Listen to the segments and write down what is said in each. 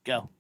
Go.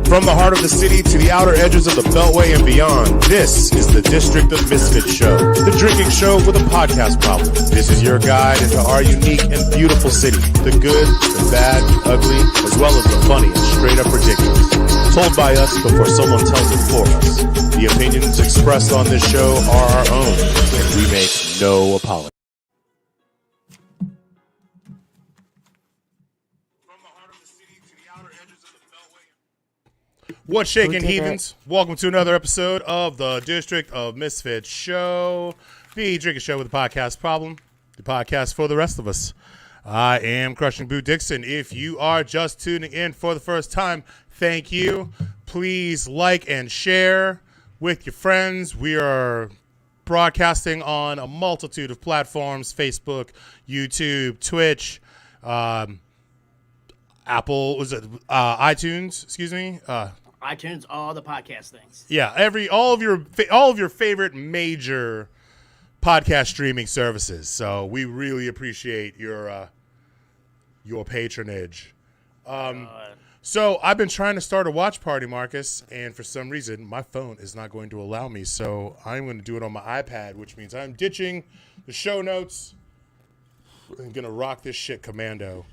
From the heart of the city to the outer edges of the Beltway and beyond, this is the District of Misfits show, the drinking show with a podcast problem. This is your guide into our unique and beautiful city, the good, the bad, the ugly, as well as the funny and straight up ridiculous. Told by us before someone tells it for us. The opinions expressed on this show are our own, and we make no apology. What's shaking, heathens? Welcome to another episode of the District of Misfits show, the drinking show with a podcast problem, the podcast for the rest of us. I am Crushing Boo Dixon. If you are just tuning in for the first time, thank you. Please like and share with your friends. We are broadcasting on a multitude of platforms: Facebook, YouTube, Twitch, Apple, iTunes, excuse me. iTunes, all the podcast things. Yeah, all of your favorite major podcast streaming services. So we really appreciate your patronage. So I've been trying to start a watch party, Marcus, and for some reason my phone is not going to allow me. So I'm going to do it on my iPad, which means I'm ditching the show notes. I'm gonna rock this shit commando.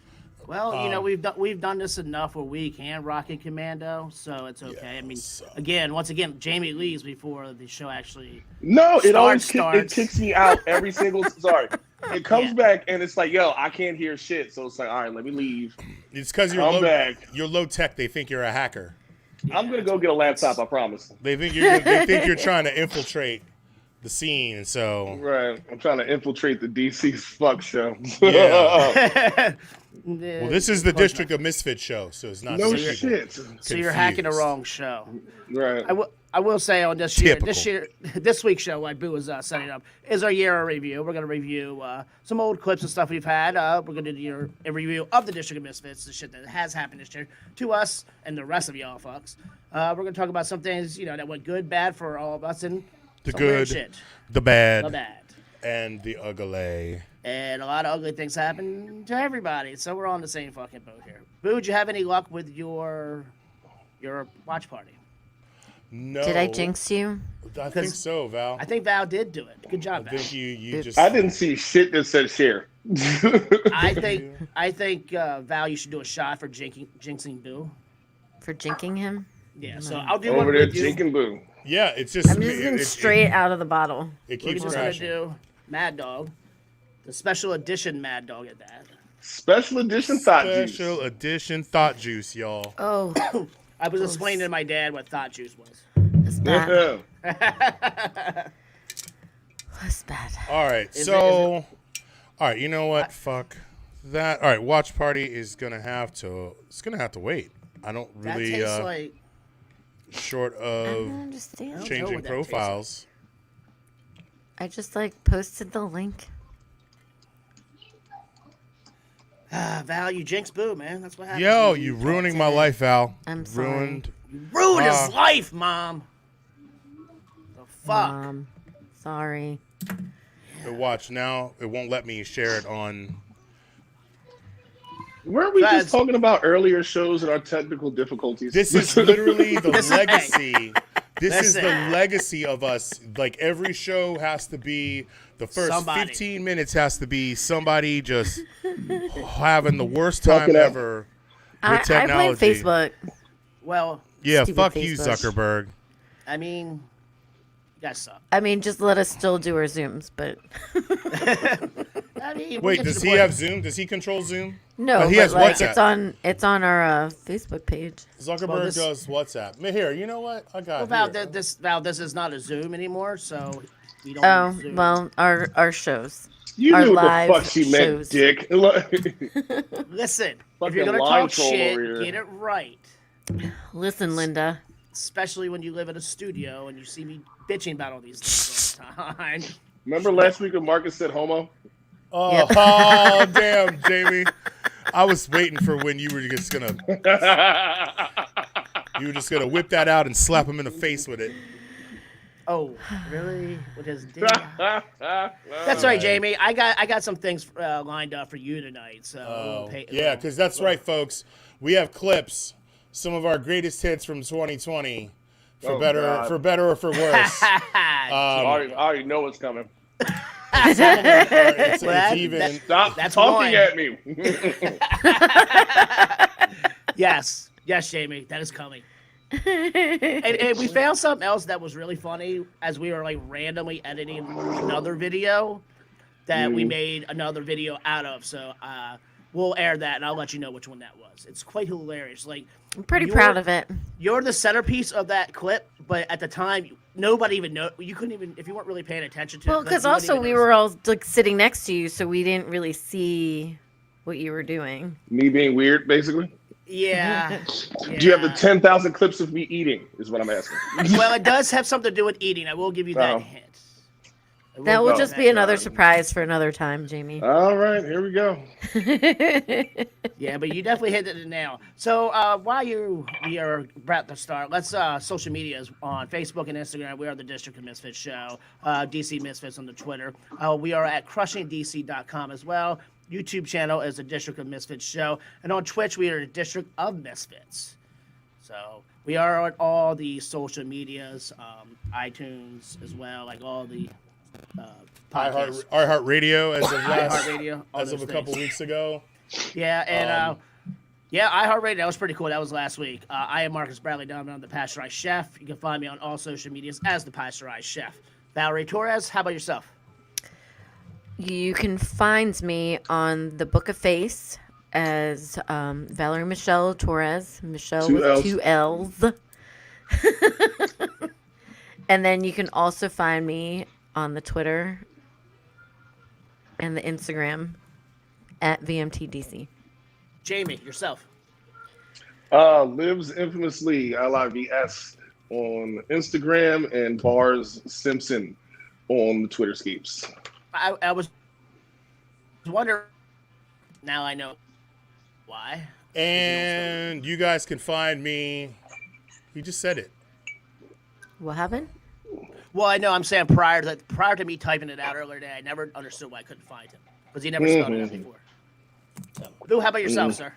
Well, you know, we've done this enough where we can rock it commando, so it's okay. Yeah, I mean, once again, Jamie leaves before the show actually. No, it always kicks me out every single. Sorry, it comes back and it's like, yo, I can't hear shit. So it's like, all right, let me leave. It's because you're low tech. They think you're a hacker. Yeah, I'm gonna go get a laptop. I promise. They think you're trying to infiltrate the scene. So right, I'm trying to infiltrate the DC's fuck show. Yeah. Well, this is the District of Misfits show, so it's not no shit. So you're hacking the wrong show, right? I will say on this week's show, like Boo was setting up, is our year in review. We're gonna review some old clips and stuff we've had. We're gonna do a review of the District of Misfits, the shit that has happened this year to us and the rest of y'all fucks. We're gonna talk about some things, you know, that went good, bad for all of us, and the some good, shit. the bad, and the ugly. And a lot of ugly things happen to everybody, so we're on the same fucking boat here. Boo, did you have any luck with your watch party? No. Did I jinx you? I think so, Val. I think Val did do it. Good job, Val. I think you just. I didn't see shit that said share. I think Val, you should do a shot for jinxing Boo. For jinxing him? Yeah, so I'll do over one there, with you. jinxing Boo. Yeah, it's just. I'm just getting straight out of the bottle. It We're keeps just gonna crashing. do Mad Dog, the special edition Mad Dog at that. Special edition THOTjuice. Special edition THOTjuice, y'all. Oh, I was explaining to my dad what THOTjuice was. it's bad. It's bad. All right, Is all right, you know what? Fuck that. All right, watch party is gonna have to. It's gonna have to wait. I don't That really. tastes like. Short I of don't understand. know changing what that tastes profiles. I just posted the link. Val, you jinx Boo, man. That's what happens. Yo, when you talk ruining to my me. life, Al. I'm sorry. Ruined. Ruined his life, Mom. The fuck. Sorry. Watch now. It won't let me share it on. Weren't we Guys. just talking about earlier shows and our technical difficulties? This is literally the Listen, hey. legacy. This is the Listen. legacy of us. Like every show has to be the first Somebody. 15 minutes has to be somebody just having the worst time Fucking up. ever with I technology. blame Facebook. Well, Yeah, Stupid fuck you, Facebook. Zuckerberg. I mean, you guys suck. I mean, just let us still do our Zooms, but I mean, Wait, get to does the he point. have Zoom? Does he control Zoom? no, But he but has like WhatsApp. it's on our Facebook page. Zuckerberg Well, this- does WhatsApp. Here, you know what? I got Well, here. Val, this is not a Zoom anymore, so we don't. Oh, use Zoom. well, our shows. You Our knew what live the fuck she meant, shows. dick. Listen, if Fucking you're gonna line talk troll shit, over here. get it right. Listen, Linda. Especially when you live in a studio and you see me bitching about all these things all the time. Remember last week when Marcus said homo? Oh, Yep. oh, damn, Jamie. I was waiting for when you were just gonna whip that out and slap him in the face with it. Oh, really? With his dick? That's right, Jamie. I got some things lined up for you tonight. So Yeah, because that's right, folks. We have clips, some of our greatest hits from 2020, for Oh, better God. or for worse. I already know what's coming. It's Well, even. Stop That's talking one. at me. yes, Jamie, that is coming. and we found something else that was really funny as we were like randomly editing another video that we made another video out of. So we'll air that, and I'll let you know which one that was. It's quite hilarious. Like, I'm pretty proud of it. you're the centerpiece of that clip, but at the time, nobody even know. You couldn't even, if you weren't really paying attention to it. Well, like, because you wouldn't also even we notice were it. all like sitting next to you, so we didn't really see what you were doing. Me being weird, basically. Yeah. Do you have the yeah. 10,000 clips of me eating? Is what I'm asking. Well, it does have something to do with eating. I will give you that Oh. hint. I That will give just you be that another hint. surprise for another time, Jamie. All right, here we go. Yeah, but you definitely hit it now. So while we are about to start, let's social medias on Facebook and Instagram. We are the District of Misfits Show. DC Misfits on the Twitter. We are at crushingdc.com as well. YouTube channel is the District of Misfits Show, and on Twitch we are the District of Misfits. So we are on all the social medias, iTunes as well, like all the podcasts. iHeartRadio as of iHeartRadio, all as of a those couple things. weeks ago. Yeah, and iHeartRadio, that was pretty cool. That was last week. I am Marcus Bradley Donovan. I'm the Pasteurized Chef. You can find me on all social medias as the Pasteurized Chef. Valerie Torres, how about yourself? You can find me on the Book of Face as Valerie Michelle Torres. Michelle Two with L's. 2 L's. And then you can also find me on the Twitter and the Instagram at VMTDC. Jamie, yourself. Lives infamously LIVS on Instagram and Bars Simpson on the Twitter skeeps. I was wondering. Now I know why. And you guys can find me. You just said it. What happened? Well, I know. I'm saying prior to me typing it out earlier today, I never understood why I couldn't find him because he never spelled it out before. So, Lou, how about yourself, sir?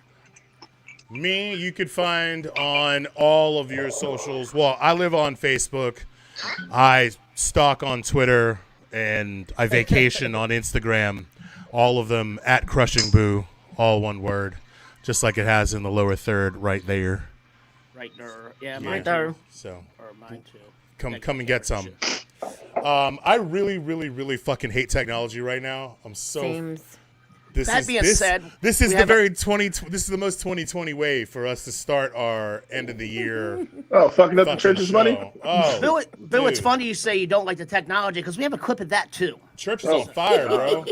Me, you could find on all of your socials. Well, I live on Facebook. I stalk on Twitter. And I vacation on Instagram. All of them at Crushing Boo. All one word. Just like it has in the lower third right there. Right there. Yeah, Yeah. mine There. too. So, Or mine too. Come and get some. I really fucking hate technology right now. I'm so. Seems. That being said, this is the very 20. This is the most 2020 way for us to start our end of the year. Oh, fucking up the church's show. money. Oh, Bill, it's funny you say you don't like the technology because we have a clip of that too. Church is on fire, bro.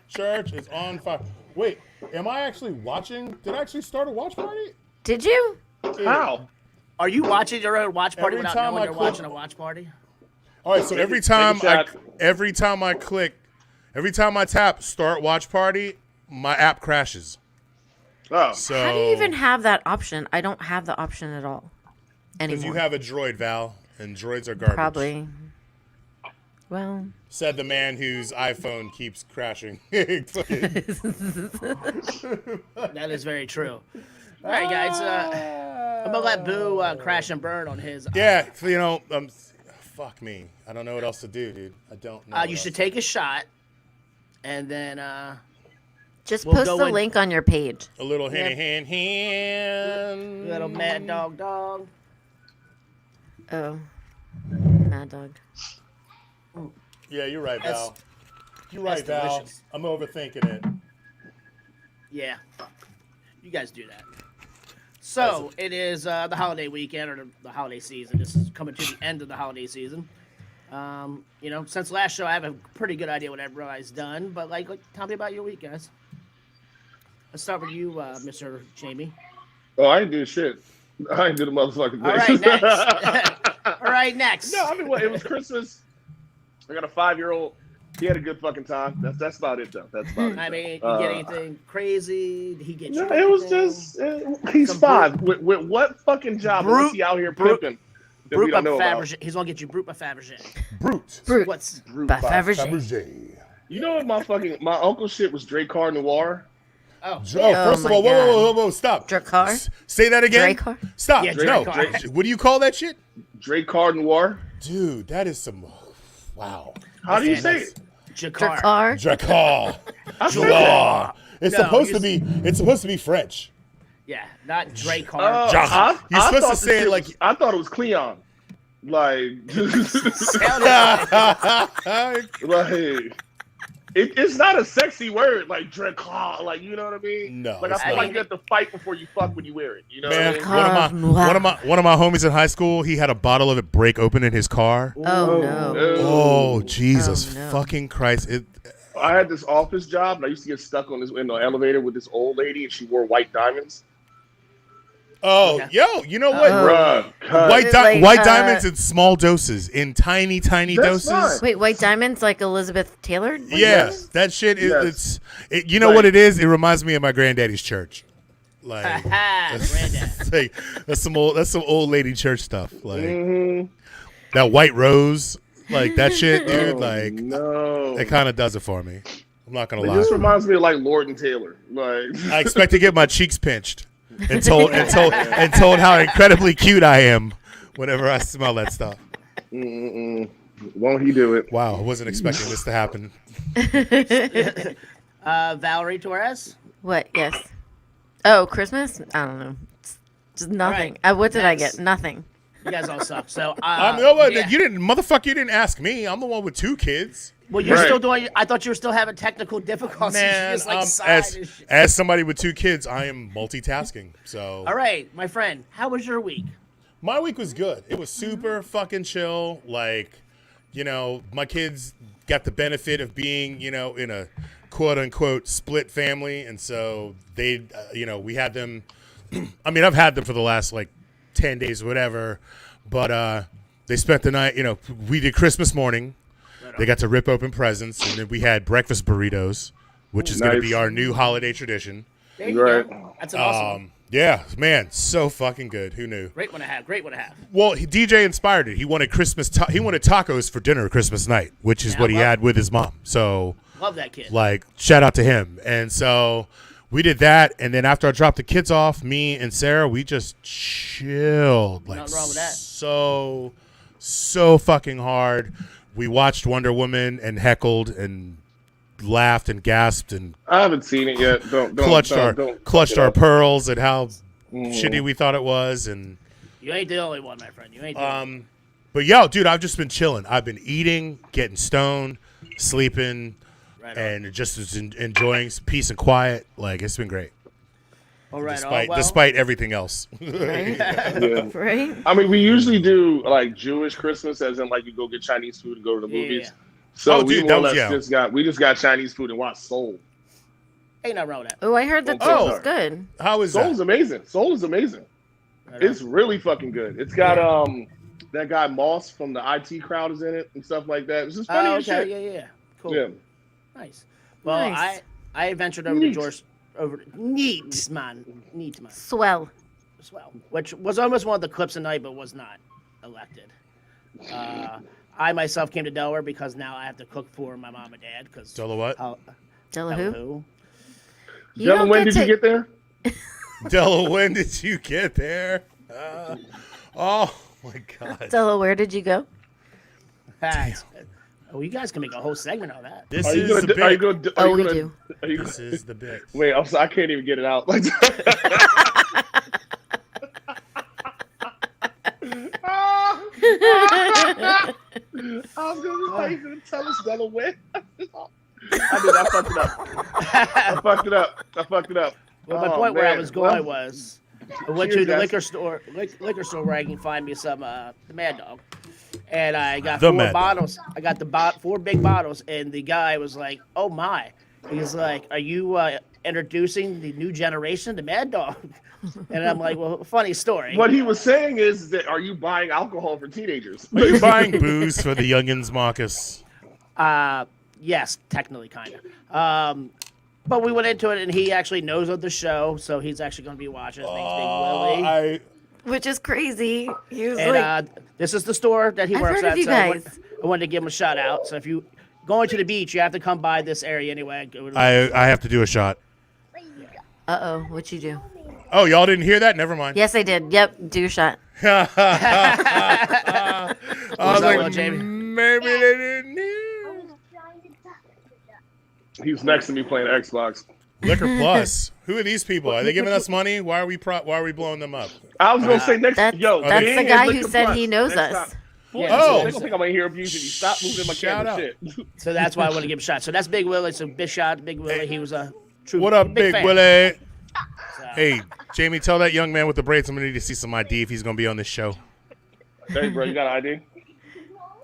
Church is on fire. Wait, am I actually watching? Did I actually start a watch party? Did you? How? Are you watching your own watch party Every without time knowing I you're click- watching a watch party? All right, so every time I tap start watch party, my app crashes. Oh, So How do you even have that option? I don't have the option at all because anymore. you have a droid, Val, and droids are garbage. Probably. Well, Said the man whose iPhone keeps crashing. That is very true. All right, guys. I'm gonna let Boo crash and burn on his. Yeah, fuck me. I don't know what else to do, dude. I don't know. You should take a shot, and then just We'll post go the in- link on your page. a little hand. little mad dog. Oh, Mad Dog. Yeah, you're right, Val. That's- You're right, that's Val. delicious. I'm overthinking it. Yeah, you guys do that. So it is the holiday weekend or the holiday season. This is coming to the end of the holiday season. Since last show, I have a pretty good idea what everybody's done. But tell me about your week, guys. Let's start with you, Mr. Jamie. oh, I ain't do shit. I ain't do the motherfucking thing. All right, next. All right, next. No, I mean, it was Christmas. I got a 5-year-old. He had a good fucking time. That's about it, though. That's about it. I mean, you get anything crazy? Did he get you? No, it was anything? just he's Some 5. With what fucking job is he out here pimping that we Brute don't by know about? Fabergé. He's gonna get you Brute by Fabergé. Brute. What's Brute By by- Fabergé. You know what my uncle shit was Dracar Noir. oh First of my all, God. whoa, stop. Dracar? Say that again. Dracar? Stop. Yeah, no. Dracar. What do you call that shit? Dracar Noir. Dude, that is some. Wow. How do you Yeah, say it? Jakar. Dracar? Dracar. I said Dracar. It's No, supposed you to be. It's supposed to be French. Yeah, not Dracar. Oh, Jac- You're supposed thought to say this it like- shit was- I thought it was Cleon. Like, it's not a sexy word like Dracar. Like, you know what I mean? No, Like, it's I feel not. like you have to fight before you fuck when you wear it. You know Man, what I mean? one of my homies in high school, he had a bottle of it break open in his car. Oh, no. Oh, Jesus Oh, no. fucking Christ. I had this office job, and I used to get stuck in the elevator with this old lady, and she wore white diamonds. Oh, yo, you know what? Bruh, cut. White, It's like, white diamonds in small doses, in tiny That's doses. fine. Wait, White Diamonds like Elizabeth Taylor? White Yeah, Diamonds? that shit is. Yes. You know what it is? It reminds me of my granddaddy's church. Like, Granddad. it's like, that's some old lady church stuff. Like Mhm. that white rose, like that shit, dude. Oh, Like no. it kind of does it for me. I'm not gonna It lie. just reminds me of like Lord and Taylor. Like, I expect to get my cheeks pinched and told how incredibly cute I am whenever I smell that stuff. won't he do it? Wow, I wasn't expecting this to happen. Valerie Torres. What? Yes. Oh, Christmas? I don't know. Just nothing. What did I Next. get? Nothing. You guys all suck. So You didn't ask me. I'm the one with 2 kids. Well, you're Right. still doing. I thought you were still having technical difficulties. You Man, just, sighed and shit. as somebody with 2 kids, I am multitasking. So All right, my friend. How was your week? my week was good. It was super fucking chill. Like, my kids got the benefit of being, in a quote unquote split family. And so they, we had them. I mean, I've had them for the last 10 days or whatever. But they spent the night, we did Christmas morning. They got to rip open presents. And then we had breakfast burritos, which is going to Nice. be our new holiday tradition. There you Right. go. That's an awesome. Yeah, man, so fucking good. Who knew? Great one to have. Great one to have. Well, DJ inspired it. He wanted he wanted tacos for dinner Christmas night, which is Yeah, what he well- had with his mom. So, Love that kid. shout out to him. And so we did that, and then after I dropped the kids off, me and Sarah, we just chilled. Nothing wrong with that. So fucking hard. We watched Wonder Woman and heckled and laughed and gasped and I haven't seen it yet. Don't clutched don't our fuck it clutched our up. pearls at how shitty we thought it was, and You ain't the only one, my friend. You ain't the only one. But yo, dude, I've just been chilling. I've been eating, getting stoned, sleeping, and just enjoying some peace and quiet. Like, it's been great. All right. Despite everything else. Right? Yeah. Right? I mean, we usually do like Jewish Christmas, as in like you go get Chinese food and go to the movies. Yeah. So dude, we more or less just got Chinese food and watched Soul. Ain't nothing wrong with that. Oh, I heard that Oh. Soul was good. How is Soul's that? amazing. Soul is amazing. Right It's really fucking good. It's got that guy Moss from the IT crowd is in it and stuff like that. It's just funny as shit. Yeah. Cool. Yeah. Nice. Well, Nice. I ventured over to George. Neat man. Swell. As well, which was almost one of the clips tonight, but was not elected. I myself came to Delaware because now I have to cook for my mom and dad. Because Della what? Della who? Della, when did you get there? Della, when did you get there? Oh my God. Della, where did you go? Oh, you guys can make a whole segment on that. This Are you is the gonna? Are you bit. gonna? We do. This is the bit. Wait, I'm sorry, I can't even get it out. Like, I was gonna tell us Della when. I fucked it up. Well, my point where I was going was, I went to the liquor store where I can find me some the Mad Dog, and I got The 4 Mad Dog. bottles. I got the 4 big bottles, and the guy was like, "Oh my!" He's like, "Are you introducing the new generation to Mad Dog?" And I'm like, "Well, funny story." What he was saying is that are you buying alcohol for teenagers? Are you buying booze for the youngins, Marcus? Yes, technically, kind of. But we went into it, and he actually knows of the show, so he's actually going to be watching. His name's Big Willie. Which is crazy. He was And like, this is the store that he I've works heard of at. you So guys. I wanted to give him a shout out. So if you going to the beach, you have to come by this area anyway. I have to do a shot. uh-oh, what'd you do? Oh, y'all didn't hear that? Never mind. Yes, I did. Yep, do a shot. I was that like, one, Jamie? maybe they didn't hear. He's next to me playing Xbox. Liquor Plus. Who are these people? Are they giving us money? Why are we blowing them up? I was gonna say next. That's the guy who said he knows us. Yeah, Oh. I don't think I'm gonna hear abusing you. Stop moving my Shout camera. out. Shit. So that's why I want to give him a shot. So that's Big Willie. So big shout out to Big Willie. He was a true. What up, Big fan. Willie? So, Hey, Jamie, tell that young man with the braids I'm going to need to see some ID if he's going to be on this show. Hey, bro, you got an ID?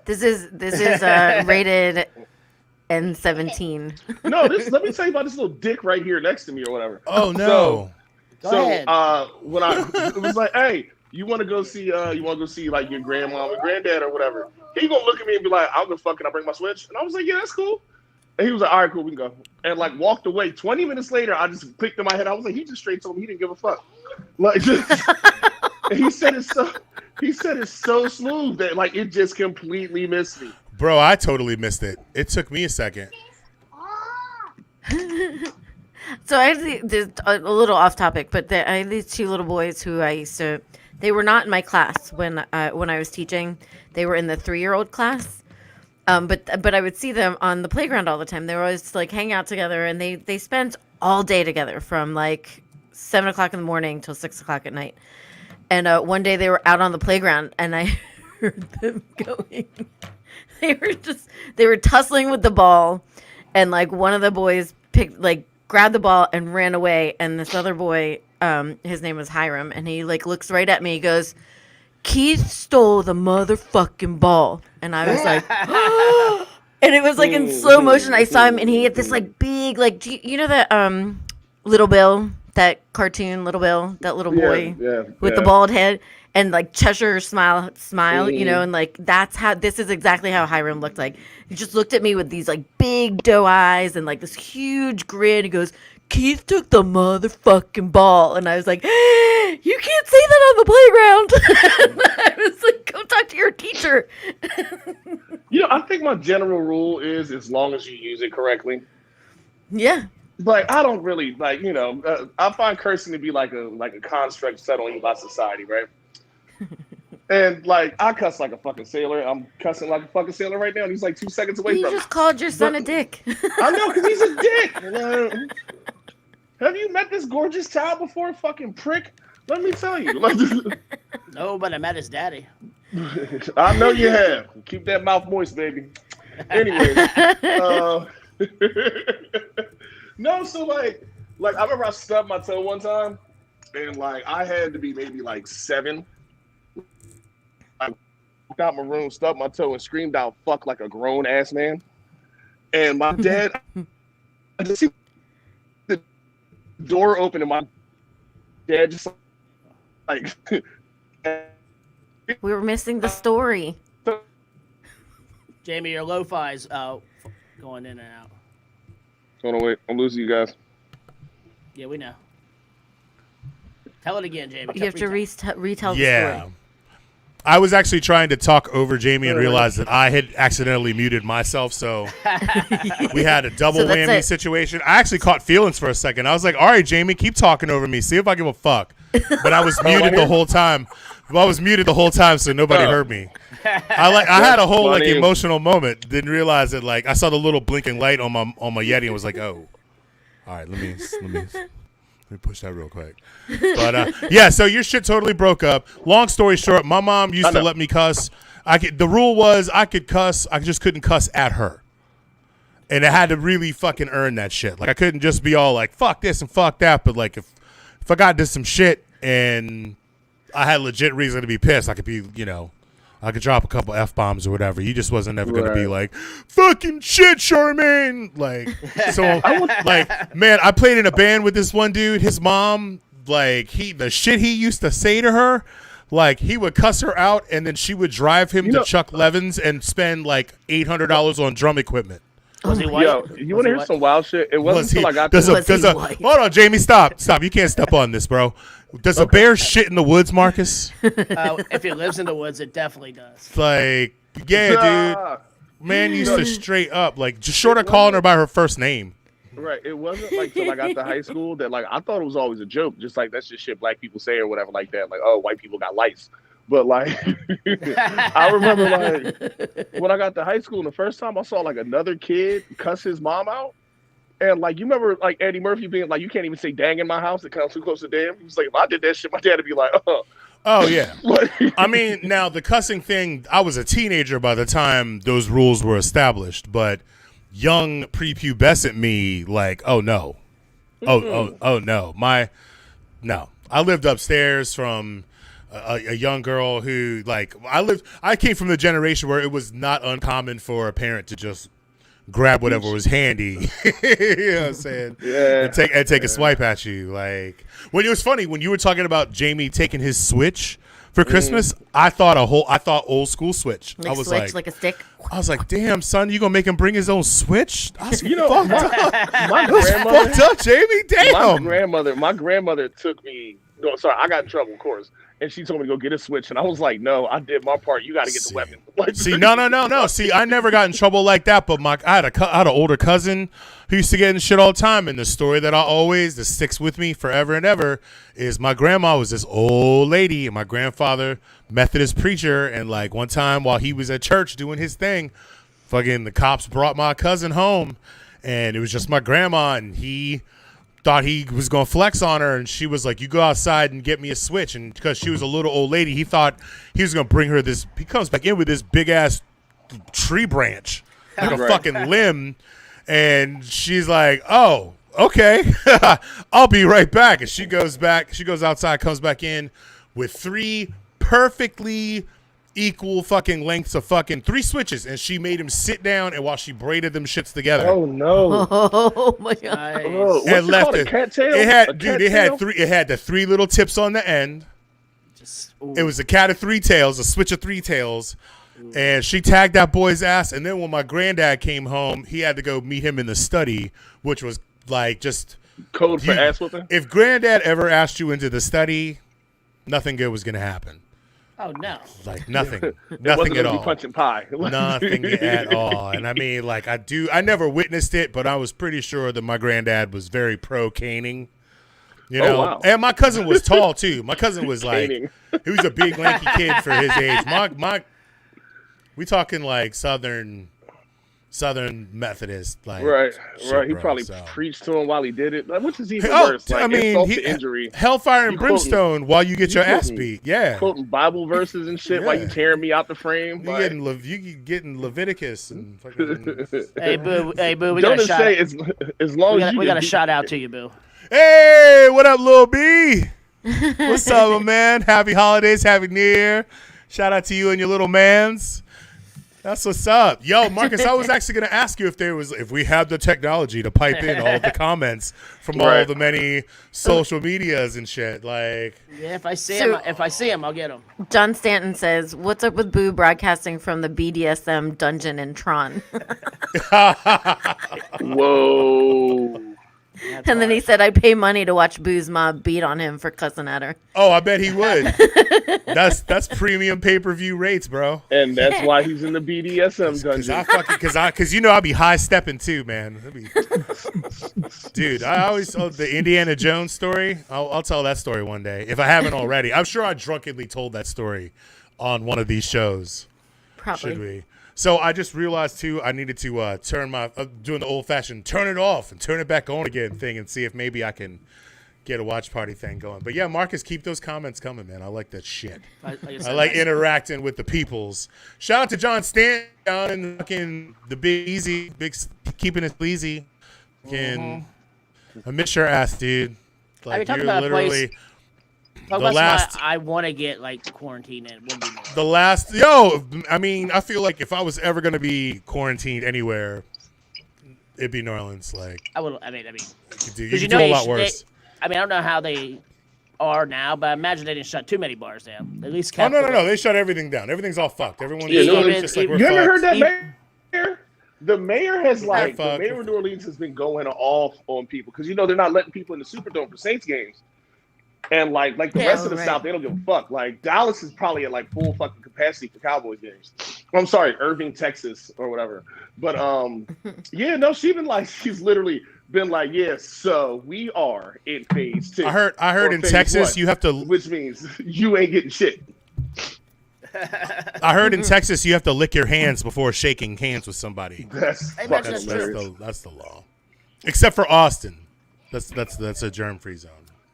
This is rated N17. No, let me tell you about this little dick right here next to me or whatever. Oh, no. Go ahead. When it was like, hey, you want to go see like your grandma or granddad or whatever? He gonna look at me and be like, I'll go fucking. I bring my Switch, and I was like, yeah, that's cool. And he was like, all right, cool, we can go. And like walked away. 20 minutes later, I just clicked in my head. I was like, he just straight told me he didn't give a fuck. Like, and he said it's so smooth that like it just completely missed me. Bro, I totally missed it. It took me a second. So I had this a little off topic, but I had these 2 little boys who they were not in my class when I was teaching. They were in the 3-year-old class. But I would see them on the playground all the time. They were always like hanging out together, and they spent all day together from like 7 o'clock in the morning till 6 o'clock at night. And one day they were out on the playground, and I heard them going. They were tussling with the ball, and like one of the boys grabbed the ball and ran away, and this other boy, his name was Hiram, and he like looks right at me. He goes, Keith stole the motherfucking ball. And I was like, and it was like in slow motion. I saw him, and he had this like big, like, you know that Little Bill, that cartoon Little Bill, that little boy with the bald head and like Cheshire smile, you know, and like this is exactly how Hiram looked like. He just looked at me with these like big doe eyes and like this huge grin. He goes, Keith took the motherfucking ball. And I was like, you can't say that on the playground. I was like, go talk to your teacher. You know, I think my general rule is as long as you use it correctly. Yeah. Like, I don't really, like, you know, I find cursing to be like a construct set on you by society, right? And, like, I cuss like a fucking sailor. I'm cussing like a fucking sailor right now, and he's like 2 seconds away You from me. just called your son a dick. I know, because he's a dick. Have you met this gorgeous child before, fucking prick? Let me tell you. Like, No, but I met his daddy. I know you have. Keep that mouth moist, baby. Anyway, no, so like I remember I stubbed my toe one time, and like I had to be maybe like 7. I walked out my room, stubbed my toe, and screamed out "fuck" like a grown ass man. And my dad, I just see the door open, and my dad just like. We were missing the story. Jamie, your lo-fi's going in and out. Hold on, wait. I'm losing you guys. Yeah, we know. Tell it again, Jamie. You have to retell the Yeah. story. I was actually trying to talk over Jamie and realized that I had accidentally muted myself, so we had a double whammy situation. I actually caught feelings for a second. I was like, all right, Jamie, keep talking over me. See if I give a fuck. But I was muted the whole time. So nobody heard me. I had a whole emotional moment. Didn't realize that I saw the little blinking light on my Yeti and was like, oh, all right, let me push that real quick. But yeah, so your shit totally broke up. Long story short, my mom used to let me cuss. The rule was I could cuss. I just couldn't cuss at her. And I had to really fucking earn that shit. I couldn't just be all like, fuck this and fuck that. But if I got to some shit and I had legit reason to be pissed, I could be, I could drop a couple F-bombs or whatever. You just wasn't ever going to be like, fucking shit, Charmaine. Man, I played in a band with this one dude. His mom, the shit he used to say to her, he would cuss her out and then she would drive him to Chuck Levin's and spend $800 on drum equipment. Was he white? Yo, you want to hear some wild shit? It wasn't until I got to hold on, Jamie, stop. You can't step on this, bro. Does a bear shit in the woods, Marcus? If he lives in the woods, it definitely does. Yeah, dude. Man used to straight up, just short of calling her by her first name. Right. It wasn't till I got to high school that I thought it was always a joke. Just that's just shit black people say or whatever like that. Oh, white people got lice. But I remember when I got to high school, and the first time I saw another kid cuss his mom out, and you remember Eddie Murphy being you can't even say dang in my house, it comes too close to damn. He was like, if I did that shit, my dad would be like, oh yeah. I mean, now the cussing thing, I was a teenager by the time those rules were established, but young prepubescent me, oh no, oh no, no. I lived upstairs from a young girl who I came from the generation where it was not uncommon for a parent to just grab whatever was handy, you know what I'm saying? Yeah. And take a swipe at you. When it was funny when you were talking about Jamie taking his Switch for Christmas, I thought old school Switch. I was Switch, like a stick. I was like, damn, son, you gonna make him bring his own Switch? I was my grandmother, fucked up, Jamie. Damn. My grandmother took me. No, sorry, I got in trouble, of course. And she told me to go get a Switch. And I was like, no, I did my part. You got to get the weapon. No. See, I never got in trouble like that. But I had an older cousin who used to get in shit all the time. And the story that sticks with me forever and ever is my grandma was this old lady and my grandfather, Methodist preacher. And one time while he was at church doing his thing, fucking the cops brought my cousin home. And it was just my grandma. And he thought he was going to flex on her, and she was like, you go outside and get me a Switch. And because she was a little old lady, he thought he was going to bring her this. He comes back in with this big ass tree branch, a fucking limb, and she's like, oh, okay, I'll be right back. And she goes outside, comes back in with 3 perfectly equal fucking lengths of fucking 3 switches, and she made him sit down, and while she braided them shits together. Oh no! Oh my god! And left it. Cattail? It had the 3 little tips on the end. It was a cat of 3 tails, a switch of 3 tails, and she tagged that boy's ass. And then when my granddad came home, he had to go meet him in the study, which was just code for ass whooping. If granddad ever asked you into the study, nothing good was gonna happen. Oh no! Nothing, nothing at all. Punching pie. Nothing at all. And I mean, I never witnessed it, but I was pretty sure that my granddad was very pro caning. You know, wow. And my cousin was tall too. My cousin was he was a big lanky kid for his age. We talking southern Southern Methodist, like Right. shit, He bro, probably so. preached to him while he did it. Like, which is even Oh, worse. Like, I mean, insult to injury. hellfire and You quoting- brimstone while you get your ass quoting- beat. Yeah, Quoting Bible verses and shit while you Yeah. tearing me out the frame. you Like, getting Leviticus and fucking. Hey, Boo. Hey, Boo. We don't got a it shout. say as long as you We got a get shout out to you, Boo. Hey, what up, Lil B? What's up, my man? Happy holidays, happy New Year. Shout out to you and your little mans. That's what's up. Yo, Marcus, I was actually going to ask you if we had the technology to pipe in all of the comments from all Right. the many social medias and shit. Like, Yeah, if I see So- him, I'll get him. John Stanton says, "What's up with Boo broadcasting from the BDSM dungeon in Tron?" Whoa. That's And then he hard. said, "I'd pay money to watch Boo's mom beat on him for cussing at her." oh, I bet he would. That's premium pay-per-view rates, bro. And that's why he's in the BDSM dungeon. Cause you know I'll be high stepping too, man. Dude, I always told the Indiana Jones story. I'll tell that story one day if I haven't already. I'm sure I drunkenly told that story on one of these shows. Probably. Should we? So I just realized too I needed to turn my doing the old fashioned turn it off and turn it back on again thing and see if maybe I can get a watch party thing going. But yeah, Marcus, keep those comments coming, man. I like that shit. I like interacting with the peoples. Shout out to John Stanton down in fucking the Big Easy, keeping it easy. I miss your ass, dude. I mean, Like talk you're about a place- literally Talk the about last- somebody I want to get like quarantined in. Would be more. the last. Yo, I mean, I feel like if I was ever gonna be quarantined anywhere, it'd be New Orleans. Like I would. I mean, you could because do a lot they- worse. I mean, I don't know how they are now, but I imagine they didn't shut too many bars down. At least Oh kept no! They shut everything down. Everything's all fucked. Everyone's Yeah, no, just like we're You ever heard fucked. that mayor? The mayor has like the fucked. mayor of New Orleans has been going off on people because they're not letting people in the Superdome for Saints games, and like the Yeah, rest of the right. South they don't give a fuck. Like Dallas is probably at like full fucking capacity for Cowboys games. I'm sorry, Irving, Texas or whatever. But yeah, no, she's literally been like, yeah, so we are in phase 2. I heard or in phase Texas 1, you have to. which means you ain't getting shit. I heard in Texas you have to lick your hands before shaking hands with somebody. That's I imagine fucking that's true. hilarious. That's the law, except for Austin. That's a germ-free zone.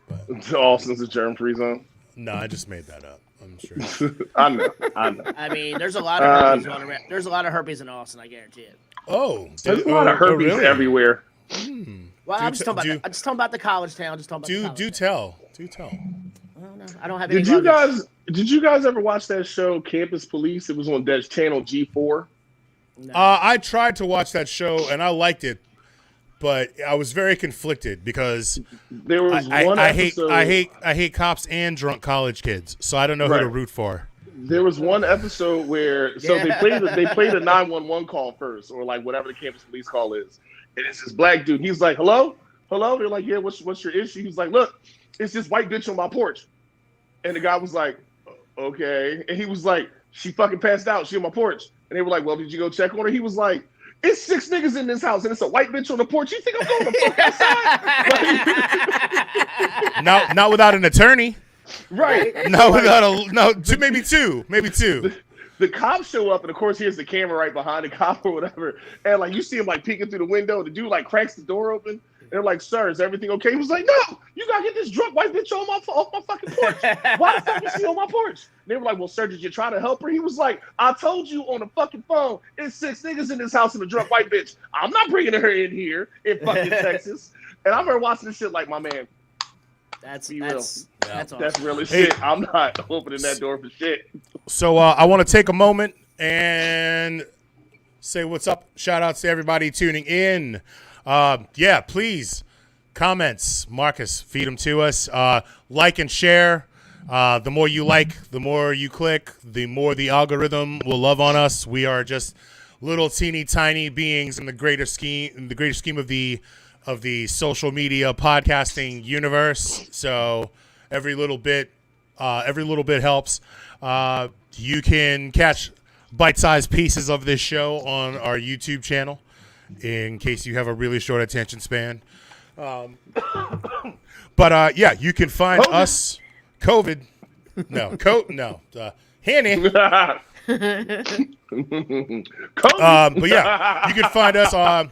But Austin's a germ-free zone. no, I just made that up. I'm sure. I know. I mean, there's a lot of herpes going around. There's a lot of herpes in Austin. I guarantee it. Oh, There's a lot of herpes really? everywhere. Well, I'm just t- talking about. I'm just talking about the college town. Just talking about. Do the college tell. town. I don't know. I don't have any. Did you guys ever watch that show Campus Police? It was on that channel G4. I tried to watch that show and I liked it, but I was very conflicted because There was I one episode. I hate cops and drunk college kids, so I don't know who to Right. root for. There was one episode where Yeah. they played a 911 call first, or like whatever the campus police call is, and it's this black dude. He's like, "Hello." They're like, "Yeah, what's your issue?" He's like, "Look, it's this white bitch on my porch," and the guy was like, "Okay," and he was like, "She fucking passed out. She on my porch," and they were like, "Well, did you go check on her?" He was like, "It's 6 niggas in this house, and it's a white bitch on the porch. You think I'm going to fuck outside?" Not without an attorney. Right. Maybe two. The cops show up, and of course, here's the camera right behind the cop or whatever. And like you see him like peeking through the window. The dude like cracks the door open. And they're like, "Sir, is everything okay?" He was like, "No, you gotta get this drunk white bitch off my fucking porch. Why the fuck is she on my porch?" They were like, "Well, sir, did you try to help her?" He was like, "I told you on the fucking phone. It's 6 niggas in this house and a drunk white bitch. I'm not bringing her in here in fucking Texas." And I remember watching this shit like, my man, That's Be real. that's awesome. that's really Hey. shit. I'm not opening that door for shit. So I want to take a moment and say what's up. Shout outs to everybody tuning in. Yeah, please comments, Marcus, feed them to us. Like and share. The more you like, the more you click, the more the algorithm will love on us. We are just little teeny tiny beings in the greater scheme of the social media podcasting universe. So every little bit helps. You can catch bite-sized pieces of this show on our YouTube channel in case you have a really short attention span. But yeah, you can find COVID. us. COVID. No. Henny. But yeah, you can find us on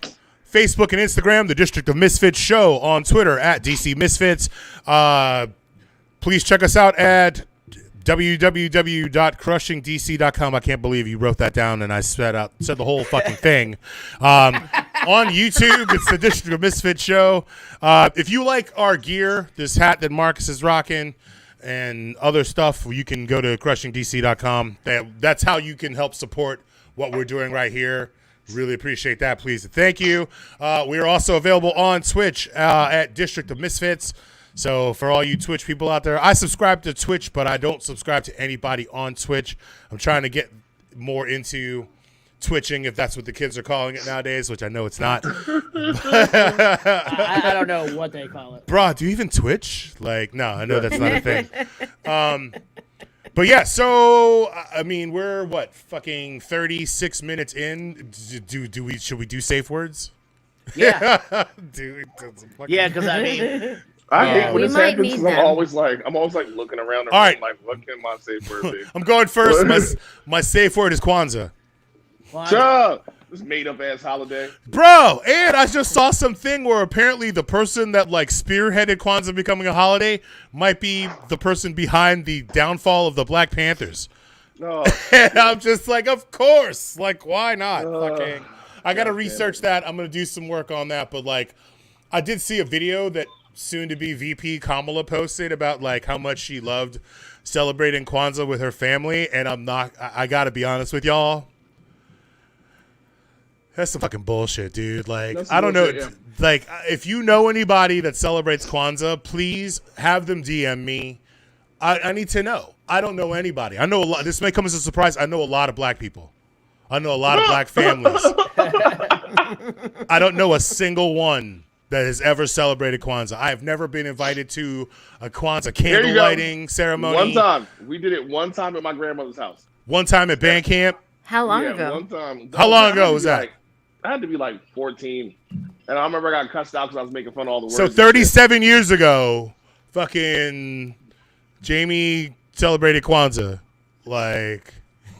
Facebook and Instagram, the District of Misfits Show, on Twitter at DC Misfits. Please check us out at www.crushingdc.com. I can't believe you wrote that down and I said the whole fucking thing. On YouTube, it's the District of Misfits Show. If you like our gear, this hat that Marcus is rocking, and other stuff, you can go to crushingdc.com. That's how you can help support what we're doing right here. Really appreciate that. Please and thank you. We are also available on Twitch at District of Misfits. So for all you Twitch people out there, I subscribe to Twitch, but I don't subscribe to anybody on Twitch. I'm trying to get more into twitching, if that's what the kids are calling it nowadays, which I know it's not. I don't know what they call it. Bro, do you even Twitch? Like, no, I know that's not a thing. But yeah, so I mean, we're what, fucking 36 minutes in. Should we do safe words? Yeah. Yeah, because I mean, I hate when We this might happens. need 'Cause them. I'm always like looking around. All right. Like, what can my safe word be? I'm going first. My safe word is Kwanzaa. Chuck, this made up ass holiday. Bro, and I just saw something where apparently the person that like spearheaded Kwanzaa becoming a holiday might be the person behind the downfall of the Black Panthers. No, And I'm just like, of course. Like, why not? Fucking, I got to research that. I'm going to do some work on that. But like, I did see a video that soon to be VP Kamala posted about like how much she loved celebrating Kwanzaa with her family. And I got to be honest with y'all. That's some fucking bullshit, dude. Like, I don't know. Bullshit, yeah. Like, if you know anybody that celebrates Kwanzaa, please have them DM me. I need to know. I don't know anybody. I know a lot. This may come as a surprise. I know a lot of black people. I know a lot of black families. I don't know a single one that has ever celebrated Kwanzaa. I have never been invited to a Kwanzaa candle lighting ceremony. One time. We did it one time at my grandmother's house. One time at band camp. How long Yeah, ago? one time. How long ago was that? I had to be like 14. And I remember I got cussed out because I was making fun of all the words. So and 37 years ago, fucking Jamie celebrated Kwanzaa. Like,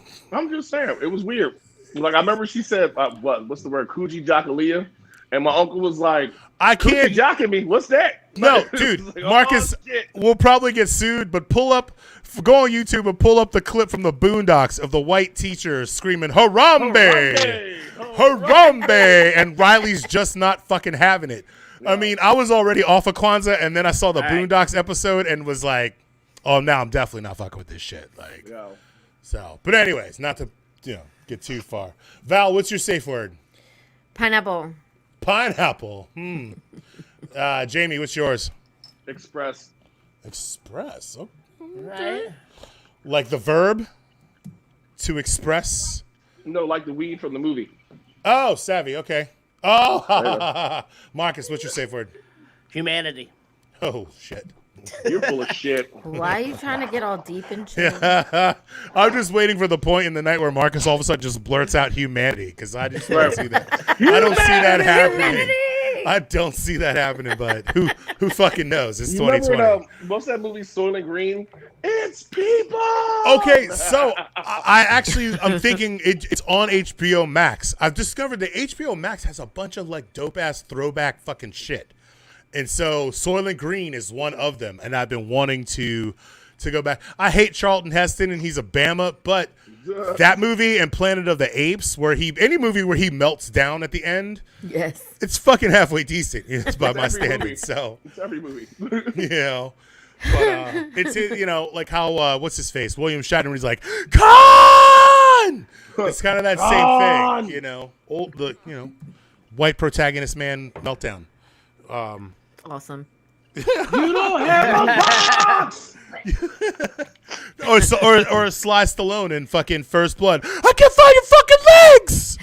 shit. I'm just saying. It was weird. Like, I remember she said, what's the word? Kuji Jakalia. And my uncle was like, I can't. Kuji jocking me. What's that? No, Like, dude, like, Marcus oh, shit. will probably get sued, but go on YouTube and pull up the clip from the Boondocks of the white teacher screaming, Harambe! Harambe! And Riley's just not fucking having it. I mean, I was already off of Kwanzaa, and then I saw the Boondocks episode and was like, oh, now I'm definitely not fucking with this shit. Like, Yo. so, but anyways, not to, get too far. Val, what's your safe word? Pineapple. Pineapple. Jamie, what's yours? Express. Express. Oh. right? Like the verb to express. No, like the weed from the movie. Oh, savvy. Okay. Oh, Marcus, what's your safe word? Humanity. Oh, shit. You're full of shit. Why are you trying to get all deep into it? I'm just waiting for the point in the night where Marcus all of a sudden just blurts out humanity because I just don't see that. I don't see that happening. I don't see that happening, but who fucking knows? It's You 2020. remember what's that movie, Soylent Green? It's people. Okay, so I'm thinking it's on HBO Max. I've discovered that HBO Max has a bunch of like dope ass throwback fucking shit, and so Soylent Green is one of them. And I've been wanting to go back. I hate Charlton Heston, and he's a Bama, but that movie and Planet of the Apes, any movie where he melts down at the end, Yes. it's fucking halfway decent. It's by my every movie. standards. So It's every movie. but it's like how what's his face, William Shatner, he's like, Khan. It's kind of that Khan! same thing, white protagonist man meltdown. Awesome. You don't have a box. or a Sly Stallone in fucking First Blood. I can't find your fucking legs.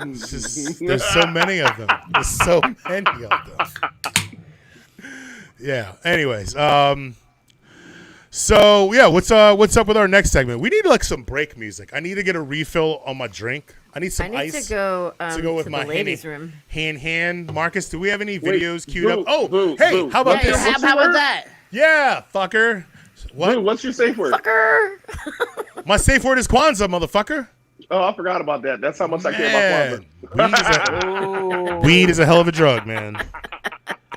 It's just, there's so many of them. There's so many of them. Yeah. Anyways, so yeah, what's up with our next segment? We need like some break music. I need to get a refill on my drink. I need some I need ice to go with to my the ladies' room. hand. Marcus, do we have any Wait, videos queued Boo, up? Oh, Boo, hey, Boo. how about Yeah, this? how about that? Yeah, fucker. What? Dude, what's your safe word? Fucker. My safe word is Kwanzaa, motherfucker. Oh, I forgot about that. That's how much I care about Kwanzaa. Weed is a hell of a drug, man.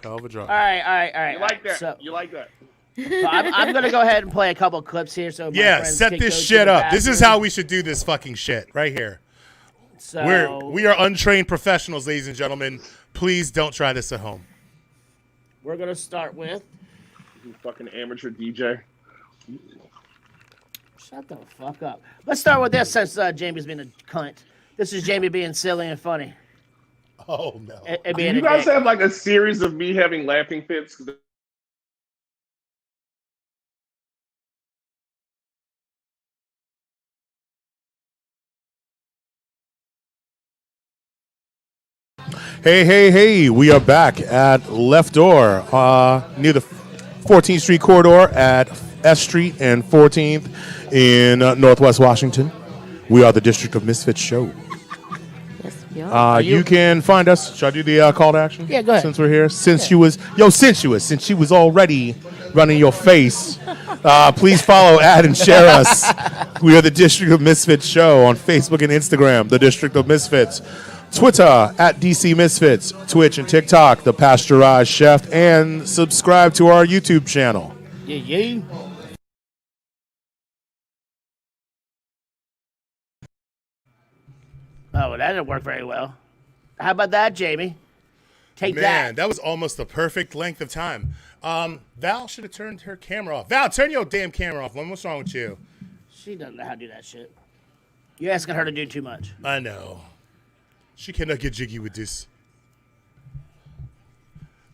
Hell of a drug. All right. You like that? So, You like that? so I'm gonna go ahead and play a couple of clips here. So my Yeah, friends set can this go to shit the up. This is bathroom. how we should do this fucking shit right here. So We are untrained professionals, ladies and gentlemen. Please don't try this at home. we're gonna start with. You fucking amateur DJ. Shut the fuck up. Let's start with this since Jamie's been a cunt. This is Jamie being silly and funny. Oh no. And Do being you a guys dick. have like a series of me having laughing fits? Hey, we are back at Left Door near the 14th Street corridor at S Street and 14th in Northwest Washington. We are the District of Misfits show. Yes, we are. You can find us. Should I do the call to action? Yeah, go ahead. Since we're here. Since she was already running your face, please follow, add, and share us. We are the District of Misfits show on Facebook and Instagram, the District of Misfits. Twitter at DC Misfits, Twitch and TikTok, the Pasteurized Chef, and subscribe to our YouTube channel. Yeah. Oh, well, that didn't work very well. How about that, Jamie? Take Man, that. that was almost the perfect length of time. Val should have turned her camera off. Val, turn your damn camera off. What's wrong with you? She doesn't know how to do that shit. You're asking her to do too much. I know. She cannot get jiggy with this.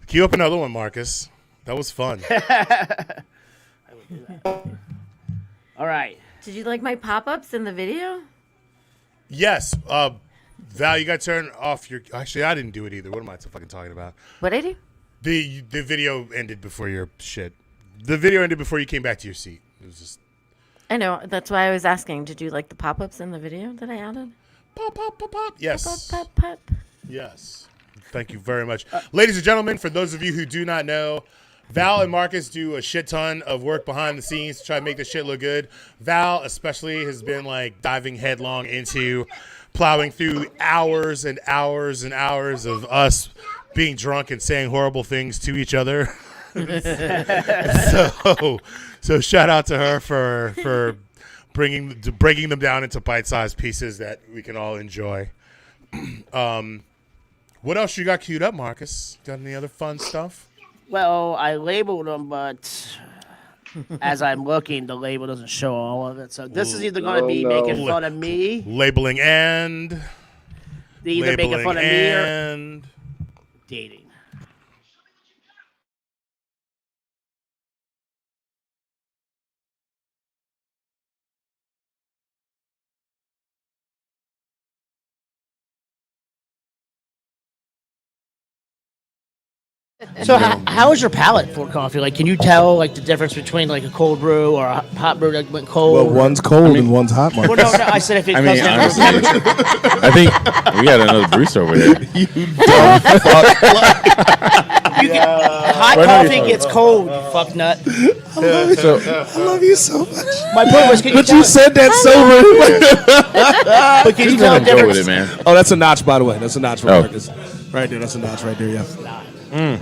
Cue up another one, Marcus. That was fun. All right. Did you like my pop-ups in the video? Yes. Val, you got to turn off your... Actually, I didn't do it either. What am I fucking talking about? What'd I do? The video ended before your shit. The video ended before you came back to your seat. It was just... I know. That's why I was asking. Did you like the pop-ups in the video that I added? Pop, pop, pop, pop. Yes. Pop, pop, pop. Yes. Thank you very much. Ladies and gentlemen, for those of you who do not know, Val and Marcus do a shit ton of work behind the scenes to try to make this shit look good. Val especially has been like diving headlong into plowing through hours and hours and hours of us being drunk and saying horrible things to each other. So shout out to her for breaking them down into bite-sized pieces that we can all enjoy. What else you got queued up, Marcus? Got any other fun stuff? Well, I labeled them, but as I'm looking, the label doesn't show all of it. So this is either going to be making fun of me. Labeling and... Either making fun of me or and... dating. So how is your palate for coffee? Like, can you tell like the difference between like a cold brew or a hot brew that went cold? Well, one's cold and one's hot. Well, no, I said if it I comes mean, down honestly, to I think we got another Bruce over there. hot coffee gets cold, you fuck nut. So, I love you so much. My point was, can you But tell? you said that sober. But can you just tell let the him go with difference? it, man. Oh, that's a notch, by the way. That's a notch for Oh. Marcus. Right there. That's a notch right there, yeah. Nah. Can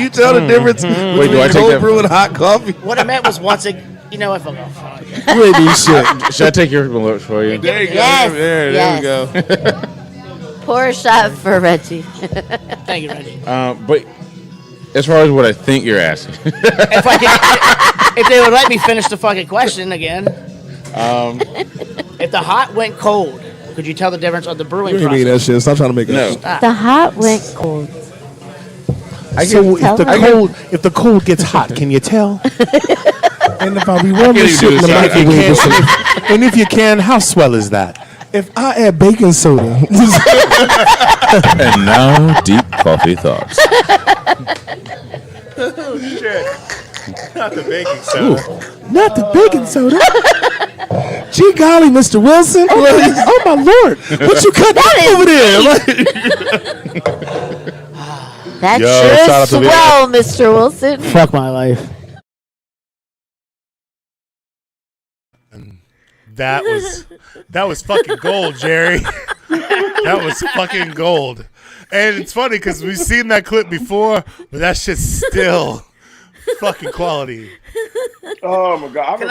you tell the difference between Wait, do I take cold that- brew and hot coffee? What I meant was once it, you know, if I'm gonna fuck. You ain't need shit. Should I take your looks for you? There you go. Yes, There we go. Pour a shot for Reggie. Thank you, Reggie. But as far as what I think you're asking, If I could, if they would let me finish the fucking question again. If the hot went cold, could you tell the difference of the brewing You ain't need process? that shit. Stop trying to make no. it. The hot went cold. So Tell them. if the cold gets hot, can you tell? And if I rewarm can't this even shit do in the this. microwave with some, And if you can, how swell is that? if I add baking soda, And now, deep coffee thoughts. Not the baking soda. not the baking soda. Gee golly, Mr. Wilson. Oh my lord. What you cut over there? That Yo, shout out sure to is swell, Mr. Wilson. Fuck my life. That was fucking gold, Jerry. That was fucking gold. And it's funny because we've seen that clip before, but that shit's still fucking quality. Oh my god! Can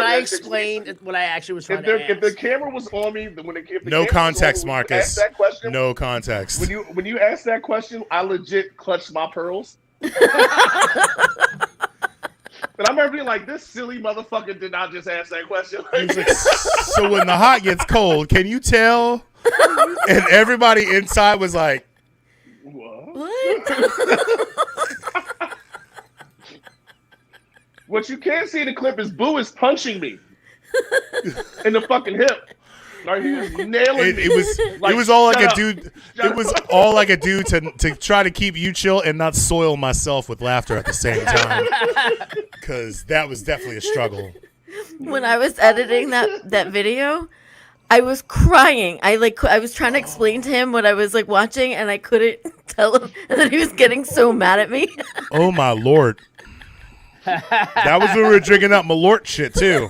I explain what I actually was trying to ask? If the camera was on me, No context, Marcus. That question, no context. When you asked that question, I legit clutched my pearls. And I remember being like, "This silly motherfucker did not just ask that question." He's like, so when the hot gets cold, can you tell? And everybody inside was like, What? What you can't see in the clip is Boo is punching me in the fucking hip. Like he was nailing me. It was all like a dude. It was all like a dude to try to keep you chill and not soil myself with laughter at the same time. Because that was definitely a struggle. When I was editing that video, I was crying. I was trying to explain to him what I was like watching, and I couldn't tell him, and then he was getting so mad at me. Oh my lord! That was when we were drinking that Malort shit too.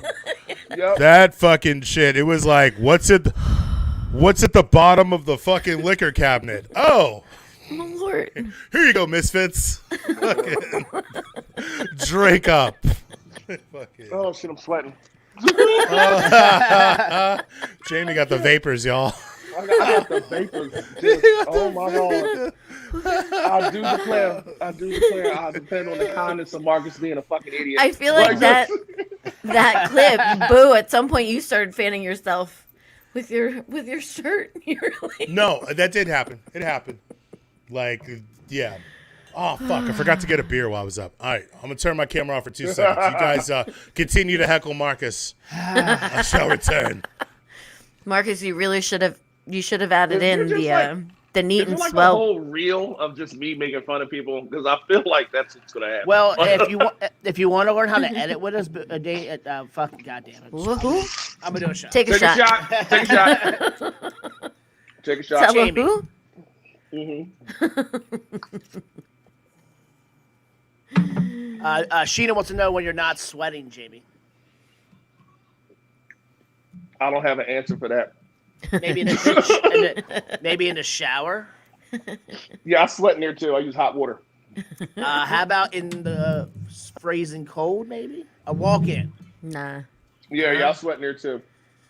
Yep. That fucking shit. It was like, what's at the bottom of the fucking liquor cabinet? Oh, Lord. Here you go, Misfits. Drink up. Oh shit, I'm sweating. Jamie got the vapors, y'all. I got the vapors. Oh my god. I do declare, I depend on the kindness of Marcus being a fucking idiot. I feel like that clip, Boo, at some point you started fanning yourself with your shirt. You're like... No, that did happen. It happened. Like, yeah. Oh, fuck. I forgot to get a beer while I was up. All right. I'm going to turn my camera off for 2 seconds. You guys continue to heckle Marcus. I shall return. Marcus, you really should have added in the neat and like swell. a whole reel of just me making fun of people because I feel like that's what's gonna happen. Well, if you want to learn how to edit with us, a day at fucking goddamn it, Woohoo. I'm gonna do a shot. Take a shot. Take a shot. Take a shot. Tell Jamie. Boo. Sheena wants to know when you're not sweating, Jamie. I don't have an answer for that. Maybe in the shower. Yeah, I sweat in there too. I use hot water. How about in the freezing cold? Maybe a walk-in. Nah. Yeah, I sweat in there too.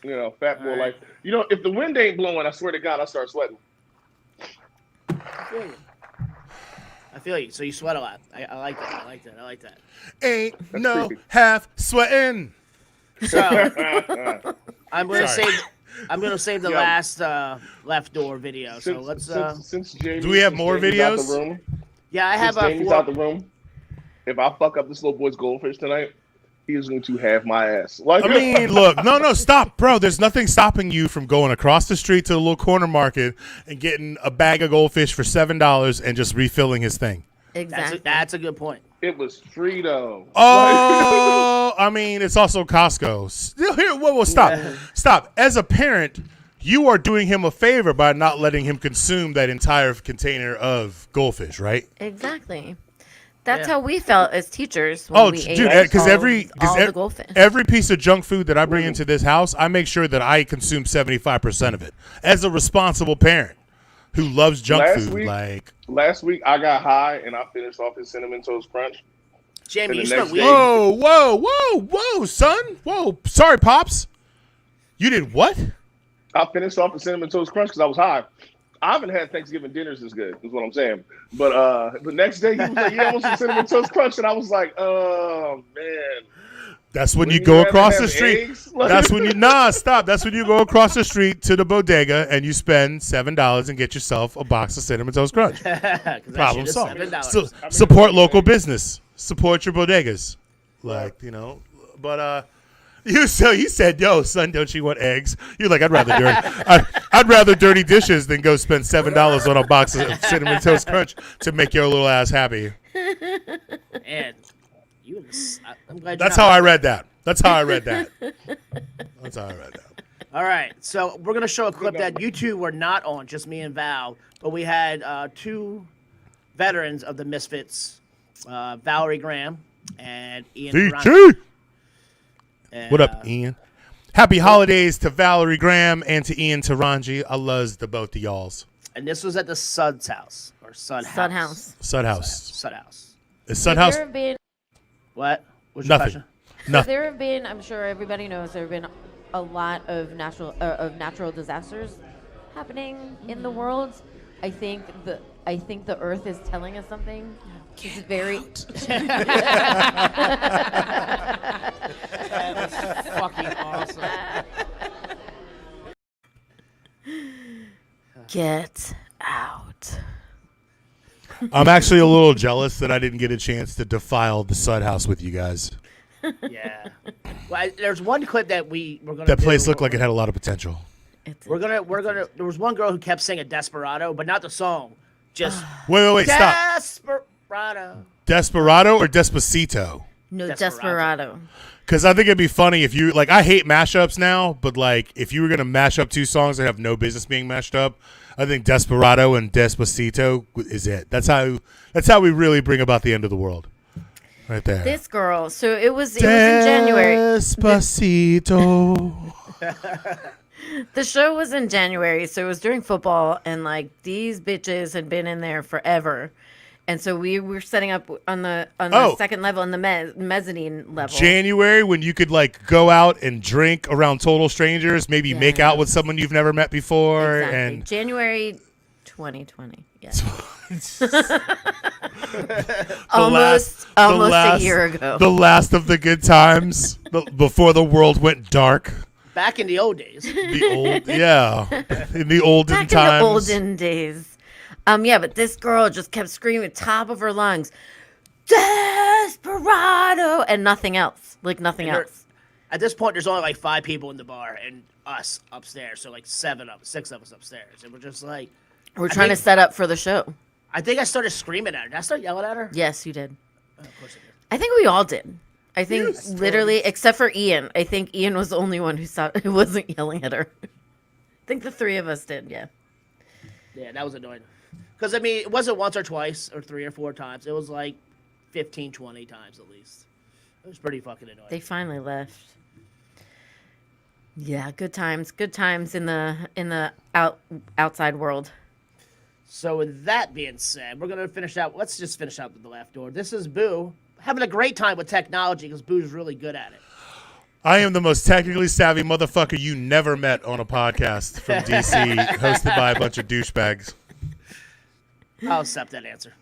You know, fat boy life. You know, if the wind ain't blowing, I swear to God, I start sweating. I feel you. So you sweat a lot. I like that. Ain't That's no creepy. half sweating. So I'm gonna save the last left door video. So let's. Since Jamie, Do we have more Jamie's out videos? the room, Yeah, I have Jamie's out the room. If I fuck up this little boy's goldfish tonight, he is going to have my ass. Like, I mean, look, no, stop, bro. There's nothing stopping you from going across the street to the little corner market and getting a bag of goldfish for $7 and just refilling his thing. Exactly. That's a good point. it was free though. Oh, I mean, it's also Costco. Here, whoa, stop. Stop. As a parent, you are doing him a favor by not letting him consume that entire container of goldfish, right? Exactly. That's how we felt as teachers when Oh, we dude, ate because all the goldfish. every piece of junk food that I bring into this house, I make sure that I consume 75% of it. As a responsible parent who loves junk food, last week I got high and I finished off his Cinnamon Toast Crunch. Jamie, you And the smell next weed. Whoa, son. Whoa, sorry, Pops. You did what? I finished off the Cinnamon Toast Crunch because I was high. I haven't had Thanksgiving dinners as good, is what I'm saying. But the next day he was like, "Yeah, I want some Cinnamon Toast Crunch," and I was like, "Oh man." That's when Would you go rather across have the street. eggs? That's when you stop. That's when you go across the street to the bodega and you spend $7 and get yourself a box of Cinnamon Toast Crunch. Problem solved. Support local business. Support your bodegas. You said, "Yo, son, don't you want eggs?" You're like, I'd rather dirty dishes than go spend $7 on a box of Cinnamon Toast Crunch to make your little ass happy. And I'm glad. That's how I read that. All right, so we're gonna show a clip that you two were not on, just me and Val, but we had two veterans of the Misfits, Valerie Graham and Ian. VG. What up, Ian? Happy holidays to Valerie Graham and to Ian Taranji. I loves the both of y'alls. And this was at the Sud's house or Sud House. Sud House. Sud House. Is Sud House? There have been, What? What's your Nothing. question? Nothing. there have been, I'm sure everybody knows, there have been a lot of natural disasters happening in the world. I think the Earth is telling us something. It's very. That was fucking awesome. Get out. I'm actually a little jealous that I didn't get a chance to defile the Sud House with you guys. Yeah. Well, there's one clip that we're gonna. That place do. looked like it had a lot of potential. We're gonna. There was one girl who kept singing "Desperado," but not the song. Just Wait, stop. Desperado. Desperado or Despacito? No, Desperado. Desperado. Because I think it'd be funny if you, like, I hate mashups now, but, like, if you were going to mash up two songs that have no business being mashed up, I think Desperado and Despacito is it. That's how we really bring about the end of the world. Right there. This girl. So it was in January. Despacito. The show was in January, so it was during football, and like these bitches had been in there forever, and so we were setting up on the second level, on the mezzanine level. January, when you could like go out and drink around total strangers, maybe make out with someone you've never met before, Exactly. and January 2020. Yes. almost a year ago. The last of the good times before the world went dark. Back in the old days. The old, yeah, in the olden Back times. in the olden days. Yeah, but this girl just kept screaming at the top of her lungs, Desperado, and nothing else. Like nothing else. At this point, there's only like 5 people in the bar and us upstairs. So like 6 of us upstairs, and we're just like, We're trying to set up for the show. I think I started screaming at her. Did I start yelling at her? Yes, you did. Oh, of course I did. I think we all did. I think literally, except for Ian. I think Ian was the only one who wasn't yelling at her. I think the 3 of us did, yeah. Yeah, that was annoying. Because, I mean, it wasn't once or twice or 3 or 4 times. It was like 15, 20 times at least. It was pretty fucking annoying. They finally left. Yeah, good times. Good times in the outside world. So with that being said, we're going to finish out. Let's just finish out with the left door. This is Boo. Having a great time with technology because Boo's really good at it. I am the most technically savvy motherfucker you never met on a podcast from DC, hosted by a bunch of douchebags. I'll accept that answer.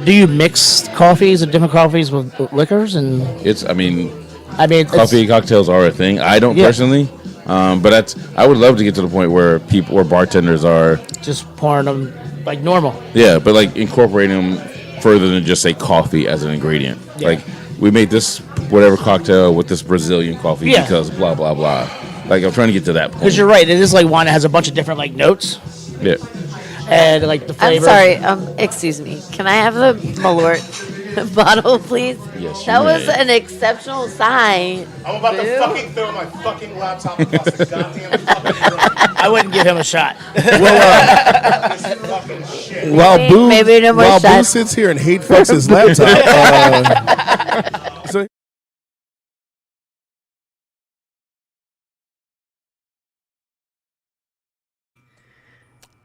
Do you mix coffees and different coffees with liquors? And I mean, it's, coffee cocktails are a thing. I don't personally, but I would love to get to the point where bartenders are just pouring them like normal. Yeah, but like incorporating them further than just say coffee as an ingredient. Yeah. Like we made this whatever cocktail with this Brazilian coffee because blah blah blah. Like I'm trying to get to that point. Because you're right, it is like wine that has a bunch of different like notes. Yeah. And like the I'm flavors. sorry. Excuse me. Can I have the Malort bottle, please? Yes, That you was may. an exceptional sign. I'm about to Boo. fucking throw my fucking laptop across the goddamn fucking room. I wouldn't give him a shot. This fucking shit. While Boo, maybe no more while Boo shots. sits here and hate fucks his laptop. So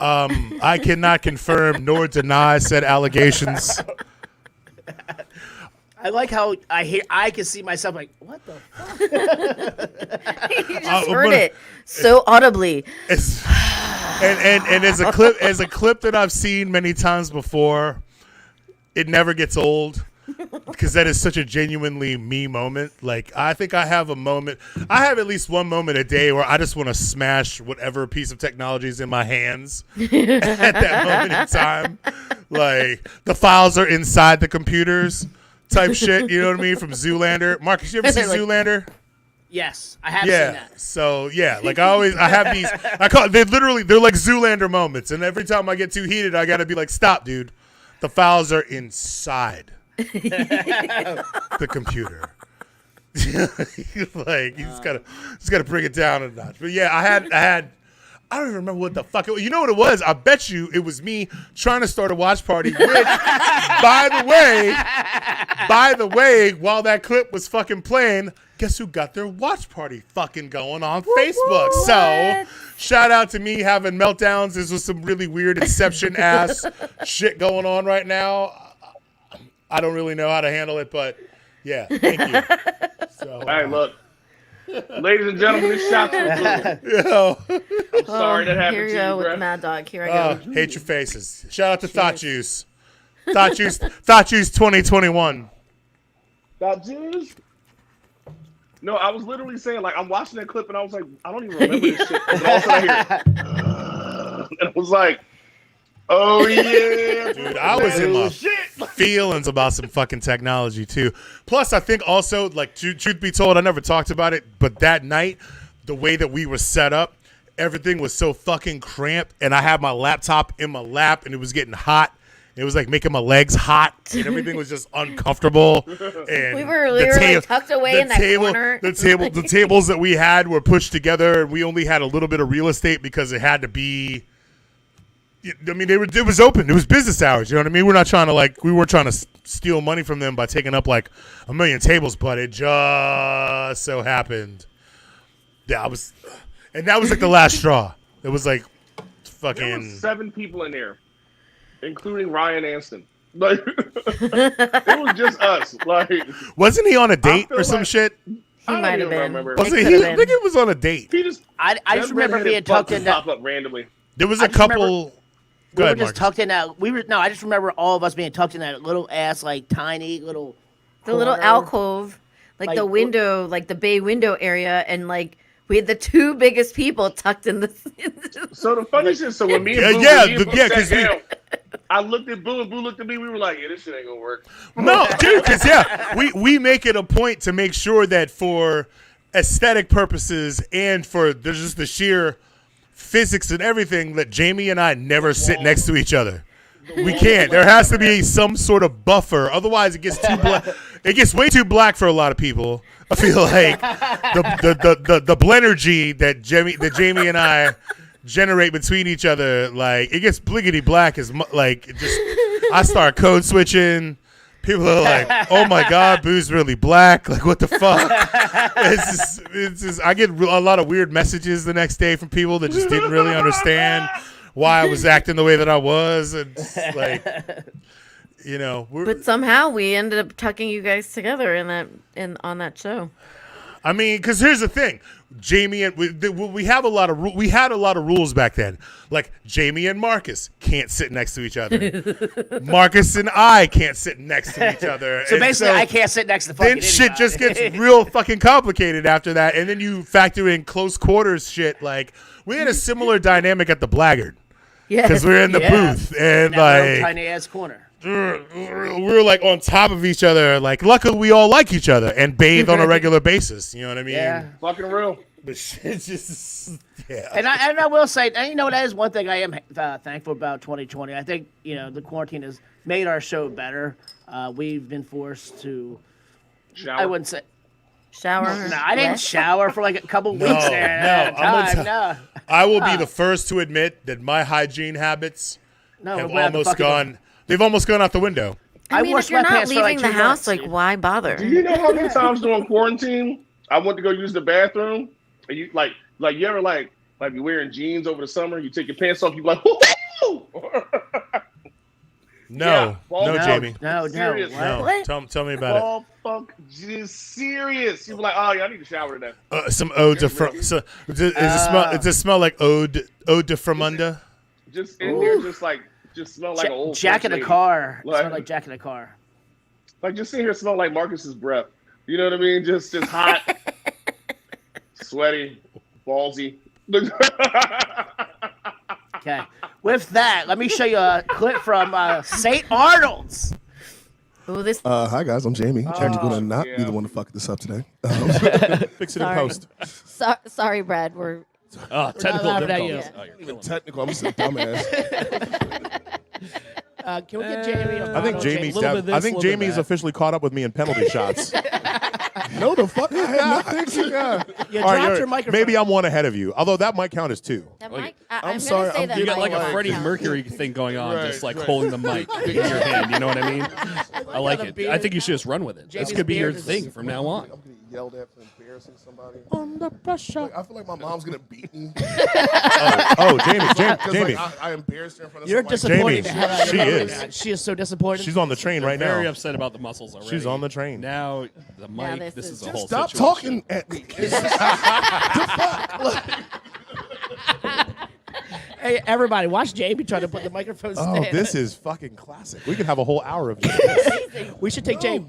I cannot confirm nor deny said allegations. I like how I can see myself like, what the fuck? You just heard it so audibly. And as a clip that I've seen many times before, it never gets old because that is such a genuinely me moment. Like I think I have a moment. I have at least one moment a day where I just want to smash whatever piece of technology is in my hands at that moment in time. Like the files are inside the computers type shit. You know what I mean? From Zoolander. Marcus, you ever seen Zoolander? Yes, I have seen that. So yeah, like I have these. They're like Zoolander moments, and every time I get too heated, I gotta be like, stop, dude. The files are inside the computer. Like you just gotta bring it down a notch. But yeah, I don't even remember what the fuck it was. You know what it was? I bet you it was me trying to start a watch party. Which, by the way, while that clip was fucking playing, guess who got their watch party fucking going on Facebook? So, shout out to me having meltdowns. This was some really weird Inception ass shit going on right now. I don't really know how to handle it, but yeah, thank you. So, Hey, look. Ladies and gentlemen, this shot's for Blue. I'm sorry that happened Here to you you, go with bro. the Mad Dog. Here I go. hate your faces. Shout out to THOTjuice. THOTjuice 2021. THOTjuice? No, I was literally saying, like, I'm watching that clip and I was like, I don't even remember this shit. And all of a sudden I hear, and I was like, oh yeah, Dude, I was in my shit. feelings about some fucking technology too. Plus, I think also, like, truth be told, I never talked about it, but that night, the way that we were set up, everything was so fucking cramped, and I had my laptop in my lap, and it was getting hot. It was like making my legs hot, and everything was just uncomfortable. And We were like, tucked away in that corner. The tables that we had were pushed together, and we only had a little bit of real estate because it had to be. I mean, it was open. It was business hours. You know what I mean? We weren't trying to steal money from them by taking up like a million tables, but it just so happened. Yeah, and that was like the last straw. It was like fucking. There was 7 people in there, including Ryan Anston. Like, it was just us. Like, wasn't he on a date or some like- shit? He I don't might have even been. remember. Was It he? could've I think been. it was on a date. He just. I just remember being tucked in that. Pop up randomly. There was I a just remember- couple. We Go were ahead, just Marcus. tucked in that. I just remember all of us being tucked in that little ass, like tiny little. The little corner. alcove, like the Like, window, like the bay window area, and like we had the 2 biggest people tucked in the. So the funny shit. So when me and Boo, Yeah, when me and Boo yeah, sat 'cause we- down, I looked at Boo and Boo looked at me. We were like, "Yeah, this shit ain't gonna work." No, dude, because we make it a point to make sure that for aesthetic purposes and for there's just the sheer physics and everything that Jamie and I never sit next to each other. We can't. There has to be some sort of buffer. Otherwise, it gets too black. It gets way too black for a lot of people. I feel like the blendergy that Jamie and I generate between each other, like it gets bliggity black. Like it just, I start code switching. People are like, "Oh my God, Boo's really black." Like, what the fuck? It's just. I get a lot of weird messages the next day from people that just didn't really understand why I was acting the way that I was, and just, like, you know. But somehow we ended up tucking you guys together on that show. I mean, because here's the thing, Jamie and we have a lot of we had a lot of rules back then. Like Jamie and Marcus can't sit next to each other. Marcus and I can't sit next to each other. So And basically, I can't sit next to fucking then shit anybody. just gets real fucking complicated after that, and then you factor in close quarters shit. Like we had a similar dynamic at the Blackguard Yeah. because we were in the Yeah. booth and That little like. tiny ass corner. We were like on top of each other. Like, luckily, we all like each other and bathe on a regular basis. You know what I mean? Yeah. Fucking real. But shit's just, yeah. And I will say, and you know, that is one thing I am thankful about 2020. I think, you know, the quarantine has made our show better. We've been forced to, Shower. I wouldn't say, Shower. no, I didn't Wet. shower for like a couple weeks No, there at a I'm gonna time. No, I will be the first to admit that my hygiene habits no, have we're at the almost fucking- gone. They've almost gone out the window. I mean, wore if you're not sweatpants for, like, leaving the 2 house, months, like, dude. why bother? Do you know how many times during quarantine I went to go use the bathroom, and you like you ever like you wearing jeans over the summer, you take your pants off, you like, woo! No, Yeah, no, no. Jamie. No, Serious. what? No, What? tell me about it. Oh fuck, just serious. You were like, oh yeah, I need to shower today. Some eau de from. So, does it smell? Does it smell like eau de Framunda? Just in there, just smell like an old Jack in French the lady. car. It Like- smelled like Jack in the car. Like just sitting here smell like Marcus's breath. You know what I mean? Just hot, sweaty, ballsy. Okay. With that, let me show you a clip from St. Arnold's. Oh, this. Hi guys, I'm Jamie. I'm gonna not be yeah. the one to fuck this up today. Fix it in Sorry. post. Sorry, Brad. We're Technical laughing at you. difficulties. Oh, you're killing me. Technical. I'm just a dumbass. Can we get Jamie? I think Jamie's. little bit this, I think little bit Jamie's that. officially caught up with me in penalty shots. No, the fuck. I had not. Thanks, you guys. You All right, dropped your microphone. maybe I'm one ahead of you. Although that might count as 2. That Like, mic, I'm I'm sorry, gonna say I'm that You got mic like a might Freddie count. Mercury thing going on, Right, just like right. holding the mic in your hand. You know what I mean? I like the it. beard. I think you should just run with it. Jamie's This could be your beard is- thing from now on. I'm getting yelled at for embarrassing somebody. Under pressure. Like, I feel like my mom's gonna beat me. Oh, Jamie, Because Jamie. like, I embarrassed her in front of You're somebody. disappointed Jamie, to have that she in is. there. She is so disappointed. She's on the train right Very now. upset about the muscles already. She's on the train. Now the mic. this This is is a whole Stop situation. talking at me. Hey, everybody, watch Jamie try to put the microphone Oh, stand. this is fucking classic. We could have a whole hour of this. We should take Jamie.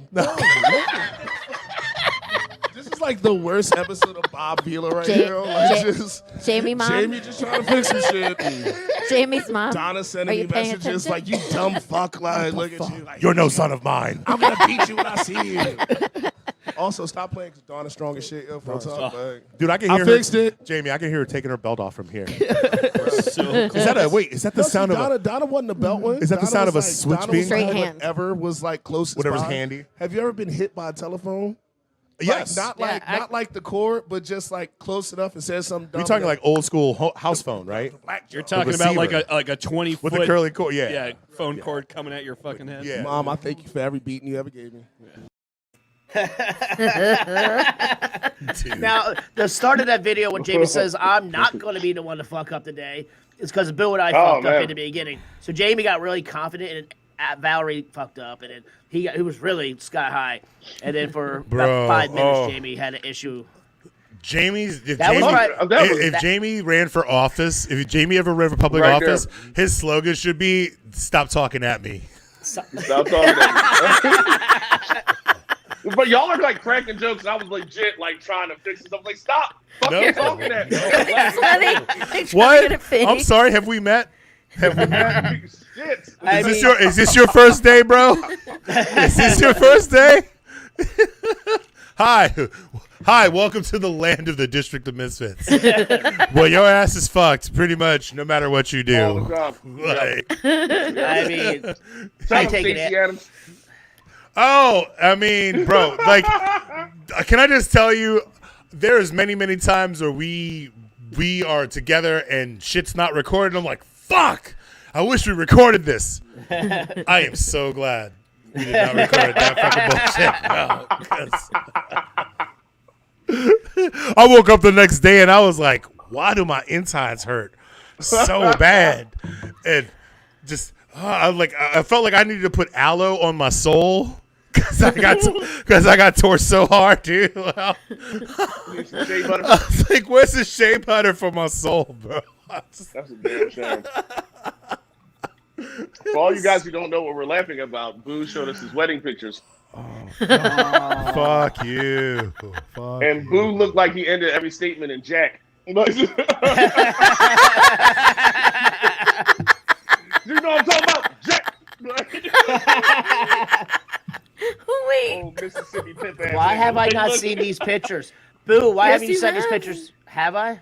This is like the worst episode of Bob Vila right Ja- here. Like, Ja- just Jamie mom, Jamie just trying to fix some shit. And Jamie's mom. Donna Are sending you me paying messages attention? like, "You dumb fuck!" Like, look at you. Like, You're no son of mine. I'm gonna beat you when I see you. Also, stop playing because Donna's strong as shit. Yo, from top, like, Dude, I can I hear fixed her. it. Jamie, I can hear her taking her belt off from here. So Is that a wait? Is that the No, sound see, of a? Donna wasn't the belt one. Is that the Donna sound of was a switch Donna being- was like Straight hands. Whatever was like closest. Whatever's by. handy. Have you ever been hit by a telephone? Yes. Like, not like the cord, but just like close enough and says something dumb. We're talking like old school house phone, right? you're talking about like a 20 With foot the curly cord. Yeah. yeah phone cord coming at your fucking head. Yeah. Mom, I thank you for every beating you ever gave me. Now, the start of that video when Jamie says, I'm not going to be the one to fuck up today, is because Bill and I fucked up man. in the beginning. So Jamie got really confident, and Valerie fucked up, and then he was really sky high. And then for Bro, about 5 minutes, oh. Jamie had an issue. If That was right. if Jamie ran for office, if Jamie ever ran for public Right office, there. his slogan should be "Stop talking at me." Stop talking. But y'all are like cracking jokes. And I was legit like trying to fix it. I'm like, stop fucking talking at me. What? I'm sorry. Have we met? Shit. Is this your first day, bro? Is this your first day? Hi, welcome to the land of the District of Misfits. Well, your ass is fucked pretty much no matter what you do. All the time. Like, I mean, I Shout out take Stacey it. Adams. oh, I mean, bro, like, can I just tell you, there's many times where we are together and shit's not recorded. I'm like, fuck, I wish we recorded this. I am so glad we did not record that fucking bullshit. No, 'cause I woke up the next day and I was like, why do my insides hurt so bad? And just, I felt like I needed to put aloe on my soul. Cause I got tore so hard, dude. I was like, "Where's the shea butter for my soul, bro?" That's a damn shame. For all you guys who don't know what we're laughing about, Boo showed us his wedding pictures. Fuck you. Fuck And you. Boo looked like he ended every statement in Jack. You know what I'm talking about? Jack! Wait. Oh, Mississippi pimp ass. Why have I not Look, seen these pictures? Boo, why Yes, haven't you you sent these have. pictures? Have I?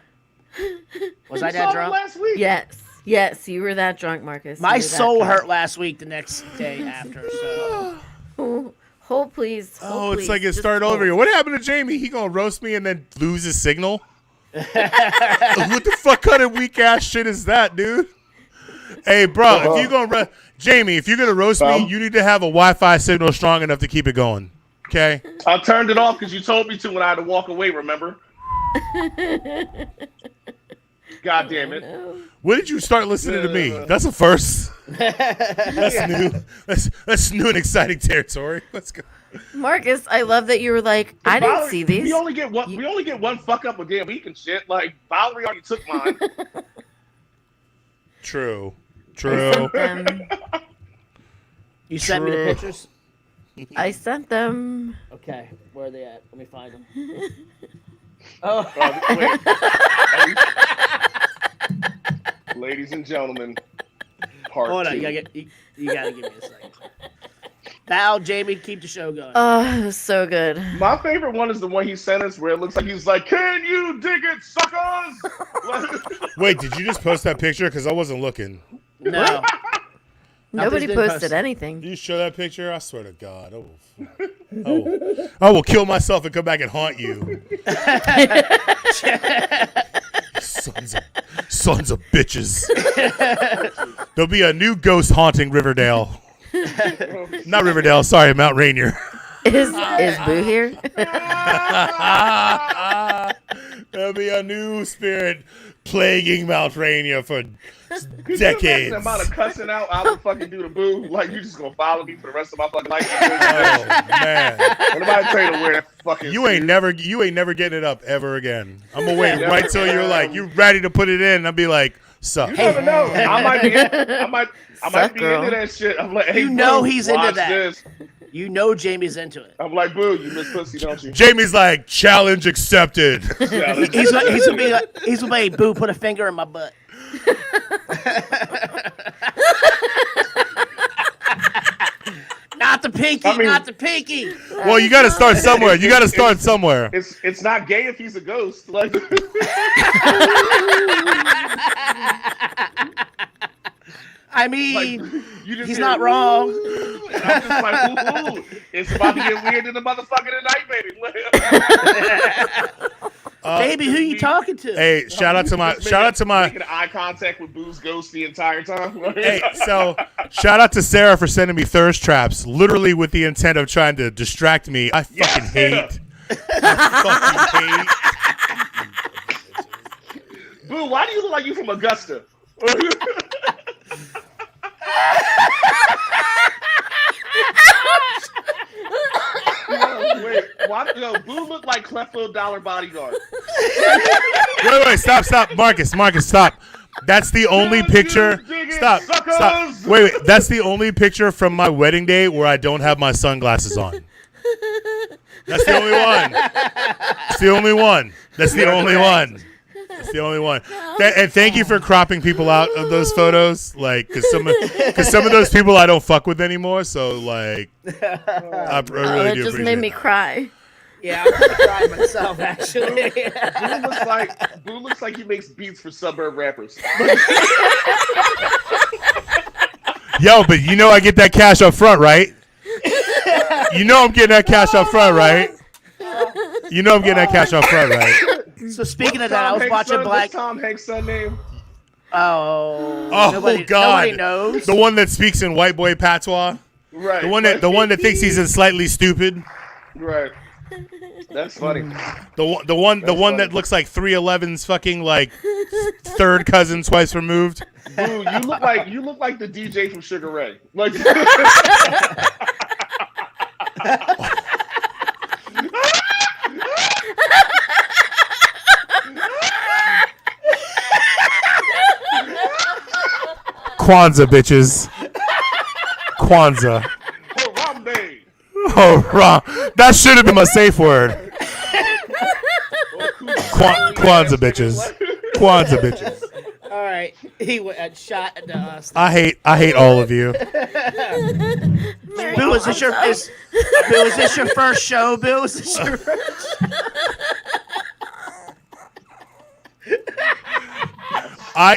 Was I you saw that them drunk? last week. Yes, you were that drunk, Marcus. My You were that soul drunk. hurt last week the next day after, so. Hold, please. Oh, it's like it started over here. What happened to Jamie? He gonna roast me and then lose his signal? What the fuck kind of weak ass shit is that, dude? Hey, bro, if you gonna Jamie, if you're gonna roast me, you need to have a Wi-Fi signal strong enough to keep it going. Okay. I turned it off because you told me to when I had to walk away, remember? God damn it. When did you start listening to me? That's a first. That's new. That's new and exciting territory. Let's go. Marcus, I love that you were like, I didn't Valerie, see these. We only get one fuck up a damn week and shit. Like Valerie already took mine. True. You sent me the True. pictures? I sent them. Okay, where are they at? Let me find them. Wait. Ladies and gentlemen, part Hold on, two. you gotta give me a second. Val, Jamie, keep the show going. Oh, it was so good. My favorite one is the one he sent us where it looks like he's like, "Can you dig it, suckers?" Wait, did you just post that picture? Because I wasn't looking. No. Nobody Nothing's been posted anything. Did you show that picture? I swear to God. Oh. I will kill myself and come back and haunt you. Sons of bitches. There'll be a new ghost haunting Riverdale. Not Riverdale, sorry, Mount Rainier. Is Boo here? There'll be a new spirit plaguing Mount Rainier for Decades. decades. The amount of cussing out I would fucking do to Boo. Like, you just gonna follow me for the rest of my fucking life. Oh man. Nobody tell you to wear that fucking You ain't never getting it up ever again. I'm gonna wait right till you're like you're ready to put it in. And I'll be like, suck. You never know. I might be girl. into that shit. I'm like, hey, You know Boo, he's into watch that. This. You know Jamie's into it. I'm like, Boo, you miss pussy, don't you? Jamie's like, challenge accepted. He's gonna be like, hey, Boo, put a finger in my butt. Not the pinky, not the pinky. Well, you got to start somewhere. You got to start somewhere. It's not gay if he's a ghost. Like, I mean, you just he's hear, not wrong. And I'm just like, ooh, it's about to get weird in the motherfucking tonight, baby. Baby, who you talking to? Hey, shout out to my making eye contact with Boo's ghost the entire time. Hey, so shout out to Sarah for sending me thirst traps, literally with the intent of trying to distract me. I fucking hate. Boo, why do you look like you from Augusta? Wait, why? Yo, Boo look like Clefto Dollar Bodyguard. Wait, stop, Marcus, stop. That's the only picture. Stop. Wait. That's the only picture from my wedding day where I don't have my sunglasses on. That's the only one. That's the only one. That's the only one. And thank you for cropping people out of those photos, like, because some of those people I don't fuck with anymore. So like, I really It do just appreciate made me it. cry. Yeah, I'm gonna cry myself, actually. Boo looks like he makes beats for suburb rappers. Yo, but you know I get that cash up front, right? You know I'm getting that cash up front, right? You know I'm getting that cash up front, right? So speaking of that, I was watching What's Tom Hanks' son name? Oh, Oh God! Nobody knows. The one that speaks in white boy patois. Right. The one that thinks he's in slightly stupid. Right. That's funny. The one that looks like 311's fucking like third cousin twice removed. Boo, you look like the DJ from Sugar Ray. Like. Kwanzaa, bitches. Kwanzaa. Harambe. Oh, wrong. That should have been my safe word. Kwanzaa, bitches. Kwanzaa, bitches. All right, he went shot at us. I hate all of you. Bill, is this your first show? Bill, is this your first show?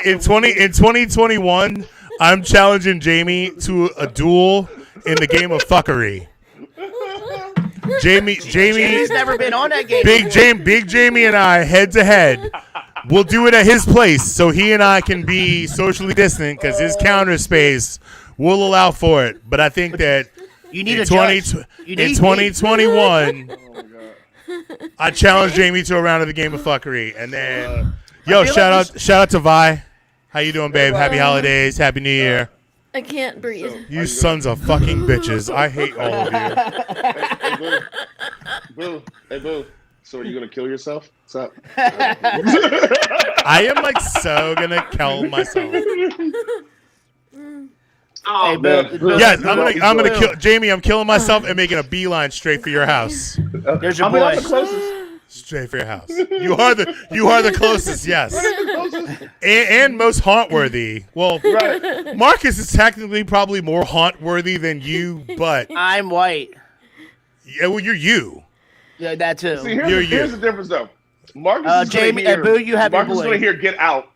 In 2021, I'm challenging Jamie to a duel in the game of fuckery. Jamie's never been on that game. Big Jamie and I head to head. We'll do it at his place so he and I can be socially distant because his counter space will allow for it. But I think that You need in a judge. You need 2021, I challenge Jamie to a round of the game of fuckery, and then shout out to Vi. How you doing, babe? Happy holidays, Happy New Year. I can't breathe. You sons of fucking bitches. I hate all of you. Boo. Hey, Boo. So are you gonna kill yourself? What's up? I am like so gonna kill myself. Oh, Hey, Bill. Yes, I'm gonna kill Jamie. I'm killing myself and making a beeline straight for your house. There's your I mean, I'm boy. the closest. Straight for your house. You are the closest. Yes, and most haunt worthy. Well, Right. Marcus is technically probably more haunt worthy than you, but I'm white. yeah, well, you're you. Yeah, that too. See, here's the difference, though. Marcus is Jamie, gonna hear, Boo, you have your Marcus is boy. gonna hear "Get Out,"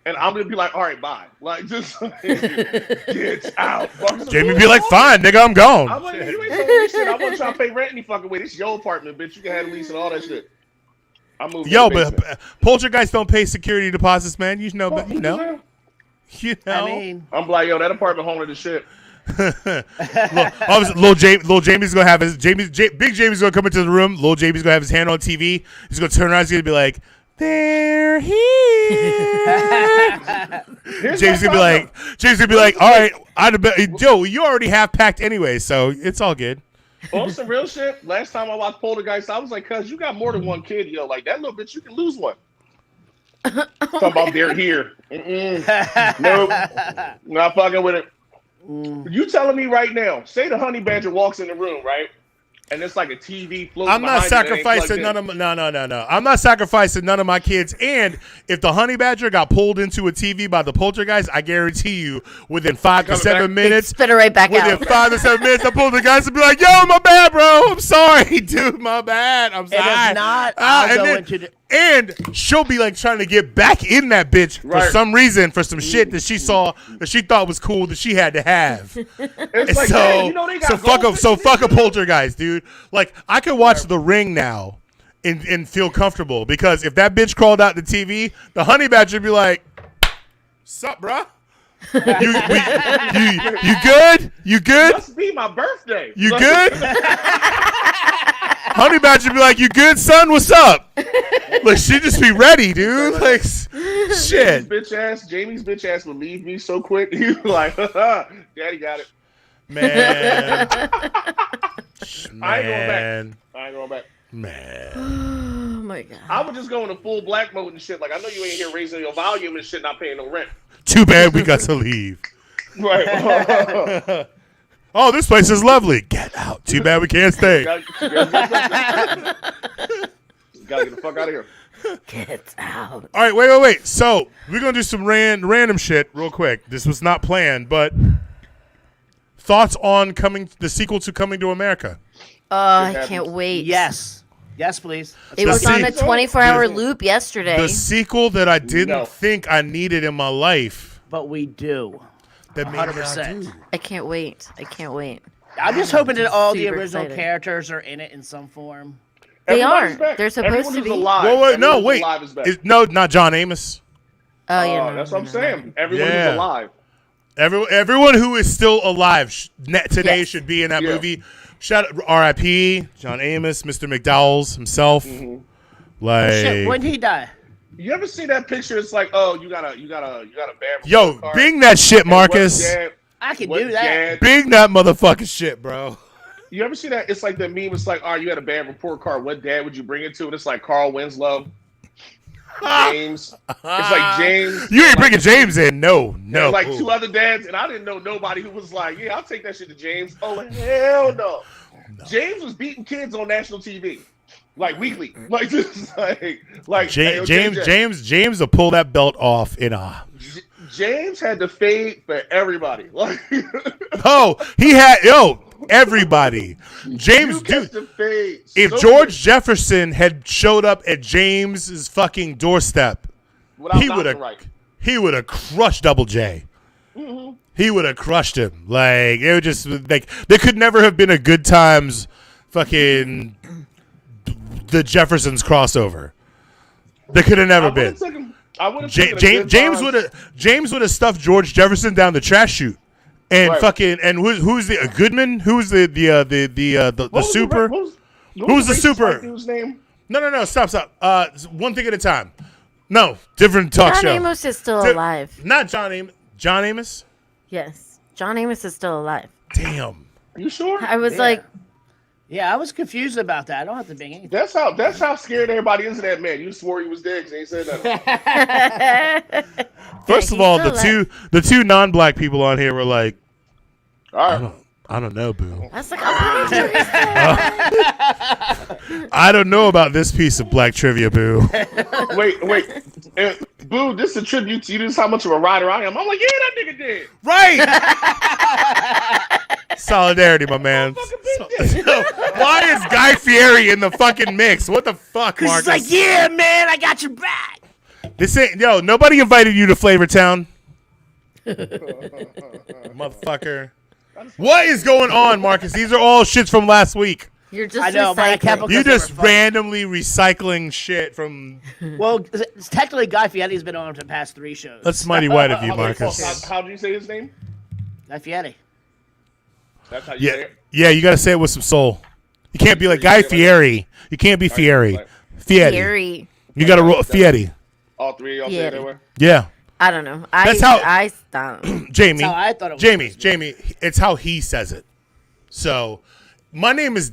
and I'm gonna be like, all right, bye. Like, just get out. Jamie be like, fine, nigga, I'm gone. I'm like, you ain't telling me shit. I want y'all to pay rent any fucking way. This is your apartment, bitch. You can have a lease and all that shit. I'm moving. Yo, but poltergeists don't pay security deposits, man. You know, but you know. I mean, I'm like, yo, that apartment haunted as shit. Little Jamie's gonna have his Big Jamie's gonna come into the room. Little Jamie's gonna have his hand on TV. He's gonna turn around. He's gonna be like, "They're here." James gonna be like, "All right, Joe, you already have packed anyway, so it's all good." On some real shit, last time I watched Poltergeist, I was like, "Cuz you got more than one kid, yo. Like that little bitch, you can lose one." Talking about they're here. Nope, not fucking with it. You telling me right now? Say the honey badger walks in the room, right? And it's like a TV floating. I'm not sacrificing none of my, no. I'm not sacrificing none of my kids. And if the honey badger got pulled into a TV by the poltergeist, I guarantee you, within 5 to 7 minutes, spit it right back out. Within 5 to 7 minutes, the poltergeist will be like, "Yo, my bad, bro. I'm sorry, dude. My bad. I'm sorry." And if not, I'll go into the. And she'll be like trying to get back in that bitch for some reason, for some shit that she saw that she thought was cool that she had to have. It's like, man, you know they got fuck a poltergeist, dude. Like I could watch The Ring now and feel comfortable because if that bitch crawled out the TV, the honey badger would be like, "Sup, bruh? You good? You good? Must be my birthday. You good?" Honey badger be like, "You good, son? What's up?" Like she just be ready, dude. Like shit. Jamie's bitch ass would leave me so quick. He was like, "Daddy got it." Man. I ain't going back. Man. Oh my god. I would just go into full black mode and shit. Like I know you ain't here raising your volume and shit, not paying no rent. Too bad we got to leave. Right. Oh, this place is lovely. Get out. Too bad we can't stay. Gotta get the fuck out of here. Get out. All right, wait. So we're gonna do some random shit real quick. This was not planned, but thoughts on the sequel to Coming to America? I can't wait. Yes, please. It was on a 24-hour loop yesterday. The sequel that I didn't think I needed in my life, but we do. That 100%. I can't wait. I'm just hoping that all the Super original excited. characters are in it in some form. They Everybody's are. back. They're supposed Everyone to who's be. alive. Wait. Alive is back. No, not John Amos. Oh yeah, That's what I'm saying. Everyone who's alive. Everyone who is still alive today Yes. should be in that movie. Shout out R.I.P. John Amos, Mr. McDowell's himself. Like, Shit, when did he die? You ever see that picture? It's like, oh, you got a bad. yo, card. bing that shit, Marcus. I can What do that. dad- Bing that motherfucking shit, bro. You ever see that? It's like the meme. It's like, oh, you had a bad report card. What dad would you bring it to? And it's like Carl Winslow, James. It's like James. You ain't bringing James in. No. And like two other dads, and I didn't know nobody who was like, yeah, I'll take that shit to James. Oh hell no. James was beating kids on national TV, like weekly, like just like hey, James will pull that belt off in a. James had to fade for everybody. Like, he had everybody. James, dude. If George Jefferson had showed up at James's fucking doorstep, he would have crushed Double J. Mm-hmm. He would have crushed him. Like it would just like there could never have been a Good Times fucking the Jeffersons crossover. There could have never been. James would have stuffed George Jefferson down the trash chute, and fucking and who's the Goodman? Who's the super? Who's the super? Name? No. Stop. One thing at a time. No, different talk show. John Amos is still alive. Not John Amos. John Amos? Yes, John Amos is still alive. Damn. You sure? I was like, yeah, I was confused about that. I don't have to bing anything. That's how scared everybody is of that man. You swore he was dead because he ain't said nothing. First of all, the two non-black people on here were like, all right. I don't know, boo. I was like, I'm pretty sure he's still alive. I don't know about this piece of black trivia, boo. Wait. Boo, this is a tribute to you. This is how much of a rider I am. I'm like, yeah, that nigga did. Right. Solidarity, my man. Why is Guy Fieri in the fucking mix? What the fuck, Marcus? He's like, yeah, man, I got your back. This ain't nobody invited you to Flavortown. Motherfucker. What is going on, Marcus? These are all shits from last week. You're just I know, but I kept recycling. You Because they just were funny. randomly recycling shit from. Well, it's technically Guy Fieri's been on for the past 3 shows. That's mighty white of you, Marcus. How do you say his name? Guy Fieri. That's how you say Yeah, it. yeah. You gotta say it with some soul. You can't be like Guy Fieri. You can't be Fieri. Fieri. Gary. You gotta roll Fieri. All three of y'all say it that way? Yeah, I don't know. That's how- I stopped. Jamie. That's how I thought it was Jamie. supposed to Jamie. It's how he says it. So, my name is.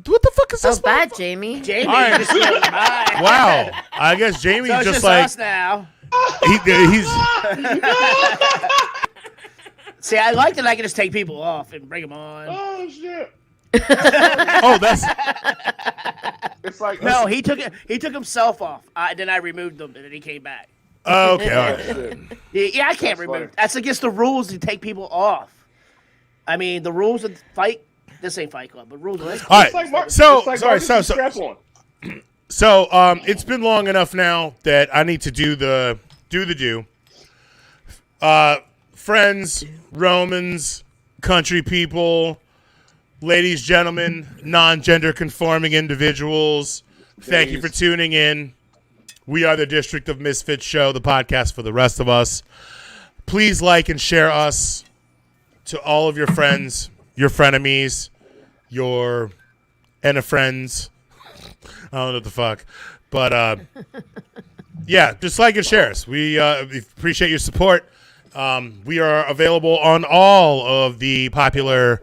What the fuck is Oh, this? bad, motherfucker? Jamie. Jamie. All right. Just bye. Wow. I guess Jamie's So it's just just like us now. he's. See, I like that I can just take people off and bring them on. Oh shit! Oh, that's. It's like No, he took himself off. Then I removed him, and then he came back. Oh, okay. All right. Yeah, I can't That's remove. funny. That's against the rules to take people off. I mean, the rules of fight. This ain't Fight Club, but rules of this. All It's like right. So it's like sorry. Marcus So strap on. it's been long enough now that I need to do the do. Friends, Romans, country people, ladies, gentlemen, non-gender conforming individuals. Thank you for tuning in. We are the District of Misfits show, the podcast for the rest of us. Please like and share us to all of your friends, your frenemies, your friends. I don't know what the fuck. But, yeah, just like and share us. We appreciate your support. We are available on all of the popular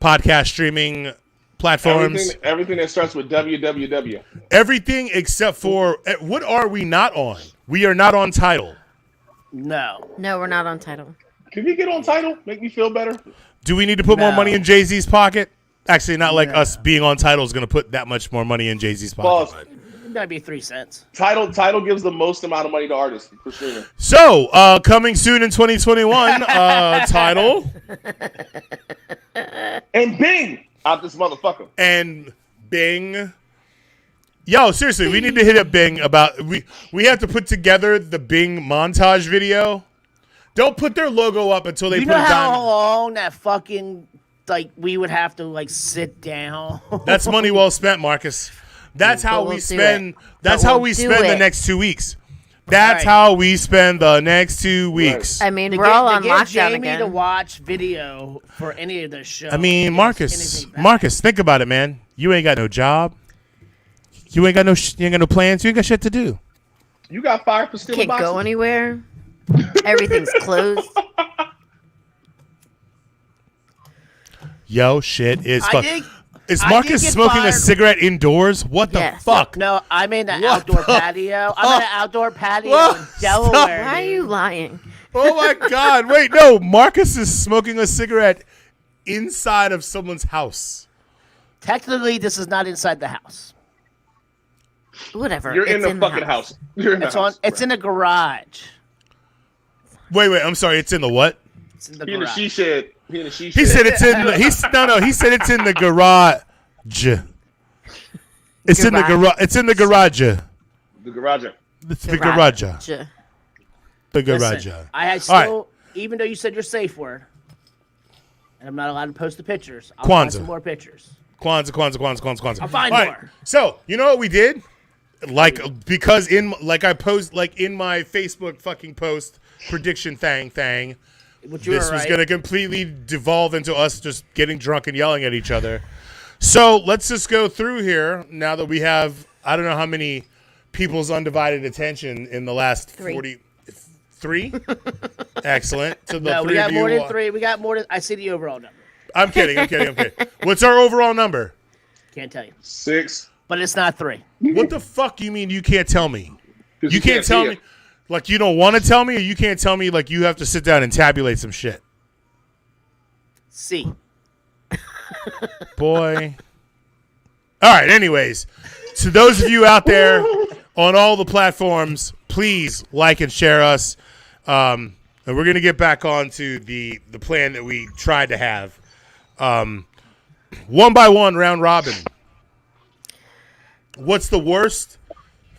podcast streaming platforms. Everything that starts with www. Everything except for what are we not on? We are not on Tidal. No. No, we're not on title. Can you get on title? Make me feel better. Do we need to put more No. money in Jay-Z's pocket? Actually, not like us being on Tidal is going to put that much more money in Jay-Z's pocket. Pause. It might be 3 cents. Title gives the most amount of money to artists for streaming. So, coming soon in 2021, Tidal And Bing out this motherfucker. and Bing. Yo, seriously, we need to hit up Bing about we have to put together the Bing montage video. Don't put their logo up until they You put know it how down. long that fucking we would have to sit down. That's money well spent, Marcus. That's how we'll we do spend. it. That's But how we'll we do spend the it. next 2 weeks. That's Right. how we spend the next 2 weeks. I mean, To we're get- all to on get lockdown Jamie again. to watch video for any of the shows. I mean, is Marcus, anything bad. Marcus, think about it, man. You ain't got no job. You ain't got no. You ain't got no plans. You ain't got shit to do. You got fired for stealing Can't boxes. go anywhere. Everything's closed. Yo, shit is I fuck. did- Is I Marcus did get smoking a fired. cigarette indoors? What the Yes. fuck? No, I'm in the What outdoor the patio. I'm in an outdoor patio What? in Delaware. Why are dude. you lying? Oh my God! Wait, no. Marcus is smoking a cigarette inside of someone's house. Technically, this is not inside the house. Whatever. You're in it's the fucking house. You're in the It's on. house. It's in a garage. Wait. I'm sorry. It's in the what? It's in the He in the garage. she shed. He in the she shed. He said it's in. The, he's no. He said it's in the garage. It's in the garage. It's in the garage. The garage. It's the garage. J- The garage. Listen, I had All right. still, even though you said your safe word, and I'm not allowed to post the pictures. I'll Kwanzaa. find some more pictures. Kwanzaa. I'll find All more. So you know what we did? Like because I post like in my Facebook fucking post prediction thing. But you This were was right. going to completely devolve into us just getting drunk and yelling at each other. So let's just go through here now that we have, I don't know how many people's undivided attention in the last 43. Excellent. To the No, we three got of you. more than 3. We got more than. I see the overall number. I'm kidding. What's our overall number? Can't tell you, 6. but it's not 3. What the fuck you mean you can't tell me? 'Cause You can't tell see me? it. Like you don't want to tell me, or you can't tell me like you have to sit down and tabulate some shit? C. Boy. All right, anyways, to those of you out there on all the platforms, please like and share us. And we're going to get back on to the plan that we tried to have. 1 by 1, round robin. What's the worst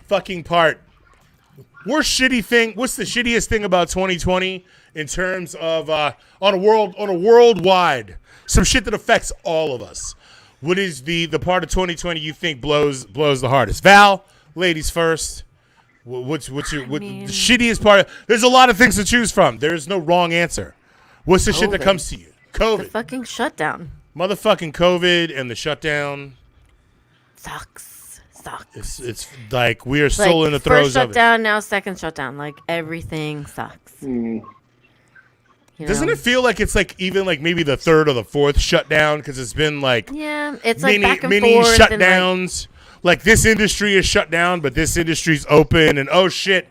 fucking part? What's the shittiest thing about 2020 in terms of on a worldwide, some shit that affects all of us? What is the part of 2020 you think blows the hardest? Val, ladies first. What's the shittiest part? There's a lot of things to choose from. There is no wrong answer. What's the shit that comes to you? COVID. The fucking shutdown. Motherfucking COVID and the shutdown. Sucks. It's like we are still in the throes first of it. shutdown, now second shutdown. Like everything sucks. You Doesn't know? it feel like it's like even like maybe the third or the fourth shutdown because it's been like Yeah, it's like back and mini forth. shutdowns. Like this industry is shut down, but this industry's open, and oh shit,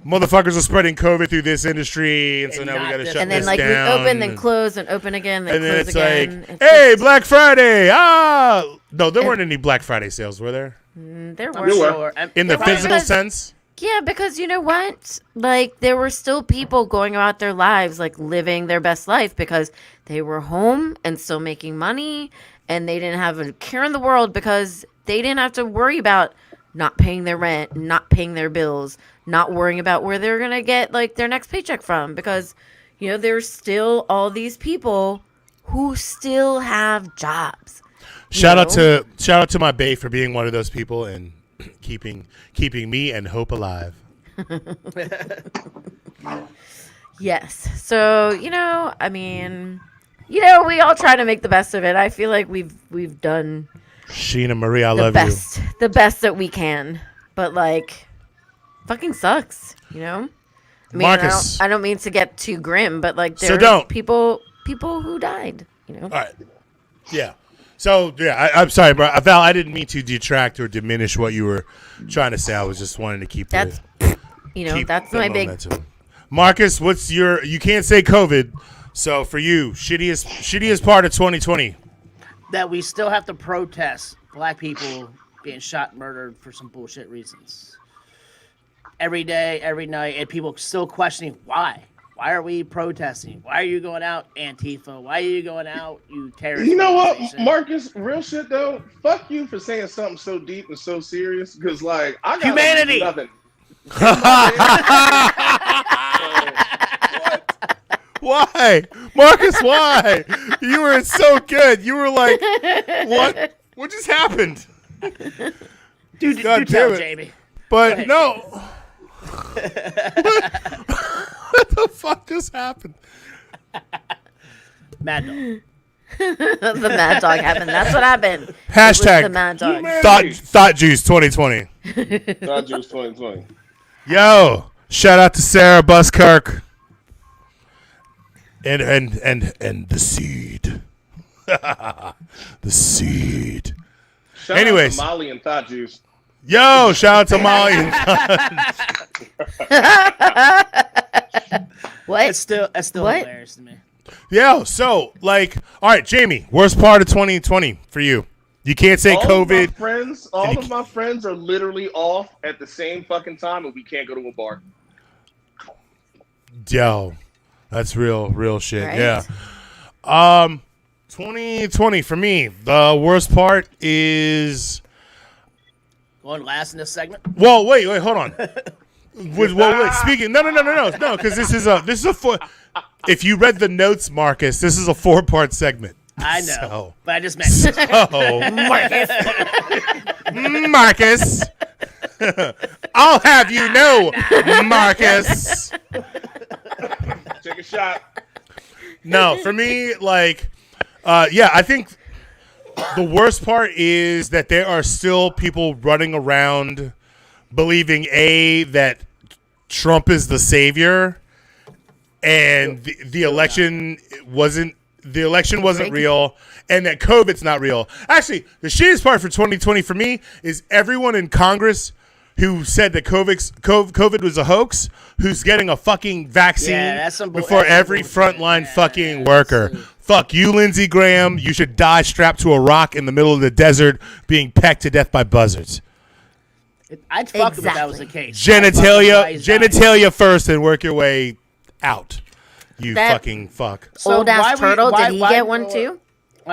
motherfuckers are spreading COVID through this industry, and so And now we not got to this- shut and then this like down. we open, then close, and open again, then and then close it's again. like, It's hey, just- Black Friday! No, there weren't any Black Friday sales, were there? there I'm were. sure. In the Right. physical sense? Yeah, because you know what? Like, there were still people going about their lives, like, living their best life because they were home and still making money, and they didn't have a care in the world because they didn't have to worry about not paying their rent, not paying their bills, not worrying about where they're going to get, like, their next paycheck from because, you know, there's still all these people who still have jobs. Shout out to my bae for being one of those people and keeping me and hope alive. Yes. So, you know, I mean, you know, we all try to make the best of it. I feel like we've done Sheena Marie, I love the best that we can. But like fucking sucks, you know? I mean, Marcus. I don't mean to get too grim, but like So there's don't. people who died, you know? you. All right. Yeah. So, yeah, I'm sorry, bro. Val, I didn't mean to detract or diminish what you were trying to say. I was just wanting to keep That's you know, keep that's the my big momentum. Marcus, what's you can't say COVID. So for you, shittiest part of 2020. That we still have to protest black people being shot and murdered for some bullshit reasons. Every day, every night, and people still questioning why. Why are we protesting? Why are you going out, Antifa? Why are you going out, you terrorist? You know what, organization? Marcus? Real shit though. Fuck you for saying something so deep and so serious. Because like I got Humanity. nothing. Why, Marcus? Why? You were so good. You were like, what? What just happened? Dude, God do tell damn it. Jamie. But no. What the fuck just happened? Mad Dog. the mad dog happened. That's what happened. It was Hashtag the mad dog. THOTjuice 2020. THOTjuice 2020. Yo, shout out to Sarah Buskirk. And the seed. The seed. Shout Anyways. out to Molly and THOTjuice. Yo, shout out to Molly. What? It's still What? hilarious to me. Yo, so like, all right, Jamie, worst part of 2020 for you? You can't say COVID. All of my friends are literally off at the same fucking time, and we can't go to a bar. Yo, that's real shit. Right? Yeah. 2020 for me, the worst part is. Going last in this segment. Well, wait, hold on. Wait, speaking, no, because this is a four. If you read the notes, Marcus, this is a 4-part segment. I know, So- but I just meant Marcus. I'll have you know, Marcus. Take a shot. No, for me, like, yeah, I think the worst part is that there are still people running around believing that Trump is the savior, and the election wasn't real, and that COVID's not real. Actually, the shittiest part for 2020 for me is everyone in Congress who said that COVID was a hoax, who's getting a fucking vaccine that's some before that's some every bullshit. frontline Yeah, fucking that's worker. some- Fuck you, Lindsey Graham. You should die strapped to a rock in the middle of the desert being pecked to death by buzzards. I'd fuck him if that was the Exactly. case. I'd fuck him while he's dying. Genitalia first and work your way out. You That- fucking fuck. So Old ass why we- turtle. why- Did he why- get one too?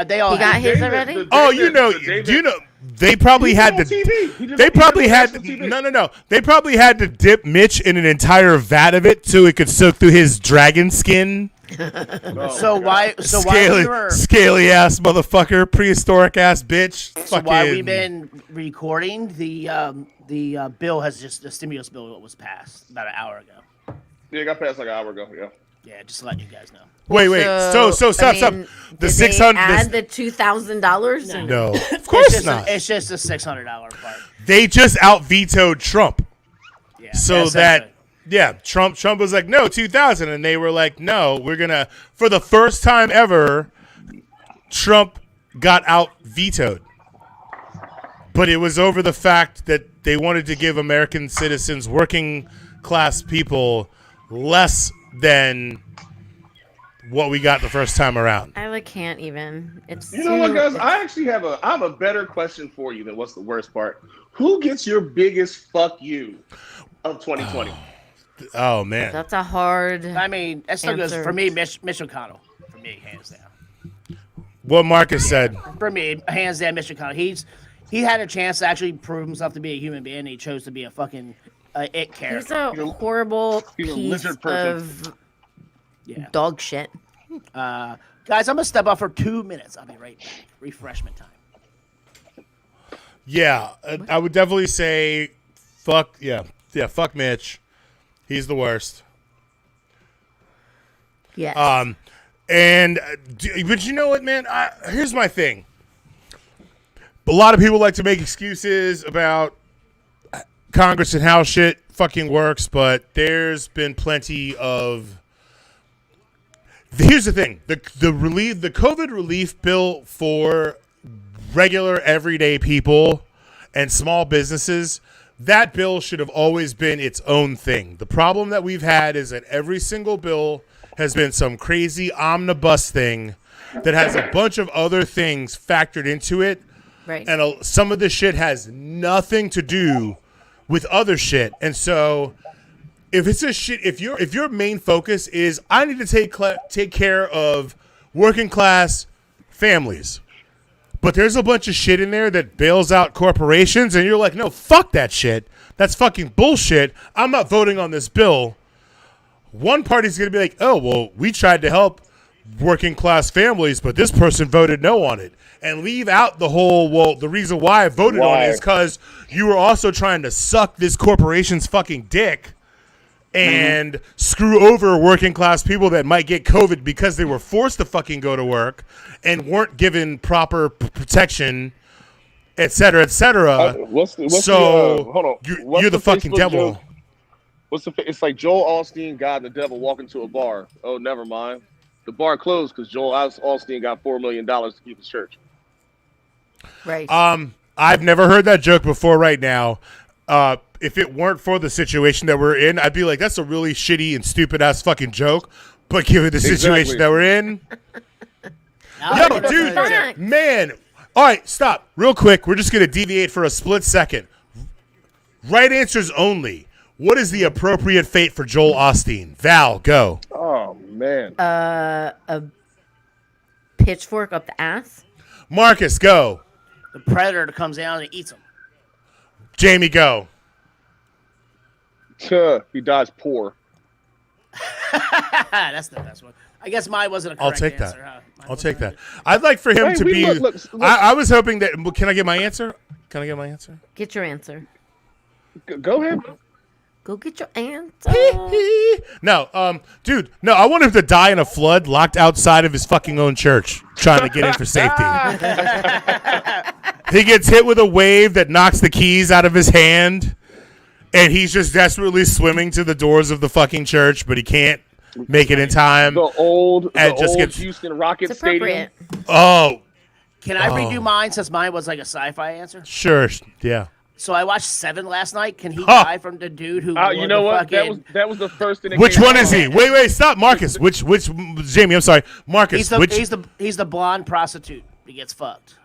They all He got have- his David- already? the Oh, David- you know, the David- do you know? They probably He's had on to. TV. He just- They he probably just had on TV. no. They probably had to dip Mitch in an entire vat of it so it could soak through his dragon skin. So why? So why we were? Scaly ass motherfucker, prehistoric ass bitch. So why we've been recording the bill has just the stimulus bill was passed about an hour ago. Yeah, it got passed like an hour ago. Yeah. Yeah, just letting you guys know. Wait. So stop. The The 600. Add the $2,000. No, of course not. It's just a $600 part. They just out vetoed Trump. Yeah. So essentially. Trump was like, no, 2000. And they were like, no, we're going to, for the first time ever, Trump got out vetoed. But it was over the fact that they wanted to give American citizens, working class people, less than what we got the first time around. I can't even. It's You know what, too- guys? it's- I actually have a better question for you than what's the worst part. Who gets your biggest fuck you of 2020? Oh, man. That's a hard. I mean, that still goes Answer. for me. Mitch McConnell. For me, hands down. What Marcus said. For me, hands down, Mitch McConnell. He had a chance to actually prove himself to be a human being. And he chose to be a fucking it He's character. a horrible he's a piece lizard person. of Yeah. dog shit. Guys, I'm gonna step off for 2 minutes. I'll be right back. Refreshment time. Yeah, I would definitely say fuck, fuck Mitch. He's the worst. Yeah. But you know what, man? Here's my thing. A lot of people like to make excuses about Congress and how shit fucking works, but there's been plenty of. Here's the thing: the COVID relief bill for regular everyday people and small businesses. That bill should have always been its own thing. The problem that we've had is that every single bill has been some crazy omnibus thing that has a bunch of other things factored into it. right. And some of this shit has nothing to do with other shit. And so if it's a shit, if your main focus is I need to take care of working class families, but there's a bunch of shit in there that bails out corporations, and you're like, no, fuck that shit. That's fucking bullshit. I'm not voting on this bill. One party's going to be like, oh, well, we tried to help working class families, but this person voted no on it. And leave out the whole, well, the reason why I voted on it is because you were also trying to suck this corporation's fucking dick and screw over working class people that might get COVID because they were forced to fucking go to work and weren't given proper protection, et cetera, et cetera. What's So, hold on. What's you're the fucking Facebook devil. joke? It's like Joel Osteen, God and the devil walk into a bar. Oh, never mind. The bar closed because Joel Osteen got $4 million to keep his church. right. I've never heard that joke before right now. If it weren't for the situation that we're in, I'd be like, that's a really shitty and stupid ass fucking joke. But given the situation Exactly. that we're in, yo, dude, man. All right, stop. Real quick. We're just going to deviate for a split second. Right answers only. What is the appropriate fate for Joel Osteen? Val, go. Oh, man. A pitchfork up the ass. Marcus, go. The predator comes down and eats him. Jamie, go. He dies poor. That's the best one. I guess mine wasn't a I'll correct take answer. that. Huh? Mine I'll wasn't take a- that. I'd like for him Hey, to we be. look. I was hoping that. Can I get my answer? Can I get my answer? Get your answer. Go ahead. Go get your answer. No, dude, no, I want him to die in a flood locked outside of his fucking own church trying to get in for safety. He gets hit with a wave that knocks the keys out of his hand, and he's just desperately swimming to the doors of the fucking church, but he can't make it in time. The old gets- Houston Rockets It's Stadium. appropriate. Oh, Can I redo mine since mine was like a sci-fi answer? sure, yeah. So I watched Seven last night. Can he Huh. die from the dude who? You won know the what? Fucking, That was the first thing. That Which came one to is my he? mind. Wait, stop, Marcus. Which, Jamie, I'm sorry. Marcus, he's the blonde prostitute who gets fucked.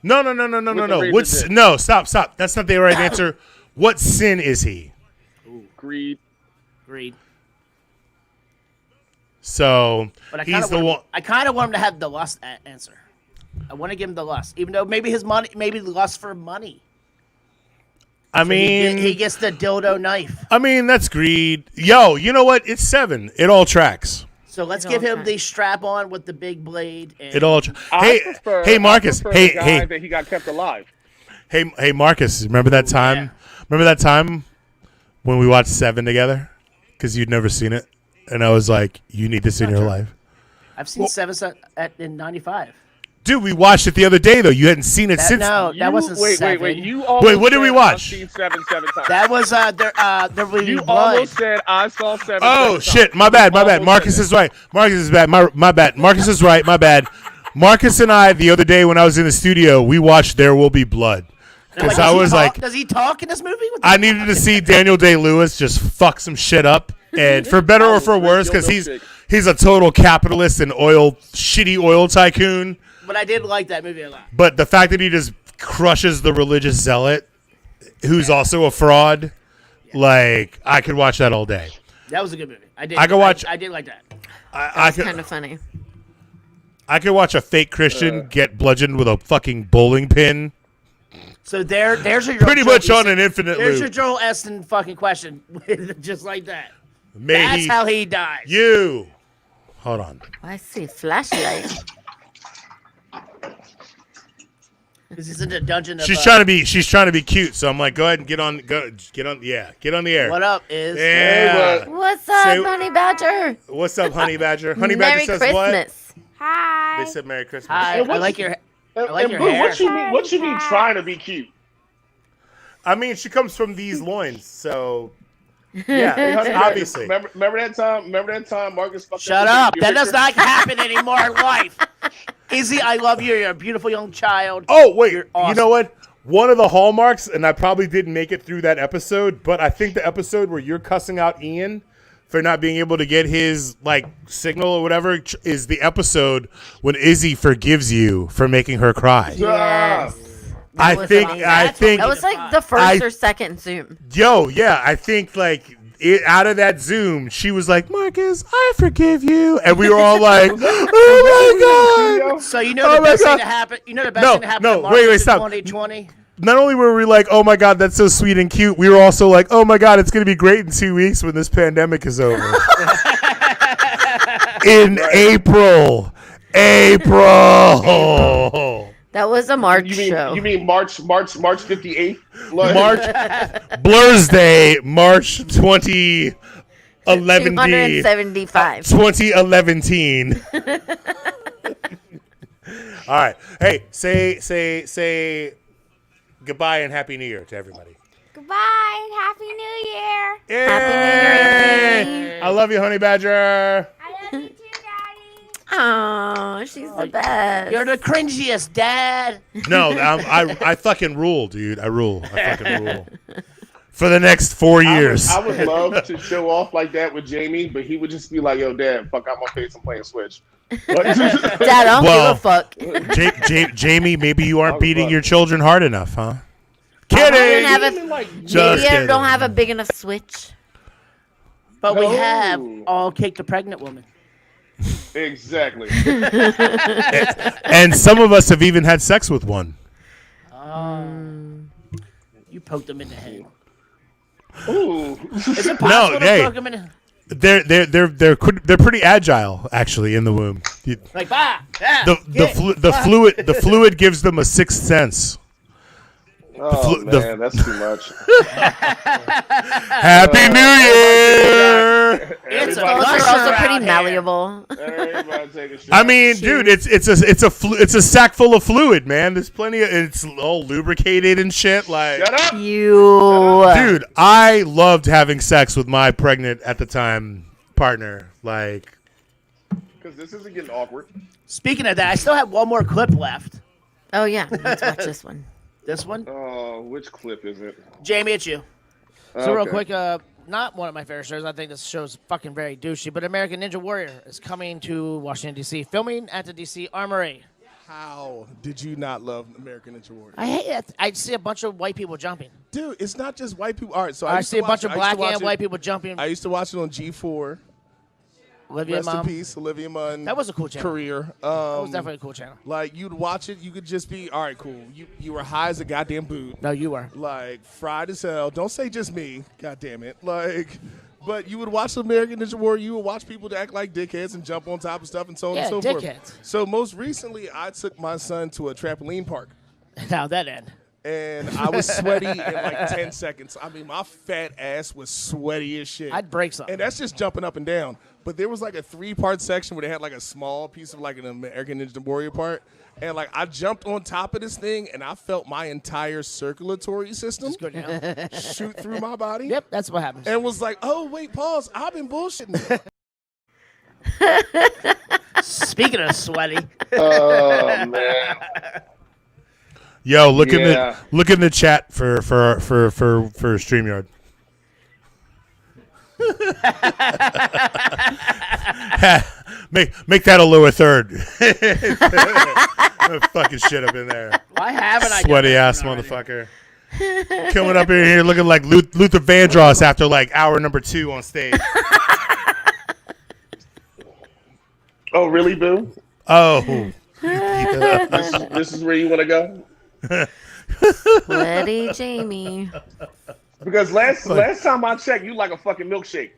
No. the razor Which, dick. no, stop. That's not the right answer. What sin is he? Greed. Agreed. So But I he's the one. I kind of want him to have the lust answer. I want to give him the lust, even though maybe his money, maybe lust for money. I So mean, he gets the dildo knife. I mean that's greed. Yo, you know what? It's 7. It all tracks. So let's It give all him tracks. the strap on with the big blade. And It all. Hey, Marcus. I prefer Hey, the guy hey, that he got kept alive. hey, Marcus. Remember that time? yeah. Remember that time when we watched 7 together? Because you'd never seen it, and I was like, "You need this in your life." I've seen 7 in '95. Dude, we watched it the other day though. You hadn't seen it since. No, that wasn't Wait, 7. wait. You almost what did we said watch? I've seen 7 times. That was there will be You blood. almost said I saw 7. Oh 7 shit! times. My bad. You almost Marcus said is right. Marcus is bad. My bad. Marcus is right. My bad. Marcus and I the other day when I was in the studio, we watched There Will Be Blood because I was like, does he talk in this movie? What the I needed to see Daniel Day-Lewis just fuck some shit up, and for better or for worse, because he's a total capitalist and shitty oil tycoon. But I did like that movie a lot. But the fact that he just crushes the religious zealot, who's also a fraud, like I could watch that all day. That was a good movie. I did like that. I It's could kind of funny. I could watch a fake Christian get bludgeoned with a fucking bowling pin. So there's your Pretty much on an infinite There's your loop. Joel Eston fucking question, just like that. May That's he- how he dies. You. Hold on. I see flashlight. Because he's in the dungeon. She's trying to be cute, so I'm like, go ahead and get on the air. What up is? Yeah. What's up, Say- Honey Badger? What's up, Honey Badger? Honey Merry Badger says what? Christmas. Hi. They said Merry Christmas. Hi, And I what's- like your. And, like and your Boo, hair. what you mean trying to be cute? I mean, she comes from these loins, so Hey, yeah, honey, obviously. Remember that time? Remember that time Marcus fucked Shut up? up! That does not happen anymore in life. Izzy, I love you. You're a beautiful young child. Oh wait, You're awesome. you know what? One of the hallmarks, and I probably didn't make it through that episode, but I think the episode where you're cussing out Ian for not being able to get his signal or whatever is the episode when Izzy forgives you for making her cry. Yes. I was think amazing. I think That was like the first or second Zoom. I think out of that Zoom, she was like, Marcus, I forgive you. And we were all like, oh my God. So you know Oh the my best thing God. to happen. You know the best No, thing to happen. no, to wait, Marcus in stop. 2020. Not only were we like, oh my God, that's so sweet and cute, we were also like, oh my God, it's going to be great in 2 weeks when this pandemic is over. In April. That was a March You mean show. you mean March 58th? March, Blur's Day, March 2011. 275. 2011. All right. Hey, say goodbye and Happy New Year to everybody. Goodbye. Happy New Year. Yay! I love you, Honey Badger. I love you too, Daddy. Oh, she's the best. You're the cringiest, Dad. No, I fucking rule, dude. I rule. I fucking rule. For the next 4 years. I would love to show off like that with Jamie, but he would just be like, "Yo, Dad, fuck out my face. I'm playing Switch." Dad, I don't Well, give a fuck. Jamie, maybe you aren't beating fuck. your children hard enough, huh? I Kidding. have Just maybe I kidding. don't have a big enough switch. But we No. have all cake the pregnant woman. Exactly. And some of us have even had sex with one. You poked them in the head. Ooh. Is it possible to hey. poke them in the They're pretty agile actually in the womb. like bah? Yeah, The fluid gives them a sixth sense. Oh the- man, that's too much. Happy New Year! It's a Everybody- Those gusher are also out pretty here. malleable. Everybody take a shot. I mean, dude, it's a sack full of fluid, man. There's plenty of it's all lubricated and shit. Like, Shut up. You. dude, I loved having sex with my pregnant at the time partner. Like, Because this isn't getting awkward. Speaking of that, I still have one more clip left. Oh, yeah. Let's watch this one. This one, Oh, which clip is it? Jamie, it's you. So real Okay. quick, not one of my favorite shows. I think this show's fucking very douchey. But American Ninja Warrior is coming to Washington D.C. filming at the D.C. Armory. How did you not love American Ninja Warrior? I hate it. I see a bunch of white people jumping. Dude, it's not just white people. All right, so I used see to a bunch watch of it- I used to black watch and it- white people jumping. I used to watch it on G4. Olivia Rest in Munn. peace, Olivia Munn. That was a cool channel. Career. That was definitely a cool channel. Like, you'd watch it, you could just be, all right, cool. You were high as a goddamn boot. No, you were. Like, fried as hell. Don't say just me. God damn it. Like, but you would watch the American Ninja Warrior. You would watch people to act like dickheads and jump on top of stuff and so on and so forth. Dickheads. So most recently, I took my son to a trampoline park. Now that end. And I was sweaty in like 10 seconds. I mean, my fat ass was sweaty as shit. I'd break something. And that's just jumping up and down. But there was like a 3-part section where they had like a small piece of like an American Ninja Warrior part. And like I jumped on top of this thing and I felt my entire circulatory system Good now. shoot through my body. Yep, that's what happens. And was like, oh, wait, pause. I've been bullshitting. Speaking of sweaty, Oh man. Yo, look Yeah. in the chat for StreamYard. make that a lower third. Fucking shit up in there. why haven't I? Sweaty ass motherfucker. Coming up in here looking like Luther Vandross after like hour number 2 on stage. Oh really, Boo? Oh. This is where you want to go? Sweaty Jamie. Because last time I checked, you like a fucking milkshake.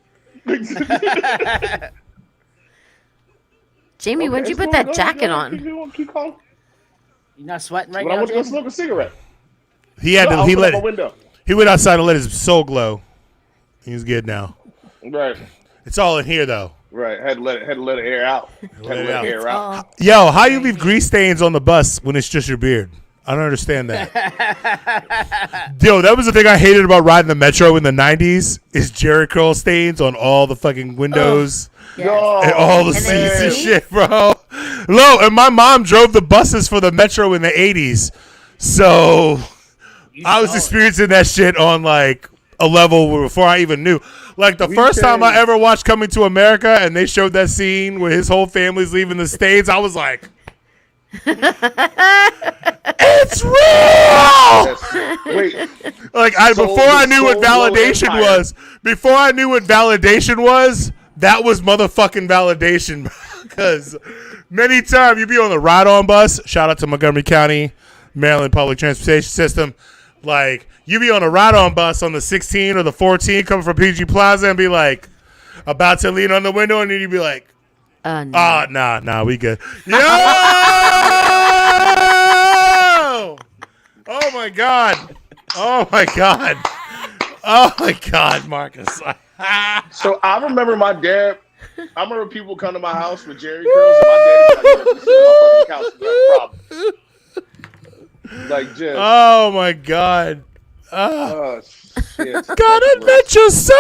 Jamie, when'd you Okay, put go that jacket on? Keep going. You're not sweating right When I now, went to go Jim? smoke a cigarette. He had No, to I he opened let up my window. he went outside and let his soul glow. He's good now. Right. It's all in here though. Right. Had to let it air out. Air out. Yo, how you leave grease stains on the bus when it's just your beard? I don't understand that. Yo, that was the thing I hated about riding the metro in the 90s is Jerry curl stains on all the fucking windows No. and all the And then seats and seats. shit, bro. And my mom drove the buses for the metro in the 80s. So I was experiencing that shit on like a level before I even knew. Like the first time I ever watched Coming to America and they showed that scene where his whole family's leaving the States, I was like, it's real. Wait. Like before I knew what validation was, that was motherfucking validation. Because many times you be on the ride-on bus. Shout out to Montgomery County, Maryland Public Transportation System. Like you be on a ride-on bus on the 16 or the 14 coming from PG Plaza and be like about to lean on the window and then you be like, No. nah, we good. Yo! Oh my god. Oh my god. Oh my god, Marcus. So I remember my dad. I remember people come to my house with Jerry curls, and my dad would be like, "Yo, sit on my fucking couch. We have a problem." Like just. Oh my god. Oh shit. Gotta admit your soul.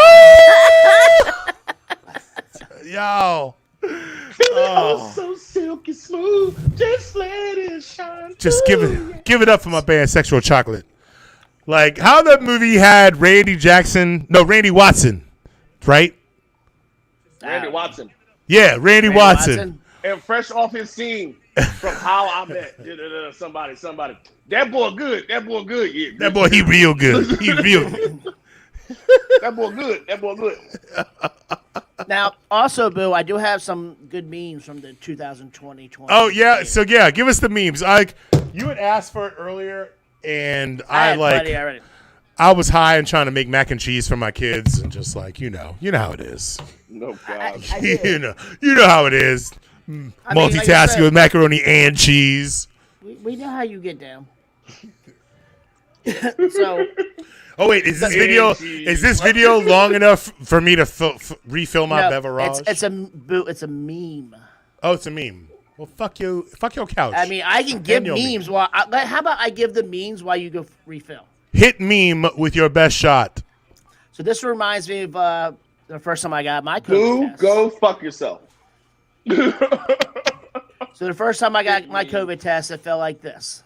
Yo. Oh, so silky smooth. Just let it shine. Just give it up for my band Sexual Chocolate. Like how that movie had Randy Watson, right? Randy Watson. Yeah, Randy Watson. And fresh off his scene from How I Met somebody. That boy good. Yeah. That boy, he real good. He real good. That boy good. Now, also, Boo, I do have some good memes from the 2020. Oh yeah, so yeah, give us the memes. You had asked for it earlier, and I was high and trying to make mac and cheese for my kids, and just like you know how it is. No God. you know how it is. Multitasking with macaroni and cheese. We know how you get down. So. Oh wait, is this video long enough for me to refill my beverage? It's a meme. Oh, it's a meme. Well, fuck your couch. I mean, I can give And your memes how about I give the memes while you go refill? Hit meme with your best shot. So this reminds me of the first time I got my COVID test. Go fuck yourself. So the first time I got my COVID test, it felt like this.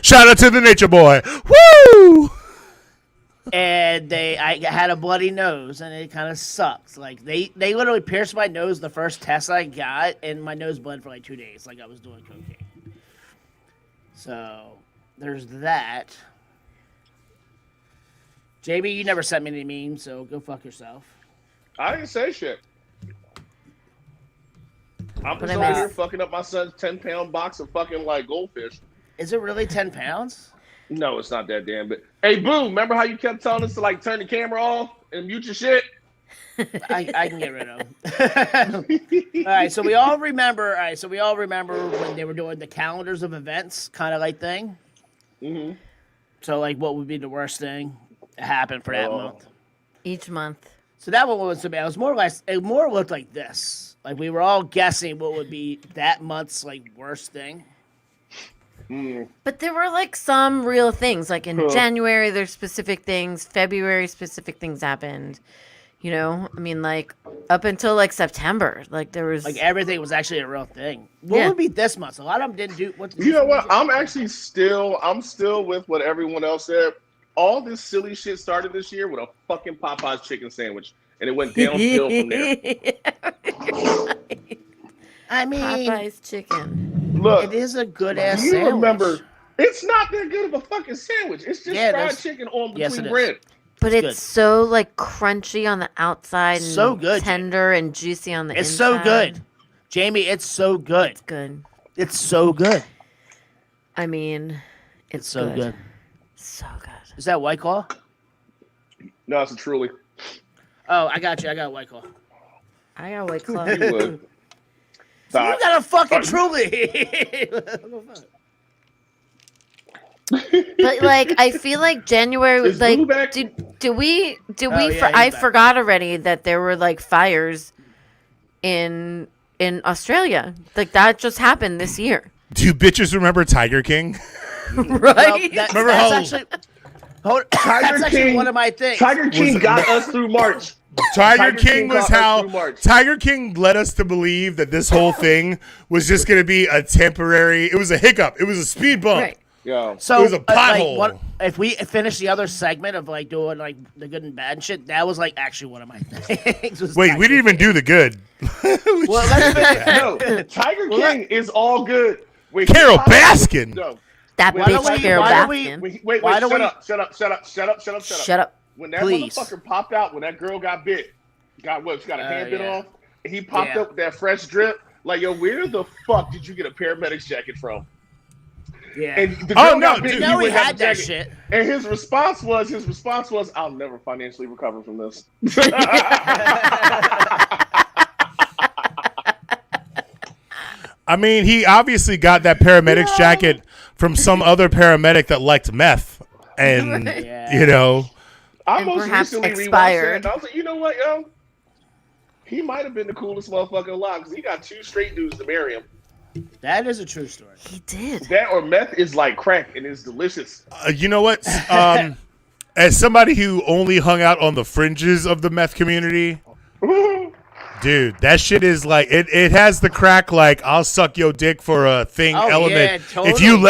Shout out to the nature boy. Woo! And I had a bloody nose, and it kind of sucks. Like they literally pierced my nose the first test I got, and my nose bled for like 2 days, like I was doing cocaine. So there's that. Jamie, you never sent me any memes, so go fuck yourself. I didn't say shit. I'm But just I over here miss- fucking up my son's 10-pound box of fucking like goldfish. Is it really 10 pounds? No, it's not that damn big. Hey, Boo, remember how you kept telling us to like turn the camera off and mute your shit? I can get rid of them. All right, so we all remember. All right, so we all remember when they were doing the calendars of events, kind of like thing. Mm-hmm. So, like, what would be the worst thing that happened for that Oh. month? Each month. So that one wasn't so bad. It was more or less. It more looked like this. Like we were all guessing what would be that month's like worst thing. But there were like some real things. Like in Huh. January, there's specific things. February, specific things happened. You know, I mean, like up until like September, like there was Like everything was actually a real thing. What Yeah. would be this month? A lot of them didn't do. What? You know what? I'm still with what everyone else said. All this silly shit started this year with a fucking Popeye's chicken sandwich, and it went downhill from there. I mean, Popeye's chicken. Look, it is a good ass you sandwich. remember? It's not that good of a fucking sandwich. It's just Yeah, fried there's- chicken on yes, between it is. bread. But It's it's good. so like crunchy on the outside and So good, tender and juicy on the It's inside. so good, Jamie. It's so good. Good. It's so good. I mean, It's so good. So good. Is that White Claw? No, it's a truly. Oh, I got you. I got White Claw. I got White Claw. You would. You got a fucking Truly. But like, I feel like January was Is like, Boo back? do Oh, we? yeah, he's I back. forgot already that there were like fires in Australia. Like that just happened this year, Do you bitches remember Tiger King? right? Remember that's how- actually, that's actually King- one of my things. Tiger King got us through March. Tiger King was got us how through March. Tiger King led us to believe that this whole thing was just going to be a temporary. It was a hiccup. It was a speed bump. Right. Yo, So It was a pothole. if we finish the other segment of like doing like the good and bad and shit, that was like actually one of my things. was Wait, Tiger we didn't even King. do the good. Well, let's finish. no, Tiger King is all good. When he Carol popped- Baskin. No, That Why don't bitch we- Carol why don't we- Baskin. wait, Why don't shut we- up, shut up. Shut up. When that Please. motherfucker popped out, when that girl got bit, she got a hand bit yeah. off, and he popped Yeah. up with that fresh drip. Like, yo, where the fuck did you get a paramedic's jacket from? Yeah. And the Oh, girl no, got bit, dude. and No, he went and got had the that jacket. shit. And his response was, I'll never financially recover from this. I mean, he obviously got that paramedic's jacket from some other paramedic that liked meth. And, Yeah. you know, I And most perhaps recently rewatched that, expired. and I was like, you know what, yo? He might have been the coolest motherfucker alive because he got 2 straight dudes to marry him. That is a true story. He did. That or meth is like crack and it's delicious. you know what? As somebody who only hung out on the fringes of the meth community, dude, that shit is like it has the crack like I'll suck your dick for a thing Oh, element. yeah, If you totally.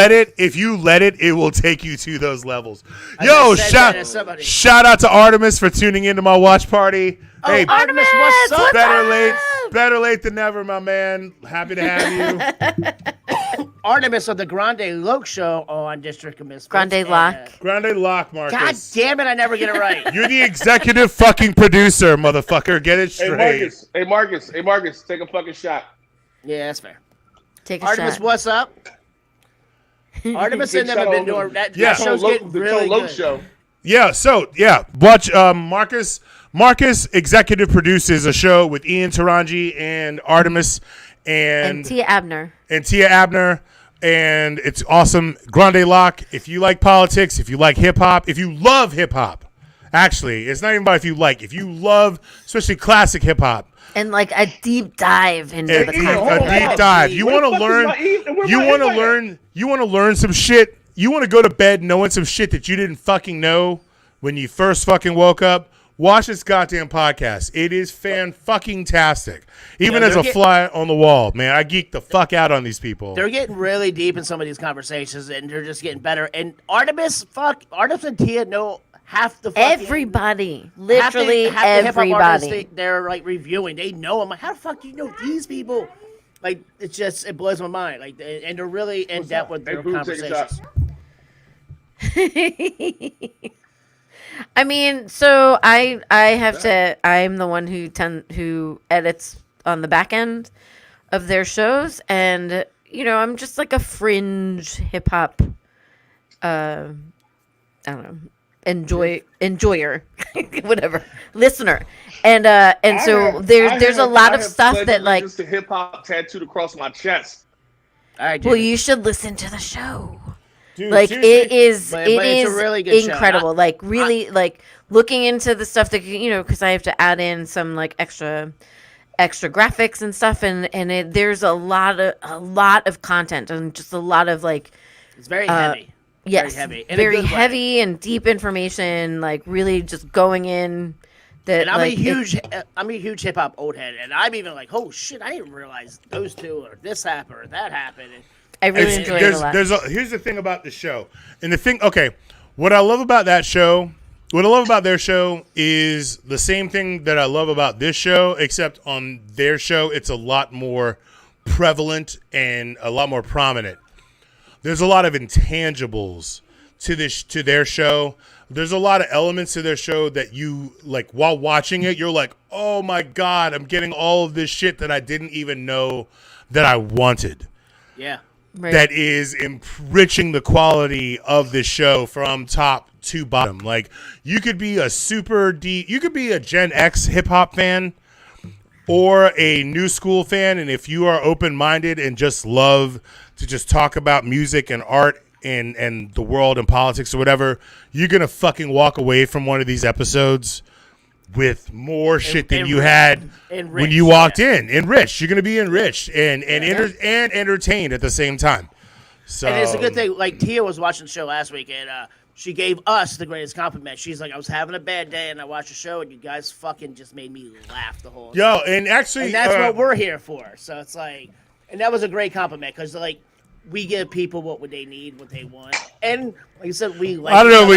let it, it will take you to those levels. I Yo, just said that to somebody. shout out to Artemis for tuning into my watch party. Hey, Artemis, what's up? better late than never, my man. Happy to have you. Artemis of the Grande Loke show on District of Misfits. Grande And, Lock. Grande Lock, God Marcus. damn it, I never get it right. You're the executive fucking producer, motherfucker. Get it Hey straight. Marcus, take a fucking shot. Yeah, that's fair. Take a Artemis, shot. what's up? Artemis and them have been doing that. Yeah. That show's getting the really Loke good. show. Watch Marcus executive produces a show with Ian Taranji and Artemis And and Tia Abner. Tia Abner, and it's awesome. Grande Lock. If you like politics, if you like hip hop, if you love hip hop, actually, it's not even about if you love, especially classic hip hop. And like a deep dive into A the deep content. dive. You Where the want to fuck is learn. my Eve? And where You my want to invite at? learn. You want to learn some shit. You want to go to bed knowing some shit that you didn't fucking know when you first fucking woke up. Watch this goddamn podcast. It is fan-fucking-tastic. Even Yeah, as they're a fly on the wall, man, I geek the fuck out on these people. They're getting really deep in some of these conversations, and they're just getting better. And Artemis and Tia know half the fucking... Everybody. Literally half the hip-hop artists everybody. they're like reviewing. They know them. Like, how the fuck do you know these people? Like, it blows my mind. Like, and they're really in depth with Hey, their Boo, take a shot. conversations. I mean, so I have to. I'm the one who edits on the back end of their shows, and I'm just like a fringe hip hop. I don't know, enjoyer, whatever, listener, and so there's a lot of stuff that like just hip hop tattooed across my chest. All right, well, Jamie. you should listen to the show. Dude, Like seriously. it is, But it it's a is really good show. incredible. Like really, like looking into the stuff that because I have to add in some like extra graphics and stuff, and there's a lot of content and just a lot of like It's very heavy. yes, Very heavy. In a very good way. heavy and deep information. Like really just going in. That And I'm like, a huge hip hop old head, and I'm even like, oh shit, I didn't realize those two or this happened or that happened. I really enjoy it a lot. Here's the thing about the show, and the thing. Okay, what I love about that show, what I love about their show is the same thing that I love about this show, except on their show, it's a lot more prevalent and a lot more prominent. There's a lot of intangibles to their show. There's a lot of elements to their show that you like while watching it. You're like, oh my god, I'm getting all of this shit that I didn't even know that I wanted. Yeah. Right. That is enriching the quality of this show from top to bottom. Like you could be you could be a Gen X hip hop fan or a new school fan, and if you are open minded and just love to just talk about music and art and the world and politics or whatever, you're gonna fucking walk away from one of these episodes with more shit than you had when you walked in. Enriched. You're going to be enriched and entertained at the same time. So, And it's a good thing. Like Tia was watching the show last week, and she gave us the greatest compliment. She's like, I was having a bad day, and I watched the show, and you guys fucking just made me laugh the whole time. Yo, and actually... And that's what we're here for. So it's like... And that was a great compliment, because, like, we give people what they need, what they want. And, like I said, we like... I don't know if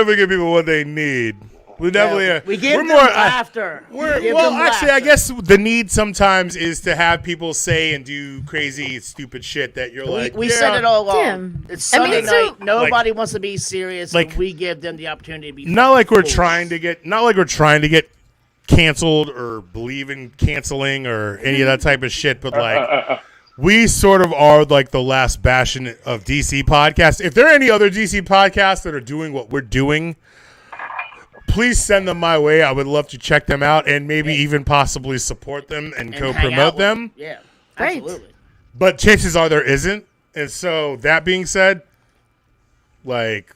we give people what they need. We definitely we give we're them more laughter. I guess the need sometimes is to have people say and do crazy, stupid shit that you're like. We said it all along. Yeah. It's Sunday so- night. Nobody wants to be serious. Like- Like we give them the opportunity to be. Not like we're fools. trying to get canceled or believe in canceling or any of that type of shit, but like. We sort of are like the last bastion of DC podcasts. If there are any other DC podcasts that are doing what we're doing, please send them my way. I would love to check them out and maybe even possibly support them and And hang co-promote out with them. Yeah, Right. absolutely. But chances are there isn't. And so that being said, like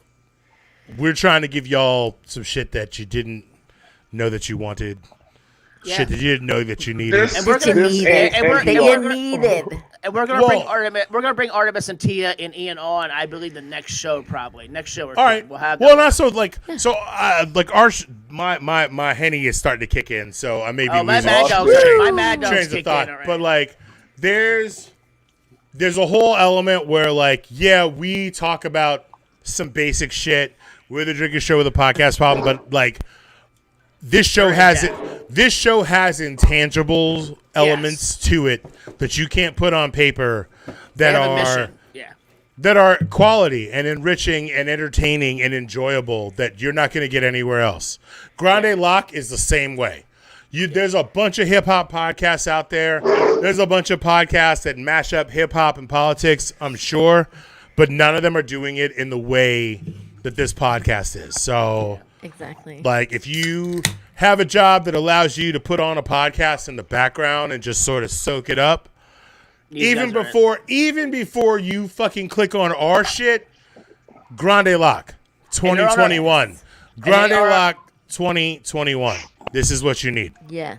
we're trying to give y'all some shit that you didn't know that you wanted. Yeah. Shit that you didn't know that you needed. This- And we're That you gonna needed. and we're- That and you we're- needed. And we're gonna Whoa. bring Artemis. We're gonna bring Artemis and Tia and Ian on. I believe the next show probably next show. Or All right. We'll have. Well, them. not so like my henny is starting to kick in, so I may be Oh, my losing mad dog's my mad dog's trains of kicked thought. in already. But like, there's a whole element where like, yeah, we talk about some basic shit. We're the drinking show with a podcast problem, but like, this show has intangible elements to it that you can't put on paper They that have a are mission. Yeah. that are quality and enriching and entertaining and enjoyable that you're not going to get anywhere else. Grande Lock is the same way. There's a bunch of hip-hop podcasts out there. There's a bunch of podcasts that mash up hip-hop and politics, I'm sure, but none of them are doing it in the way that this podcast is. So, Exactly. like, if you have a job that allows you to put on a podcast in the background and just sort of soak it up, These even guys are before you fucking click on our shit, Grande Lock they're on our- 2021. Grande are- Lock 2021. This is what you need. Yes.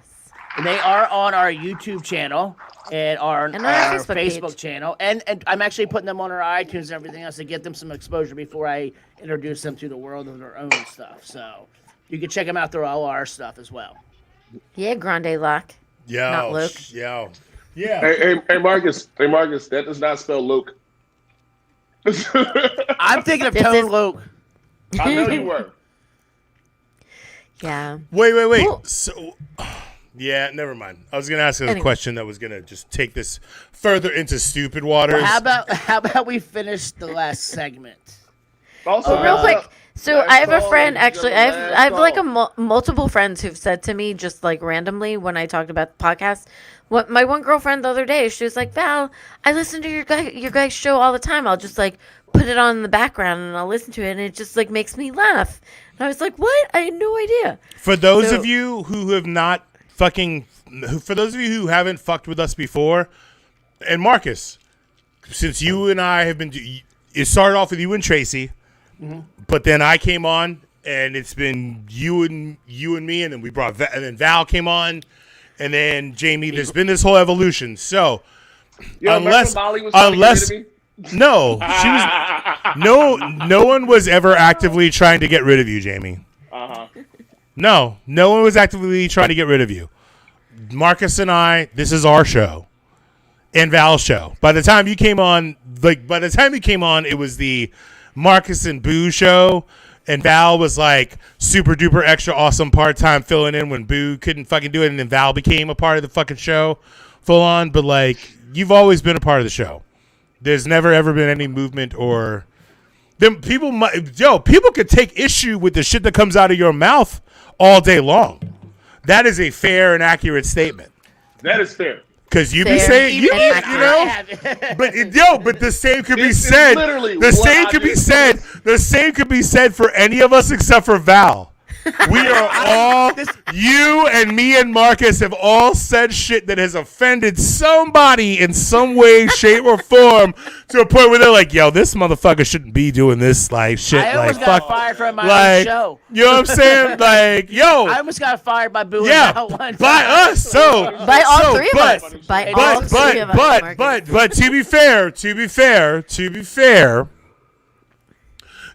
And they are on our YouTube channel and our And our Facebook page. Facebook channel. And I'm actually putting them on our iTunes and everything else to get them some exposure before I introduce them to the world of their own stuff. So you can check them out through all our stuff as well. Yeah, Grande Lock. Yo, Not Luke. Yo. Yeah. Hey, Marcus, that does not spell Luke. I'm thinking of This Tone is- Luke. I know you were. Yeah. Wait. Well- So, yeah, never mind. I was going to ask a Anyway. question that was going to just take this further into stupid waters. How about we finish the last segment? Also, Oh, real there's, quick. So Last I have a call, friend. ladies and Actually, gentlemen, I have last like call. multiple friends who've said to me just like randomly when I talked about the podcast. What my one girlfriend the other day, she was like, "Val, I listen to your guys' show all the time. I'll just like put it on in the background and I'll listen to it, and it just like makes me laugh." And I was like, "What? I had no idea." For those So- of you who have not for those of you who haven't fucked with us before, and Marcus, since you and I have been, it started off with you and Tracy, but then I came on, and it's been you and me, and then we brought and then Val came on, and then Jamie. There's been this whole evolution. So Yo, unless remember Molly was trying to get rid of me? no, she was no one was ever actively trying to get rid of you, Jamie. No one was actively trying to get rid of you. Marcus and I, this is our show, and Val's show. By the time you came on, it was the Marcus and Boo show, and Val was like super duper extra awesome part-time filling in when Boo couldn't fucking do it, and then Val became a part of the fucking show full on. But like, you've always been a part of the show. There's never ever been any movement or them people. People could take issue with the shit that comes out of your mouth all day long. That is a fair and accurate statement. That is fair. Because you be Fair saying, and accurate. but the same could be This is said. literally The what same I could be just said. The same could be said for any of us except for Val. We are all, you and me and Marcus have all said shit that has offended somebody in some way, shape, or form to a point where they're like, yo, this motherfucker shouldn't be doing this like shit. I Like, almost got fuck. fired from my Like, own show. you know what I'm saying? Like, yo. I almost got fired by Boo Yeah, and Val one by time. us. So By all so, three of but- us. By all three of us. But to be fair,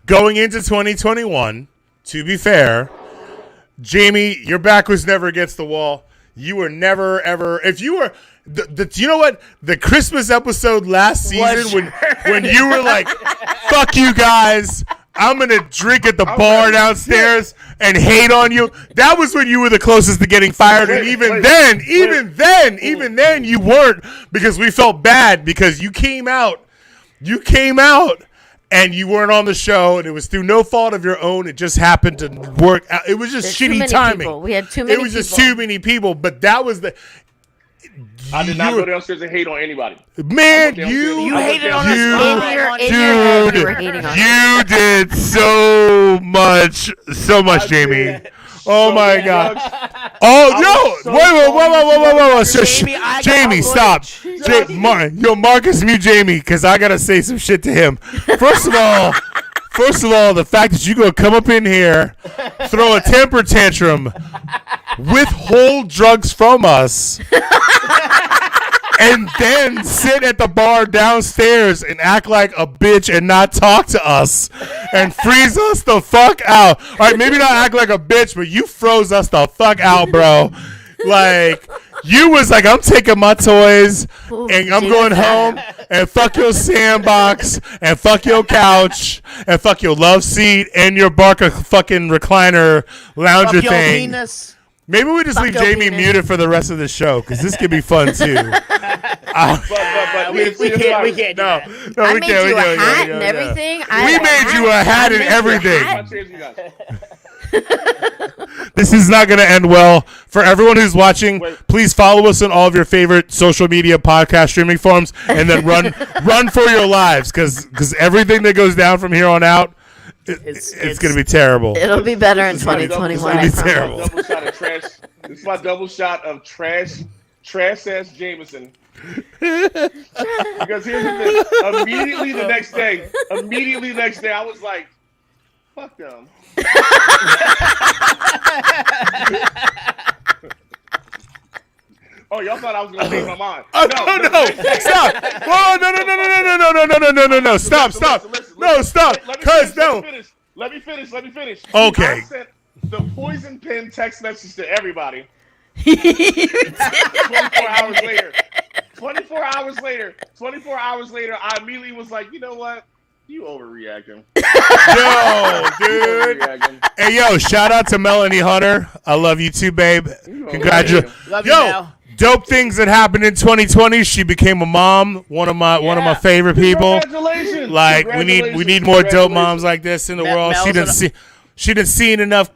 going into 2021, to be fair, Jamie, your back was never against the wall. You were never ever. If you were, you know what? The Christmas episode last season when you were like, "Fuck you guys." I'm gonna drink at the bar downstairs and hate on you. That was when you were the closest to getting fired, and even then, you weren't, because we felt bad because you came out, and you weren't on the show, and it was through no fault of your own. It just happened to work out. It was just There's too shitty many timing. people. We had too many It was just people. too many people. But that was the. I did not go downstairs and hate on anybody. Man, You hated on us. You- Ron. In your Dude, head, you were hating on us. you did so much, Jamie. Oh So my much. God. Oh was no! so Wait! So, Jamie, I got Jamie, stop. outraged. Yo, Marcus, mute Jamie, because I gotta say some shit to him. First of all, the fact that you gonna come up in here, throw a temper tantrum, withhold drugs from us, and then sit at the bar downstairs and act like a bitch and not talk to us and freeze us the fuck out. All right, maybe not act like a bitch, but you froze us the fuck out, bro. Like, you was like, I'm taking my toys and I'm going home and fuck your sandbox and fuck your couch and fuck your love seat and your Barker fucking recliner lounger Fuck your thing. penis. Maybe we just leave your Jamie penis. muted for the rest of the show, because this could be fun too. But We can't do No, that. no, I we made can't. you We a can't. hat Yeah, and yeah. everything. We made you a hat and everything. I'll change you guys. This is not going to end well. For everyone who's watching, Wait. please follow us on all of your favorite social media podcast streaming forums, and then run for your lives, because everything that goes down from here on out, it's going to be terrible. It'll be better in gonna be 2021. double- I it's gonna be promise. terrible. Double shot of trash. This is my double shot of trash ass Jameson. Because here's the thing. Immediately the next day, I was like, fuck them. Oh, y'all thought I was gonna change my mind? Oh, no! Stop! Whoa! No! Stop! Listen. No! Stop! Cause no. Let me finish. Okay. I sent the poison pen text message to everybody. 24 hours later, I immediately was like, you know what? You overreacting. Yo, dude. Overreacting. Hey, yo, shout out to Melanie Hunter. I love you too, babe. Congratulations. Love you, Yo, Mel. Dope things that happened in 2020. She became a mom. One of my favorite people. Congratulations. Like we need more dope moms like this in the world. She didn't see enough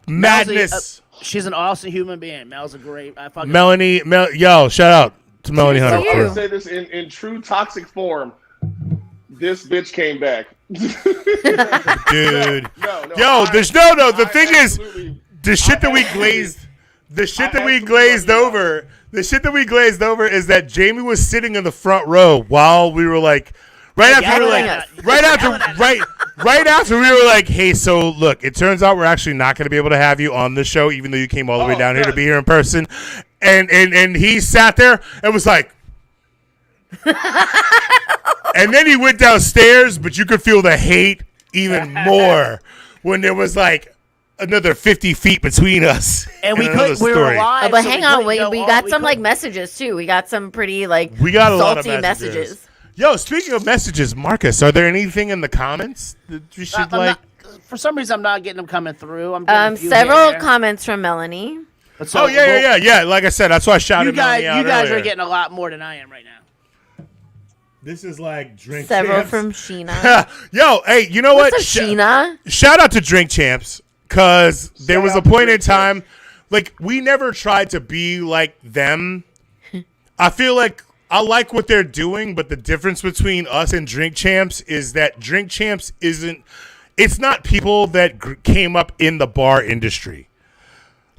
madness. She's an awesome human being. Mel's a great. Yo, shout out to Melanie I Hunter. want to say this in true toxic form. This bitch came back. Dude. No, the thing is, the shit that we glazed over is that Jamie was sitting in the front row while we were like, right after we were like, hey, so look, it turns out we're actually not going to be able to have you on the show, even though you came all the way down here to be here in person. And he sat there and was like, and then he went downstairs, but you could feel the hate even more when there was like another 50 feet between us. And we were live. But hang on, we got some like messages too. We got some pretty like we got a salty lot of messages. messages. Yo, speaking of messages, Marcus, are there anything in the comments that we should For some reason, I'm not getting them coming through. I'm getting a few Several here. comments from Melanie. So, yeah. Like I said, that's why I shouted Melanie out You guys earlier. are getting a lot more than I am right now. This is like Drink Several Champs. from Sheena. Yo, hey, you know What's what? up, Sheena? Shout out to Drink Champs, because there was a point in time, like, we never tried to be like them. I feel like I like what they're doing, but the difference between us and Drink Champs is that Drink Champs it's not people that came up in the bar industry.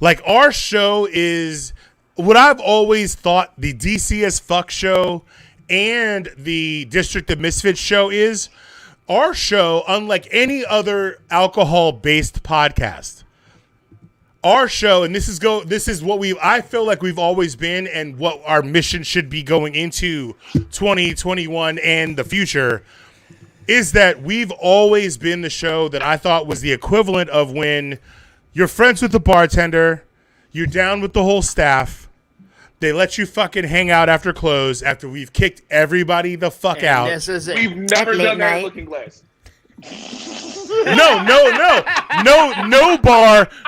Like, our show is what I've always thought the DC as Fuck show and the District of Misfits show is. Our show, unlike any other alcohol-based podcast, our show, and this is what I feel like we've always been, and what our mission should be going into 2021 and the future, is that we've always been the show that I thought was the equivalent of when you're friends with the bartender, you're down with the whole staff, they let you fucking hang out after close after we've kicked everybody the fuck out. This is it. We've never Late done that night. in Looking Glass.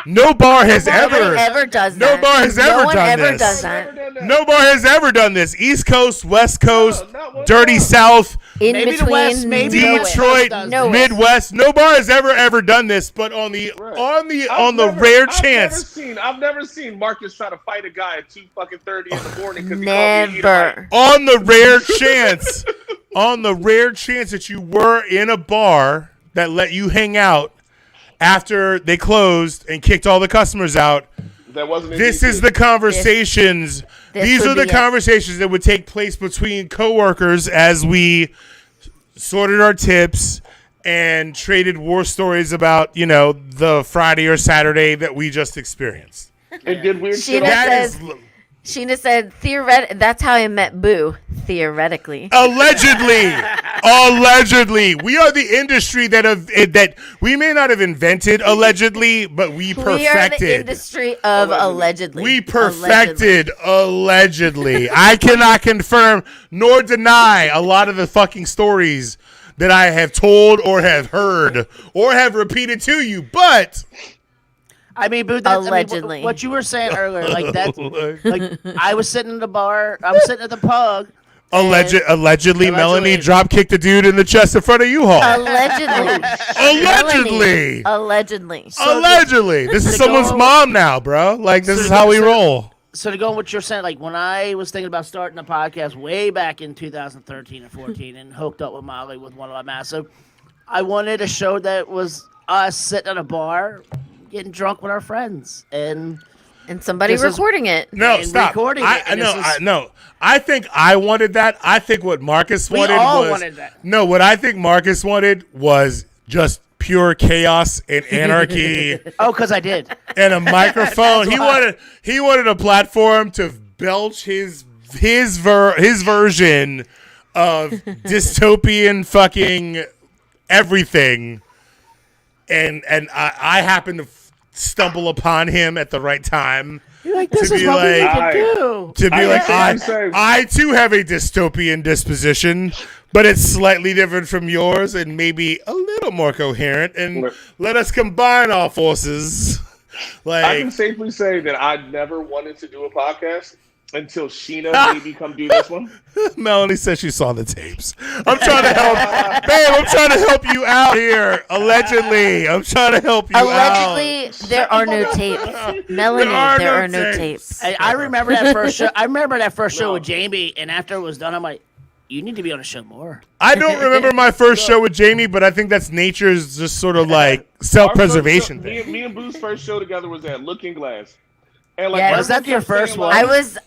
No bar has ever does that. No bar has ever No one done ever this. does that. No bar has ever done this. East Coast, West Coast, not one Dirty bar. South, In Maybe the between West, maybe the West Detroit, does No that. Midwest. No bar has ever done this. But on the rare chance, I've never seen Marcus try to fight a guy at 2:30 in the morning because Never. on the rare chance, that you were in a bar that let you hang out after they closed and kicked all the customers out. That wasn't. This is the conversations. These are the conversations that would take place between coworkers as we sorted our tips and traded war stories about, the Friday or Saturday that we just experienced. And did weird shit. Sheena said, that's how I met Boo, theoretically. Allegedly, we are the industry that we may not have invented allegedly, but we perfected. We are the industry of allegedly. We perfected allegedly. I cannot confirm nor deny a lot of the fucking stories that I have told or have heard or have repeated to you, but. I mean, Boo, Allegedly. what you were saying earlier, like that, like I was sitting in the bar, I was sitting at the pug. Allegedly, Melanie drop kicked a dude in the chest in front of U-Haul. Allegedly. Allegedly. This is someone's mom now, bro. Like, this is how we roll. So to go on what you're saying, like when I was thinking about starting a podcast way back in 2013 and 14 and hooked up with Molly with One Love Massive, I wanted a show that was us sitting at a bar getting drunk with our friends and somebody recording it. No, and stop. recording it. No. I think I wanted that. I think what Marcus wanted wanted that. No, what I think Marcus wanted was just pure chaos and anarchy. Oh, because I did. And a microphone. He wanted a platform to belch his version of dystopian fucking everything. And I happened to stumble upon him at the right time. You're like, this is what we need to do. To be like, I too have a dystopian disposition, but it's slightly different from yours and maybe a little more coherent. And let us combine our forces. I can safely say that I never wanted to do a podcast until Sheena made me come do this one. Melanie says she saw the tapes. I'm trying to help, babe. I'm trying to help you out here. Allegedly, I'm trying to help you out. Allegedly, there are no tapes. Melanie, there are no tapes. I remember that first show. I remember that first show with Jamie, and after it was done, I'm like, you need to be on a show more. I don't remember my first show with Jamie, but I think that's nature's just sort of like self-preservation thing. Me and Boo's first show together was at Looking Glass. And like, Yeah, was that your first one? I was the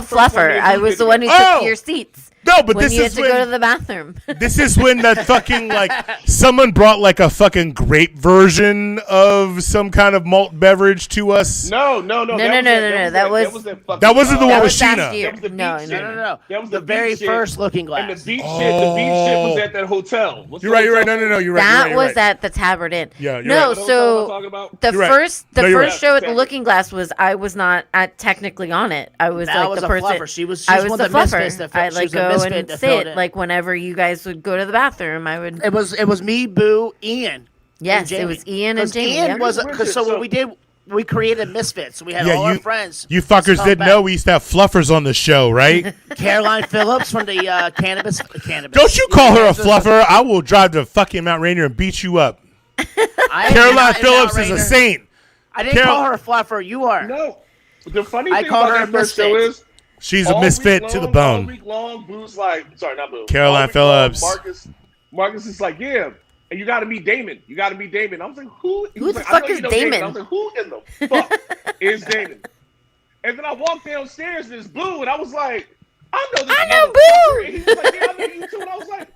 fluffer. I was the one who Oh! took your seats. No, but When this you had is to go to when the bathroom. this is when that fucking like someone brought like a fucking grape version of some kind of malt beverage to us. No. That was That wasn't the one that with was last Sheena. year. That was the No, beach no, shit. No. That was The the very beach shit. first Looking And Glass. the beach shit was at that hotel. What's You're the right. You're right. hotel? No. You're right. That you're was right. at the Tavern Inn. Yeah, you're no, right. What hotel am I so talking about? the You're right. first No, you're right. show at the Exactly. Looking Glass was I was not technically on it. I was That like was the a person. fluffer. She was I was one the of the misfits fluffer. that I she like was a go misfit and that filled sit it. like whenever you guys would go to the bathroom. I would. It was me, Boo, Ian. Yes, and it was Ian and Because Jamie. Ian yeah. was because so what we did, we created Misfits. We had all our friends. You fuckers come didn't back. know we used to have fluffers on the show, right? Caroline Phillips from the cannabis. Don't you call her a fluffer? I will drive to fucking Mount Rainier and beat you up. Caroline Phillips is a saint. I didn't call her a fluffer. You are. No. The funny I thing called about her that first show Misfits. is She's a all misfit week to the long- bone. All week long, Boo's like, sorry, not Boo. Caroline All week long, Phillips. Marcus is like, yeah, and you got to meet Damon. You got to meet Damon. I was like, who? He Who was the like, I fuck know you is know Damon? I was like, who in the fuck is Damon? And then I walked downstairs and it's Boo, and I was like, I know this. I know motherfucker. Boo! And he was like, yeah, I know you too. And I was like,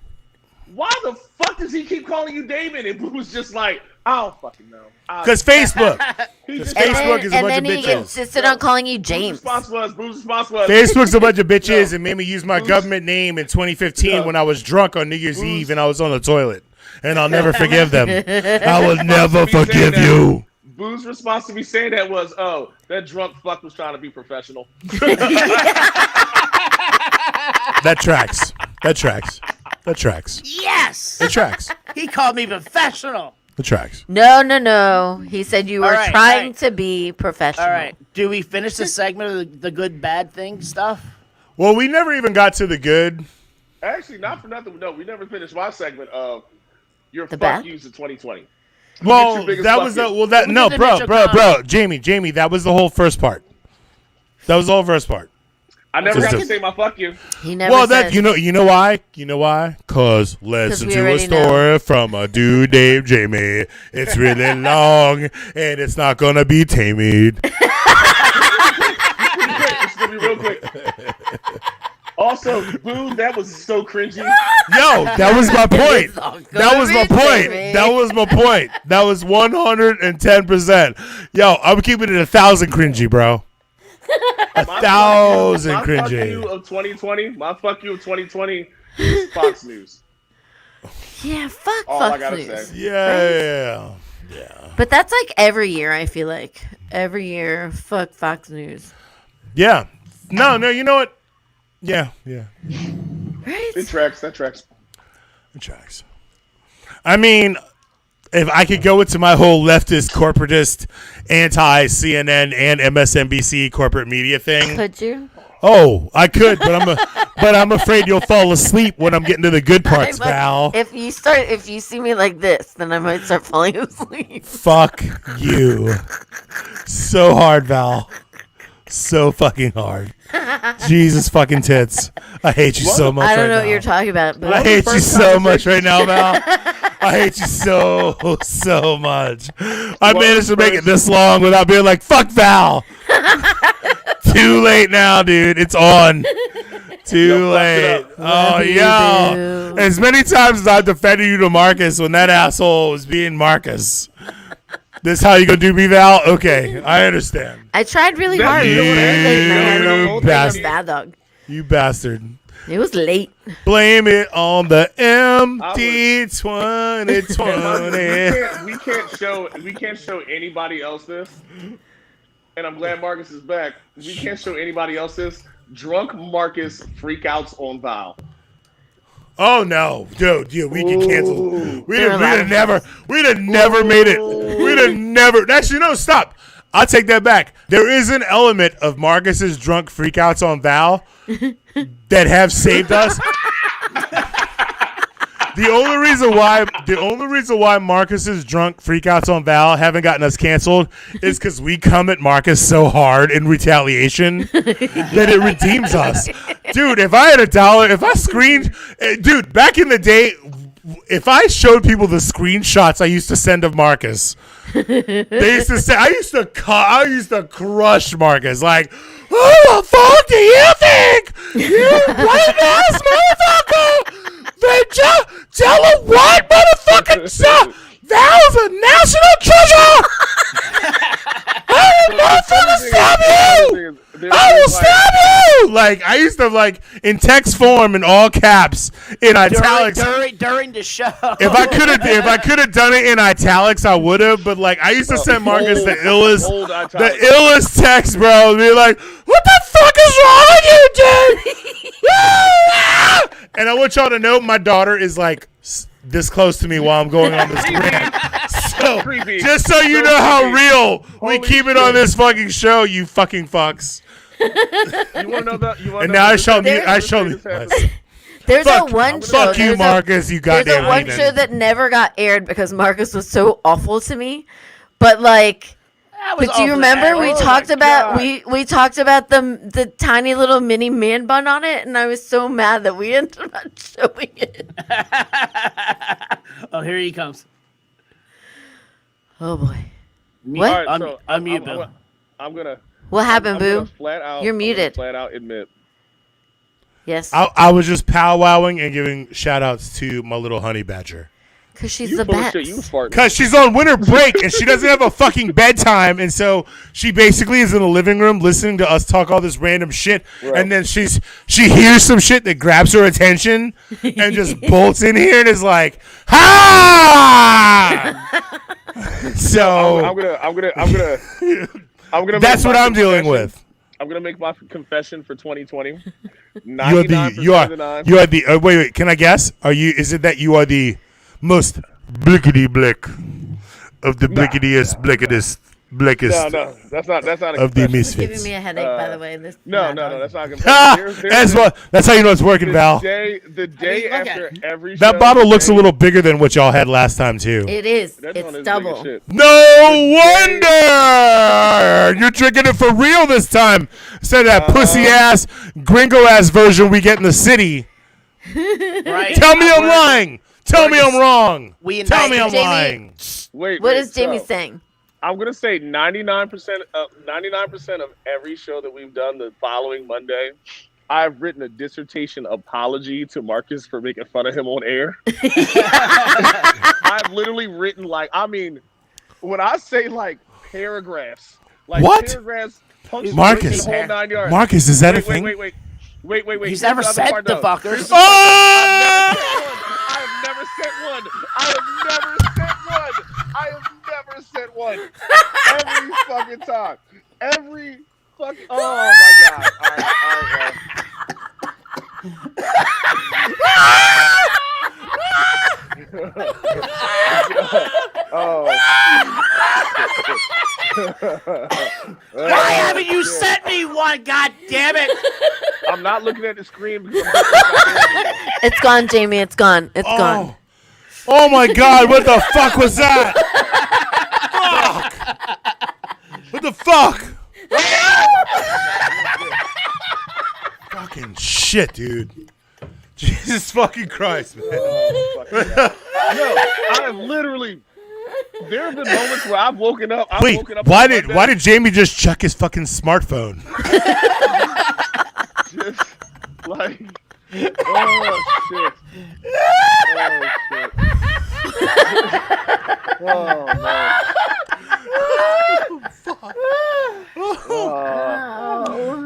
why the fuck does he keep calling you Damon? And Boo was just like, I don't fucking know. Because Facebook. He just- Facebook is a and bunch then of he bitches. insisted on calling you Boo's James. response was, Facebook's a bunch of bitches No. and made me use my government name in 2015 No. when I was drunk on New Year's Eve and I was on the toilet. And I'll never forgive them. I will never be saying forgive that. you. Boo's response to me saying that was, oh, that drunk fuck was trying to be professional. That tracks. That tracks. That tracks. Yes. It tracks. He called me professional. It tracks. No. He said you were All right, trying all right. to be professional. All right. Do we finish this segment of the good bad thing stuff? Well, we never even got to the good. Actually, not for nothing. No, we never finished my segment of your The fuck bad? yous of 2020. Well, your biggest that fuck was you. the well. That We no, did the bro, initial bro, comment. Jamie. That was the whole first part. That was the whole first part. I never Just got the- to say my fuck you. He never Well, said. that you know why? You know why? Cause listen we to a already know. story from a dude named Jamie. It's really long and it's not gonna be tamed. It's gonna be real quick. Also, Boo, that was so cringy. Yo, that was my point. all That was my gonna be point. tamed. That was my point. That was 110%. Yo, I'm keeping it 1,000 cringy, bro. 1,000 My fuck cringy. you of 2020. My fuck you of 2020 is Fox News. Yeah, fuck All I Fox gotta News. say. Yeah. But that's like every year, I feel like. Every year, fuck Fox News. Yeah. No, you know what? Yeah. Right? It tracks. That tracks. It tracks. I mean, if I could go into my whole leftist, corporatist, anti-CNN and MSNBC corporate media thing, Could you? oh, I could, but I'm afraid you'll fall asleep when I'm getting to the good parts, I might- Val. If you see me like this, then I might start falling asleep. Fuck you. So hard, Val. So fucking hard. Jesus fucking tits. I hate you so much I don't right know now. what you're talking about, but I hate you so much right now, Val. I hate you so much. I managed to make it this long without being like, fuck Val. Too late now, dude. It's on. Too late. Oh, Love you, yo. boo. As many times as I defended you to Marcus when that asshole was being Marcus. This how you gonna do me, Val? Okay, I understand. I tried really That- hard. It was you late night. I You was bastard. a bad dog. You bastard. It was late. Blame it on the empty we 2020. can't show anybody else this. And I'm glad Marcus is back. We can't show anybody else this. Drunk Marcus freakouts on Val. Oh no, dude, we can cancel. We'd They're have allowed. never made it. We'd have never. Actually, no, stop. I'll take that back. There is an element of Marcus's drunk freakouts on Val that have saved us. The only reason why Marcus's drunk freakouts on Val haven't gotten us canceled is because we come at Marcus so hard in retaliation that it redeems us. Dude, if I had dude, back in the day, if I showed people the screenshots I used to send of Marcus, they used to say I used to crush Marcus. Like, who the fuck do you think? You white ass motherfucker! Tell him what, motherfucking son? Val's a national treasure! I will motherfucking stab you! I will stab you! Like, I used to, like, in text form in all caps, in italics. During the show. If I could have done it in italics, I would have. But like, I used to send Marcus the illest text, bro. Be like, "What the fuck is wrong with you, dude?" And I want y'all to know, my daughter is like this close to me while I'm going on this rant. So just so you know how real we keep it on this fucking show, you fucking fucks. You want to know that? And now I shall mute. There's a one show. Fuck you, Marcus. You goddamn. There's a one show that never got aired because Marcus was so awful to me. But like, but do you remember we talked about the tiny little mini man bun on it, and I was so mad that we ended up not showing it. Oh, here he comes. Oh boy. What? What? Right, Unmute, Boo. I'm gonna. What happened, Boo? Flat out. You're muted. Flat out admit. Yes. I was just powwowing and giving shout outs to my little honey badger. Because she's You the full of best. shit, you farting. Because she's on winter break and she doesn't have a fucking bedtime. And so she basically is in the living room listening to us talk all this random shit. Right. And then she hears some shit that grabs her attention and just bolts in here and is like, ha! So I'm gonna. that's what I'm dealing with. I'm gonna make my confession for 2020. You are the wait, can I guess? Is it that you are the most blickety blick of the blickityest blicketest blickest No, that's not a of the confession. Misfits? Giving me a headache, by the way. No, that's not a confession. That's how you know it's working, Val. The day look at after it. every That show, bottle looks a little bigger than what y'all had last time too. It is. That joint It's is big as double. shit. No wonder you're drinking it for real this time instead of that pussy ass, gringo ass version we get in the city. Right? Tell me I'm lying. Tell me I'm wrong. We Tell me I'm invited Jamie. lying. What is Jamie saying? I'm gonna say 99% of every show that we've done the following Monday, I've written a dissertation apology to Marcus for making fun of him on air. I've literally written when I say like paragraphs, like What? paragraphs, Marcus. the whole 9 yards. Marcus, is that a thing? Wait. He's Here's never the other sent part, the though. fuckers. Oh! I have never sent one. Every fucking time. Oh my god. All right. Why haven't you sent me one? God damn it! I'm not looking at the screen because I'm It's gone, Jamie. It's gone. It's gone. Oh my god, what the fuck was that? Fuck! What the fuck? Fucking shit, dude. Jesus fucking Christ, man. No, I have literally. There have been moments where I've woken up. Wait, why did Jamie just chuck his fucking smartphone? Just like, oh shit. Oh man.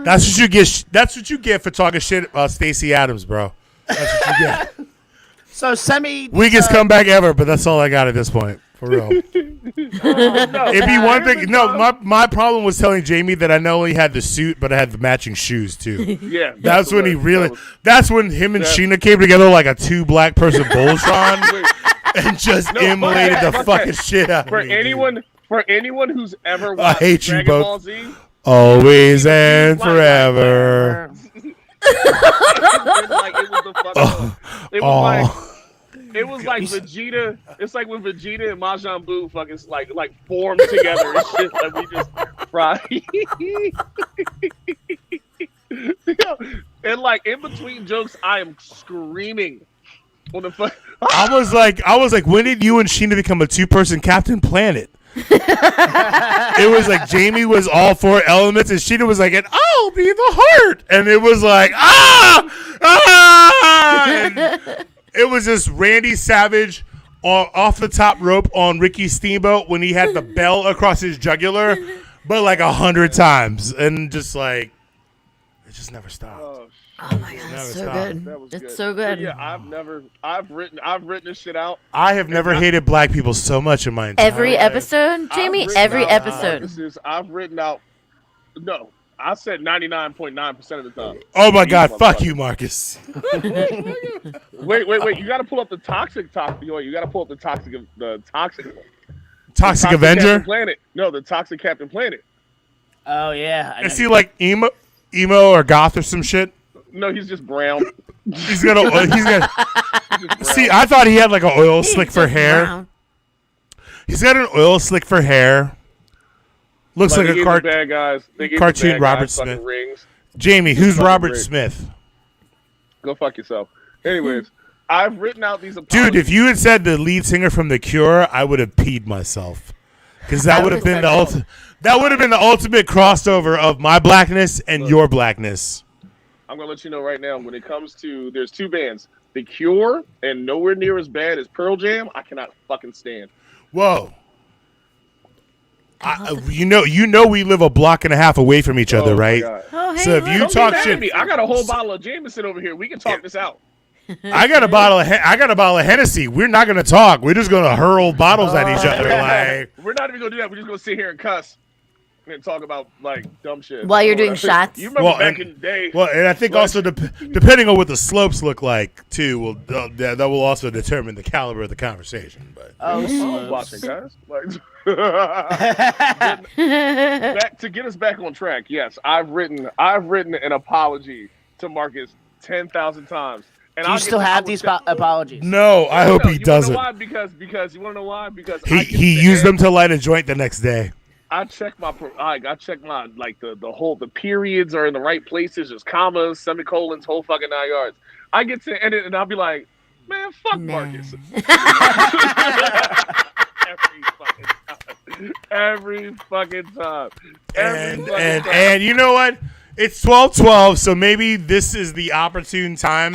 That's what you get. That's what you get for talking shit about Stacey Adams, bro. That's what you get. So semi. Weakest comeback ever, but that's all I got at this point. For real. It'd be one thing. No, my problem was telling Jamie that I not only had the suit, but I had the matching shoes too. Yeah. That's when he really. That's when him and Sheena came together like a two black person Voltron and just immolated the fucking shit out of For me. anyone For anyone who's ever I watched hate you Dragon both. Ball Z, Always and forever. like, it was the fucking. It was like. Oh. It was like Vegeta. It's like when Vegeta and Majin Buu fucking like formed together and shit. Like we just fry. And like in between jokes, I am screaming. On the I was like, when did you and Sheena become a 2-person Captain Planet? It was like Jamie was all 4 elements, and Sheena was like, "And I'll be the heart," and it was like, and it was just Randy Savage off the top rope on Ricky Steamboat when he had the bell across his jugular, but like 100 times, and just like it just never stopped. Oh my god, it's so good. It's so good. But yeah, I've written this shit out. I have never hated black people so much in my entire Every life. episode, Jamie. Every episode. I've written out. No, I said 99.9% of the time. Oh my God! Fuck you, Marcus. Wait! You got to pull up the toxic topic. You got to pull up the toxic Toxic Avenger. Captain Planet. No, the Toxic Captain Planet. Oh yeah. Is he like emo or goth or some shit? No, he's just brown. He's got. See, I thought he had like an oil slick for hair. Brown. He's got an oil slick for hair. Looks like a bad guys. cartoon Robert Smith. Rings. Jamie, who's Robert rings. Smith? Go fuck yourself. Anyways, I've written out these apologies. Dude, if you had said the lead singer from The Cure, I would have peed myself. Because that would have been the ultimate crossover of my blackness and your blackness. I'm gonna let you know right now. When it comes to, there's 2 bands, The Cure and nowhere near as bad as Pearl Jam. I cannot fucking stand. Whoa. You know, we live a block and a half away from each other, right? Oh, hey, So if you Don't talk be mad shit, at me. I got a whole bottle of Jameson over here. We can talk this out. I got a bottle of Hennessy. We're not gonna talk. We're just gonna hurl bottles at each other. Like We're not even gonna do that. We're just gonna sit here and cuss and talk about like dumb shit. While you're doing shots. You remember back in the day? Well, and I think also depending on what the slopes look like too, that will also determine the caliber of the conversation. But I'm watching, guys. Like, to get us back on track. Yes, I've written an apology to Marcus 10,000 times. And Do you still have these apologies? no, I hope he doesn't. You wanna know why? Because you want to know why? Because He used them to light a joint the next day. I check my like the periods are in the right places. There's commas, semicolons, whole fucking 9 yards. I get to end it and I'll be like, man, fuck Marcus. Every fucking time. And you know what? It's 12:12, so maybe this is the opportune time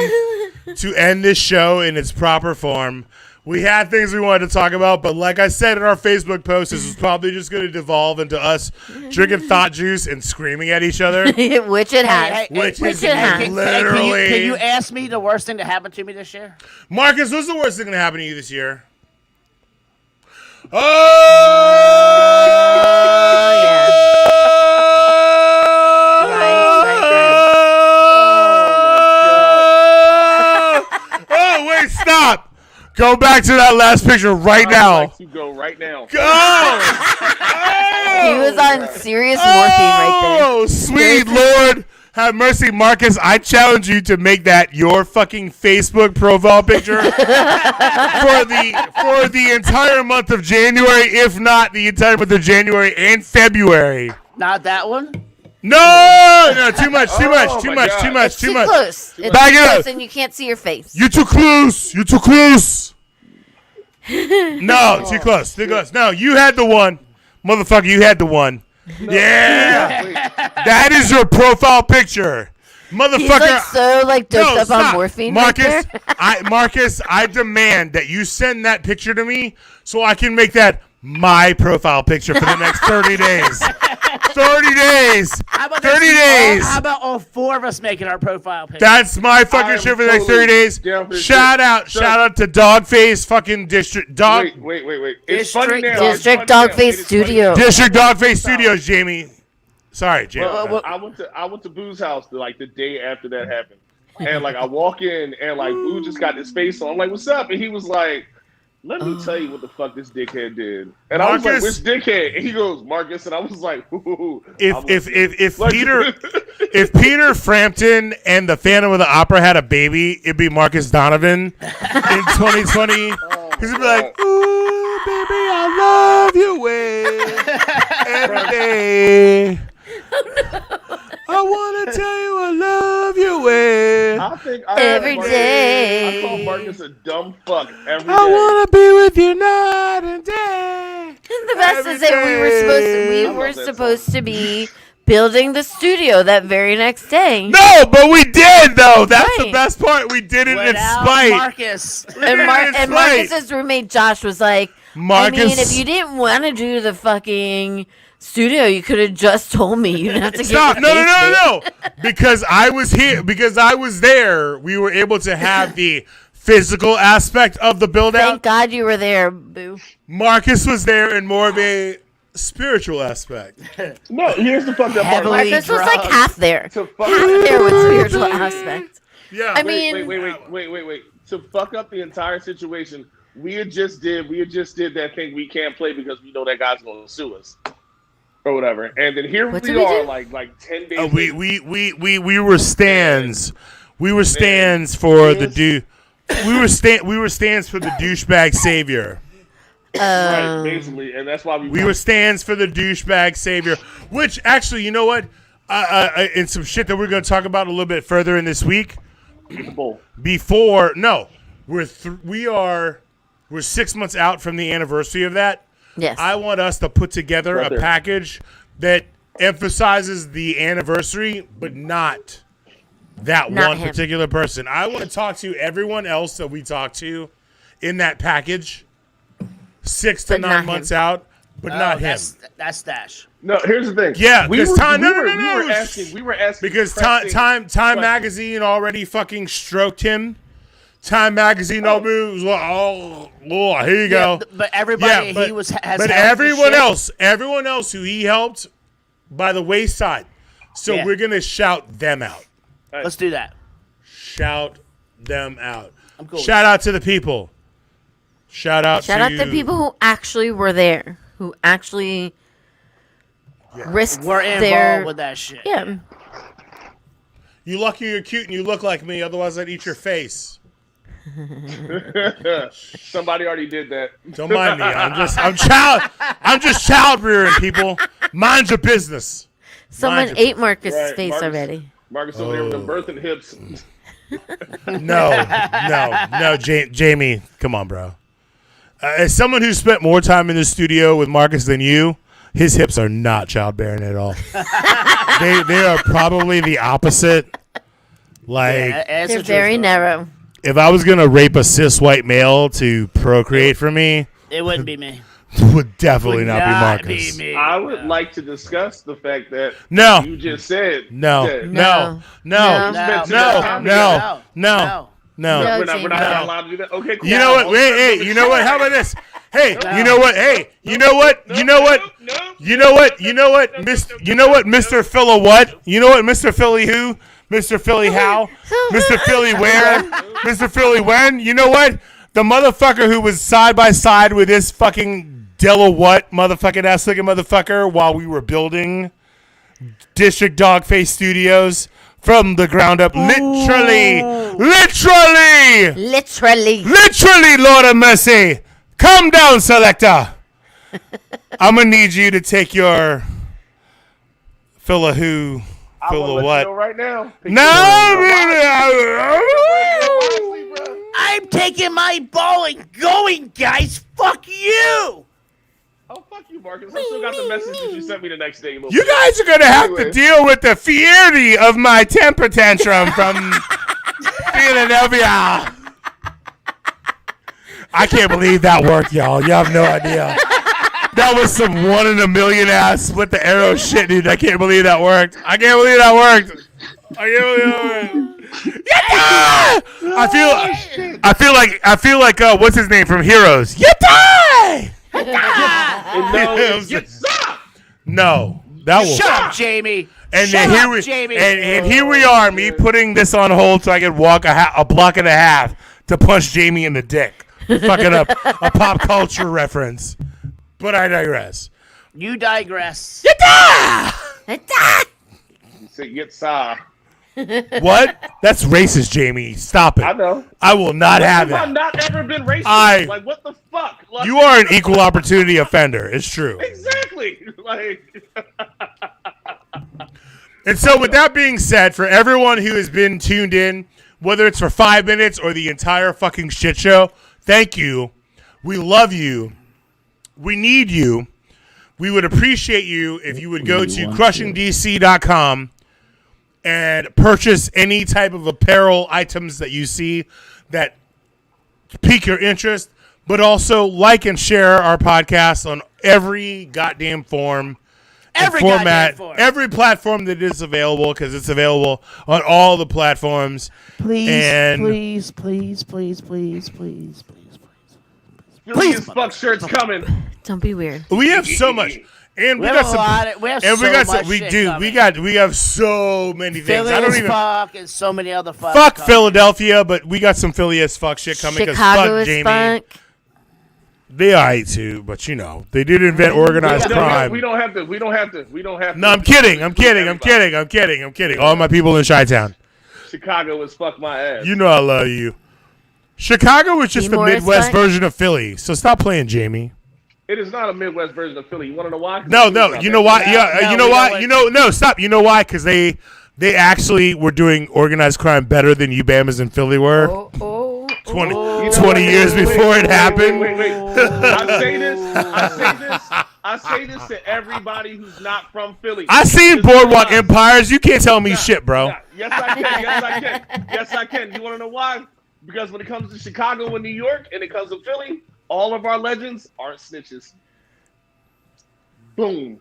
to end this show in its proper form. We had things we wanted to talk about, but like I said in our Facebook post, this is probably just going to devolve into us drinking THOTjuice and screaming at each other. Which it has. Which is it has. literally. Can you ask me the worst thing to happen to me this year? Marcus, what's the worst thing to happen to you this year? Oh, yeah. Oh, wait, stop. Go back to that last picture right now. I'd like to go right now. Go! He was on serious morphine right there. Oh, sweet Lord. Have mercy, Marcus. I challenge you to make that your fucking Facebook profile picture for the entire month of January, if not the entire month of January and February. Not that one? No, too much. Too Close. It's Back too it up. close and you can't see your face. You're too close. No, too close. No, you had the one. Motherfucker, you had the one. Yeah. That is your profile picture. Motherfucker. He's like so doped up stop. on morphine. Marcus, right Marcus, I demand that you send that picture to me so I can make that my profile picture for the next 30 days. 30 days. 30 days. How about all 4 of us making our profile picture? That's my fucking shit for the next 30 days. Shout out to Dogface fucking District Dog. Wait. It's funny now. District Dogface Studio. District Dogface Studios, Jamie. Sorry, Jamie. I went to Boo's house the day after that happened, and I walk in and Boo just got his face on. I'm like, "What's up?" And he was like, Let me tell you what the fuck this dickhead did. And I was like, which dickhead? And he goes, Marcus. And I was like, ooh. If Peter Frampton and the Phantom of the Opera had a baby, it'd be Marcus Donovan in 2020. He'd be like, ooh, baby, I love you way every day. I want to tell you I love you way. I think Every day. I call Marcus a dumb fuck every day. I want to be with you night and day. The best is that we were supposed to be building the studio that very next day. No, but we did though. That's the Right. best part. We did it in Without spite. Marcus. And Marcus's roommate Josh was like, I Marcus- mean, if you didn't want to do the fucking studio, you could have just told me. You didn't have to Stop! get No! Because I was here. Because I was there. We were able to have the physical aspect of the build Thank out. God you were there, boo. Marcus was there in more of a spiritual aspect. No, here's the fucked up part. Heavily Marcus was like drugged. half there. To fuck Half there with spiritual aspect. Yeah. I mean, wait. To fuck up the entire situation, we just did that thing we can't play because we know that guy's gonna sue us. Or whatever. And then here What we did we are do? like 10 days later. we were stands. We were stands for the we were stands for the douchebag savior. Right, basically, and that's why We were stands for the douchebag savior, which actually, you know what? And some shit that we're going to talk about a little bit further in this week. We're 6 months out from the anniversary of that. Yes. I want us to put together Right a there. package that emphasizes the anniversary, but not that Not one him. particular person. I want to talk to everyone else that we talk to in that package 6 to But 9 not months him. out, but not him. That's Stash. No, here's the thing. Yeah, we because were, time. we No, were, no, no, we no. were asking. We were asking Because pressing Time questions. Magazine already fucking stroked him. Time Magazine was like, oh, here you go. But everybody Yeah, but- he was has But helped and everyone else who he helped by the wayside. So Yeah. we're gonna shout them out. shit. Let's do that. Shout them out. I'm cool. Shout out to the people. Shout out Shout to out to people who actually were there, who actually risked We're involved their with that shit. yeah. You lucky you're cute and you look like me. Otherwise, I'd eat your face. Somebody already did that. Don't mind me. I'm just child rearing people. Mind your business. Someone Mind your- ate Marcus' Right, face Marcus. already. Marcus over there with the birthing hips. No, Jamie, come on, bro. As someone who spent more time in the studio with Marcus than you, his hips are not childbearing at all. they are probably the opposite. Like, It's They're a true very story. narrow. if I was gonna rape a cis white male to procreate for me, It wouldn't be me. would definitely Would not be Marcus. me. I would like to discuss the fact that No. you just said No, that no, no, No. no, No. no, no, No. no. No. we're not No. allowed to do that. Okay, cool. You know what? Hey, you know what? How about this? Hey, you know what? Hey, you know what? You know what? You know what? You know what? You know what? Mr. Phila what? You know what? Mr. Philly who? Mr. Philly how? Mr. Philly where? Mr. Philly when? You know what? The motherfucker who was side by side with this fucking Della what motherfucking ass looking motherfucker while we were building District Dogface Studios from the ground up. Literally, Lord of mercy. Come down, selector. I'm gonna need you to take your Phila who, I will Phila let what? you know right now. No. I'm taking my ball and going, guys. Fuck you. Oh, fuck you, Marcus. I still got the message that you sent me the next day. You guys are gonna have to deal with the fierity of my temper tantrum from Philadelphia. I can't believe that worked, y'all. You have no idea. That was some 1 in a million ass split the arrow shit, dude. I can't believe that worked. I can't believe that worked. I feel like what's his name from Heroes? Yatai! No, that will. Shut up, Jamie. And Shut then up, Jamie. and here we are, me putting this on hold so I can walk a block and a half to punch Jamie in the dick. fucking up a pop culture reference. But I digress. You digress. You say get sa. What? That's racist, Jamie. Stop it. I know. I will not have I've it. not ever been racist. Like, what the fuck? Like, You are an equal opportunity offender. It's true. Exactly. Like. And so, with that being said, for everyone who has been tuned in, whether it's for 5 minutes or the entire fucking shit show, thank you. We love you. We need you. We would appreciate you if you would go to crushingdc.com and purchase any type of apparel items that you see that pique your interest, but also like and share our podcast on every goddamn form. Every format, goddamn form. every platform that is available, because it's available on all the platforms. Please, And- please, please, please, please, please, please, please. Philly as fuck shirts coming. Don't be weird. We have so much, and we We got have a some. lot of- we have and we so got much some. We shit do. coming. We have so many things. Philly I don't as even fuck and so many other fuck. fuck coming. Philadelphia, but we got some Philly as fuck shit coming. 'Cause Chicago fuck is Jamie. fuck. They alright too, but you know they did invent organized crime. We don't have to. We don't have to. No, I'm kidding. I'm kidding. All my people in Chi-Town. Chicago is fuck my ass. You know I love you. Chicago is just the Seymour is Midwest fine. version of Philly, so stop playing, Jamie. It is not a Midwest version of Philly. You want to know why? No. You know why? Yeah. No, You know we why? don't You know. No. Stop. You know why? Because they actually were doing organized crime better than you Bamas and Philly were. Oh. 20 years before it happened. Wait. I say this to everybody who's not from Philly. I seen Just Boardwalk realize- Empires. You can't tell me shit, bro. Yeah, yes, I can. Yes, I can. You want to know why? Because when it comes to Chicago and New York, and it comes to Philly, all of our legends aren't snitches. Boom.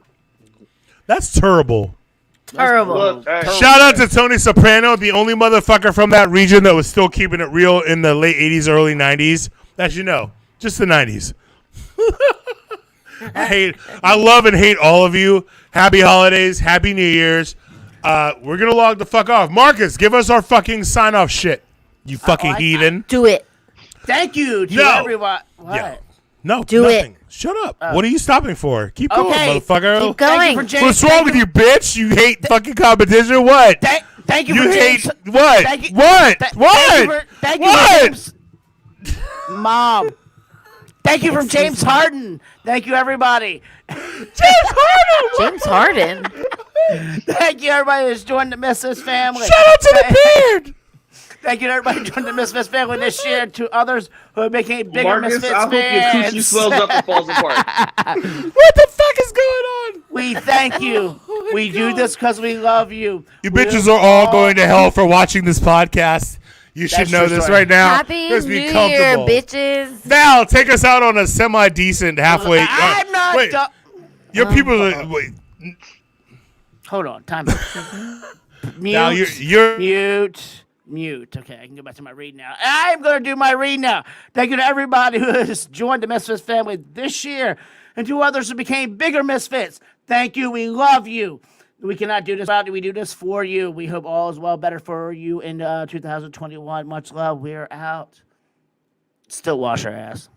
That's terrible. Terrible. Look, hey, Shout out to Tony Soprano, the only motherfucker from that region that was still keeping it real in the late 80s, early 90s. As you know, just the 90s. I love and hate all of you. Happy holidays. Happy New Year's. We're going to log the fuck off. Marcus, give us our fucking sign off shit. You fucking heathen. Do it. Thank you to No. everyone. What? Yeah. No, Do nothing. Shut up. What are you stopping for? Keep going, Okay. motherfucker. Keep Thank going. you for James. What's wrong with you, bitch? You hate fucking competition? What? Thank you You for hate James. what? Thank you- What? Th- What? Thank you What? for James. Mom. Thank you from James Harden. Thank you, everybody. James Harden. Thank you, everybody who's joined the Misfits family. Shout out to the beard. Thank you to everybody who joined the Misfits family this year. To others who became bigger Marcus, Misfits I hope your coochie fans. swells up and falls apart. What the fuck is going on? We thank you. We do this because we love you. You bitches are all going to hell for watching this podcast. You should That's know true this story. right now. Happy Just New be Year, comfortable. bitches. Val, take us out on a semi-decent halfway. I'm not. Wait, your people are. Wait, Hold on. Time out. Mute. Val, you're Mute. Okay, I can go back to my read now. I'm going to do my read now. Thank you to everybody who has joined the Misfits family this year and to others who became bigger Misfits. Thank you. We love you. We cannot do this without you. We do this for you. We hope all is well, better for you in 2021. Much love. We're out. Still wash our ass.